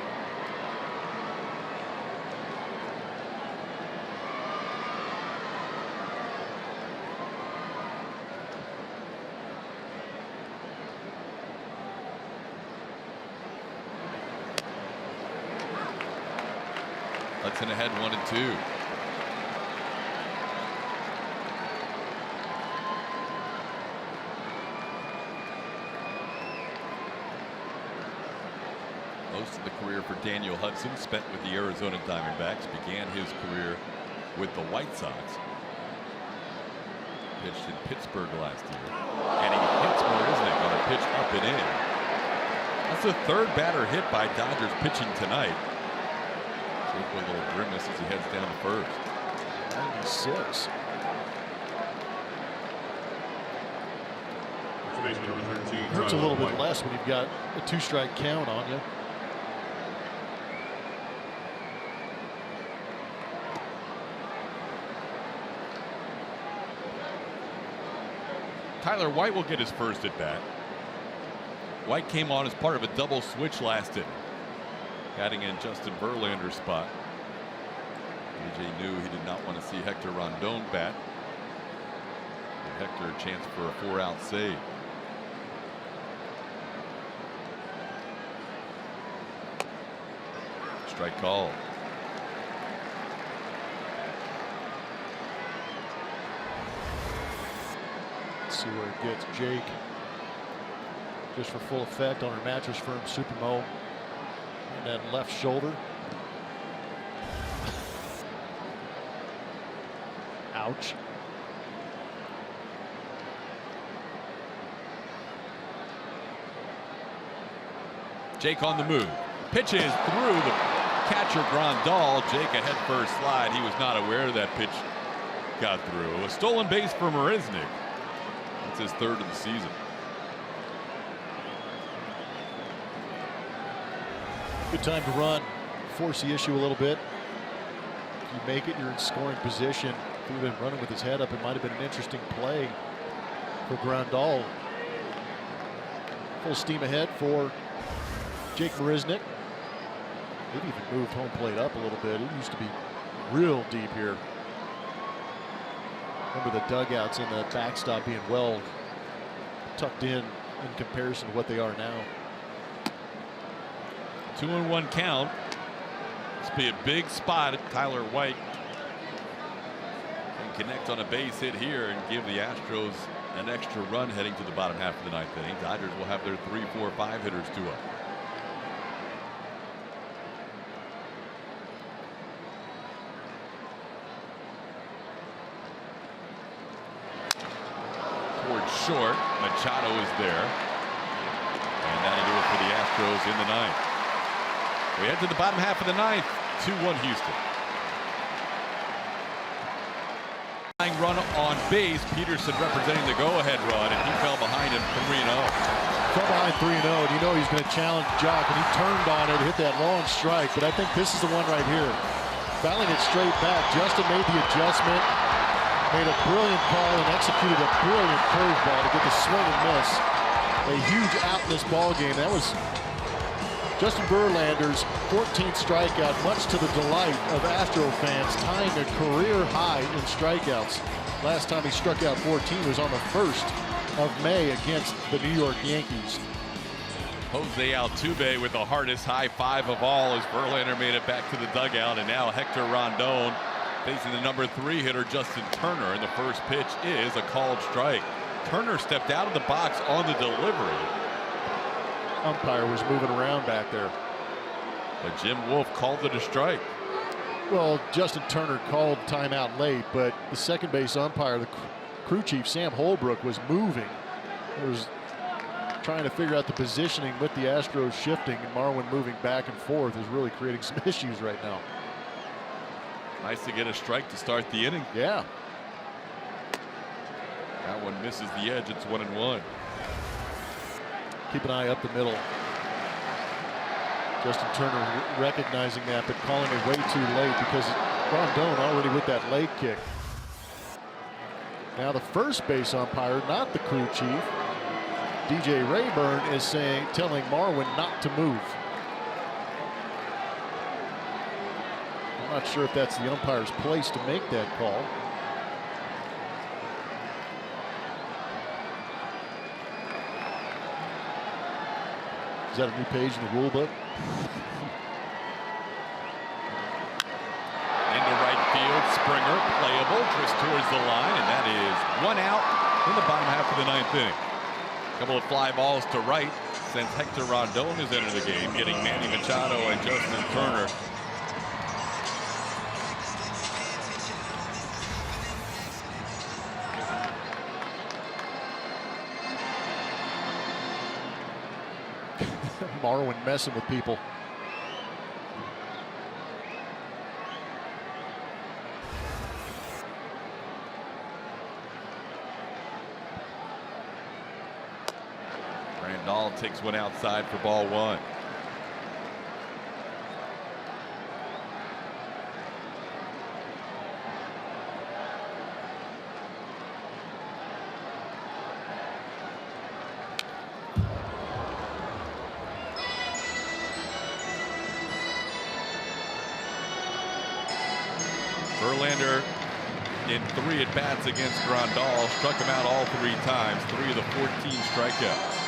Hudson ahead 1-2. Most of the career for Daniel Hudson spent with the Arizona Diamondbacks. Began his career with the White Sox. Pitched in Pittsburgh last year. And he hits Marisnick on a pitch up and in. That's the 3rd batter hit by Dodgers pitching tonight. With a little grimace as he heads down to first. 96. Hurts a little bit less when you've got a 2-strike count on you. Tyler White will get his first at bat. White came on as part of a double switch last inning, adding in Justin Verlander's spot. AJ knew he did not want to see Hector Rondon bat. Give Hector a chance for a 4-out save. Strike call. Let's see where it gets Jake. Just for full effect on our Mattress Firm Supermo. And that left shoulder. Ouch. Jake on the move. Pitches through the catcher Grandal. Jake a head first slide. He was not aware that pitch got through. A stolen base for Marisnik. That's his third of the season. Good time to run. Force the issue a little bit. If you make it, you're in scoring position. If he'd been running with his head up, it might have been an interesting play for Grandal. Full steam ahead for Jake Marisnik. They've even moved home plate up a little bit. It used to be real deep here. Remember the dugouts and the backstop being well tucked in comparison to what they are now. 2-1 count. This will be a big spot at Tyler White. Can connect on a base hit here and give the Astros an extra run heading to the bottom half of the ninth inning. Dodgers will have their 3, 4, 5 hitters to up. Short. Machado is there. And that'll do it for the Astros in the ninth. We head to the bottom half of the ninth. 2-1 Houston. Run on base. Peterson representing the go-ahead run, and he fell behind him 3-0. Fell behind 3-0, and you know he's going to challenge Jock, and he turned on it, hit that long strike. But I think this is the one right here. Fouling it straight back. Justin made the adjustment. Made a brilliant call and executed a brilliant curveball to get the swing and miss. A huge out in this ball game. That was Justin Verlander's 14th strikeout, much to the delight of Astro fans, tying a career high in strikeouts. Last time he struck out 14 was on the 1st of May against the New York Yankees. Jose Altuve with the hardest high five of all as Verlander made it back to the dugout, and now Hector Rondon facing the number 3 hitter Justin Turner, and the first pitch is a called strike. Turner stepped out of the box on the delivery. Umpire was moving around back there. But Jim Wolf called it a strike. Well, Justin Turner called timeout late, but the second base umpire, the crew chief Sam Holbrook, was moving. He was trying to figure out the positioning with the Astros shifting, and Marwin moving back and forth is really creating some issues right now. Nice to get a strike to start the inning. Yeah. That one misses the edge. It's 1-1. Keep an eye up the middle. Justin Turner recognizing that, but calling it way too late because Rondon already with that leg kick. Now the first base umpire, not the crew chief, DJ Rayburn, is telling Marwin not to move. I'm not sure if that's the umpire's place to make that call. Is that a new page in the rule book? Into right field, Springer, playable, just towards the line, and that is 1 out in the bottom half of the ninth inning. A couple of fly balls to right since Hector Rondon has entered the game, getting Manny Machado and Justin Turner. Marwin messing with people. Randall takes one outside for ball 1. Verlander in 3 at-bats against Rondon, struck him out all 3 times, 3 of the 14 strikeouts.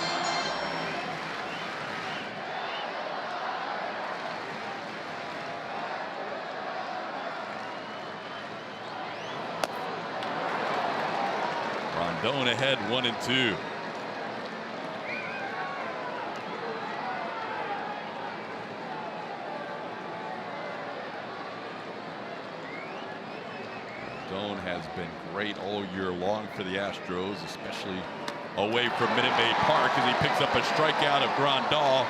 Rondon ahead 1-2. Rondon has been great all year long for the Astros, especially away from Minute Maid Park, as he picks up a strikeout of Rondon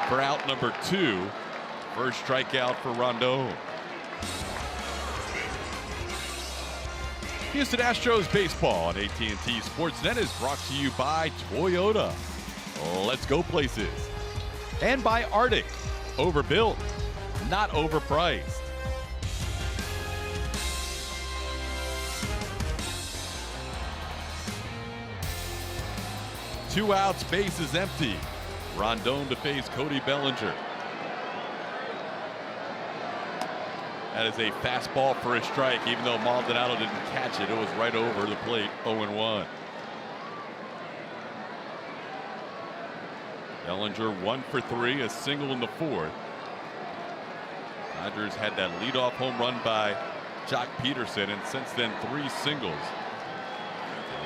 for out number 2. First strikeout for Rondon. Houston Astros baseball on AT&T Sportsnet is brought to you by Toyota. Let's go places. And by Arctic. Overbuilt, not overpriced. Two outs, base is empty. Rondon to face Cody Bellinger. That is a fastball for a strike, even though Maldonado didn't catch it. It was right over the plate, 0-1. Bellinger 1 for 3, a single in the 4th. Dodgers had that leadoff home run by Jock Peterson, and since then 3 singles.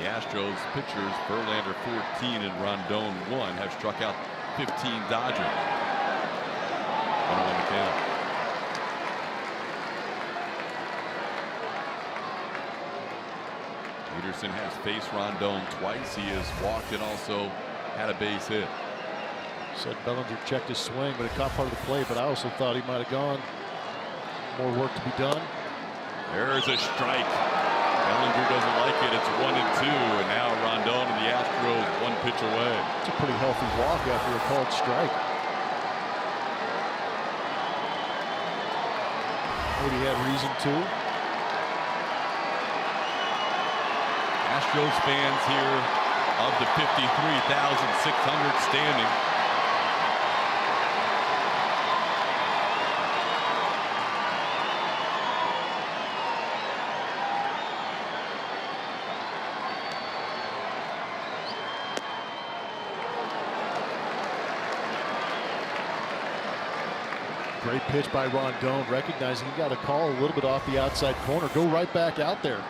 The Astros pitchers, Verlander 14 and Rondon 1, have struck out 15 Dodgers. 1-1 the count. Peterson has faced Rondon twice. He has walked and also had a base hit. Said Bellinger checked his swing, but it caught part of the play. But I also thought he might have gone. More work to be done. There's a strike. Bellinger doesn't like it. It's 1-2, and now Rondon and the Astros 1 pitch away. It's a pretty healthy walk after a called strike. Maybe he had reason to. Astros fans here of the 53,600 standing. Great pitch by Rondon, recognizing he got a call a little bit off the outside corner. Go right back out there.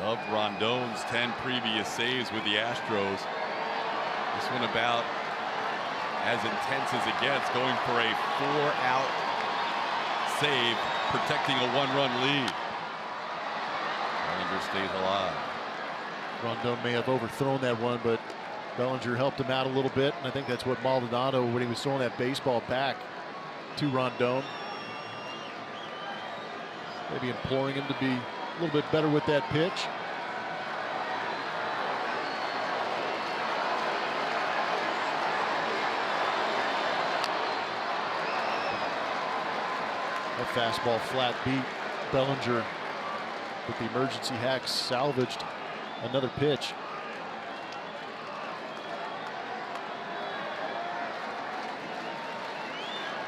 Of Rondon's 10 previous saves with the Astros, this one about as intense as it gets, going for a 4-out save, protecting a 1-run lead. Bellinger stays alive. Rondon may have overthrown that one, but Bellinger helped him out a little bit, and I think that's what Maldonado, when he was throwing that baseball back to Rondon, maybe imploring him to be a little bit better with that pitch. That fastball flat beat. Bellinger with the emergency hack salvaged another pitch.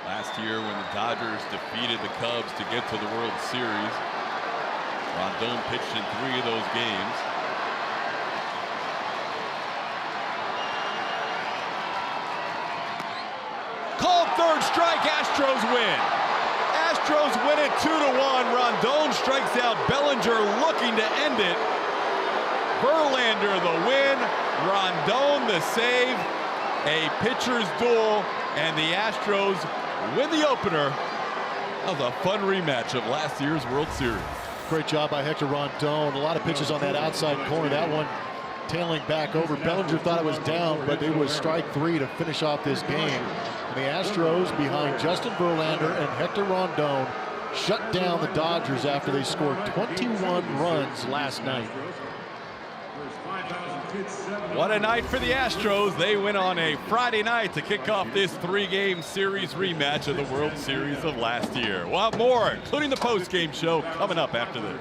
Last year when the Dodgers defeated the Cubs to get to the World Series, Rondon pitched in 3 of those games. Called third strike, Astros win. Astros win it 2-1. Rondon strikes out Bellinger, looking to end it. Verlander the win, Rondon the save. A pitcher's duel, and the Astros win the opener. That was a fun rematch of last year's World Series. Great job by Hector Rondon. A lot of pitches on that outside corner. That one tailing back over. Bellinger thought it was down, but it was strike 3 to finish off this game. And the Astros, behind Justin Verlander and Hector Rondon, shut down the Dodgers after they scored 21 runs last night. What a night for the Astros. They win on a Friday night to kick off this 3-game series rematch of the World Series of last year. We'll have more, including the post-game show, coming up after this.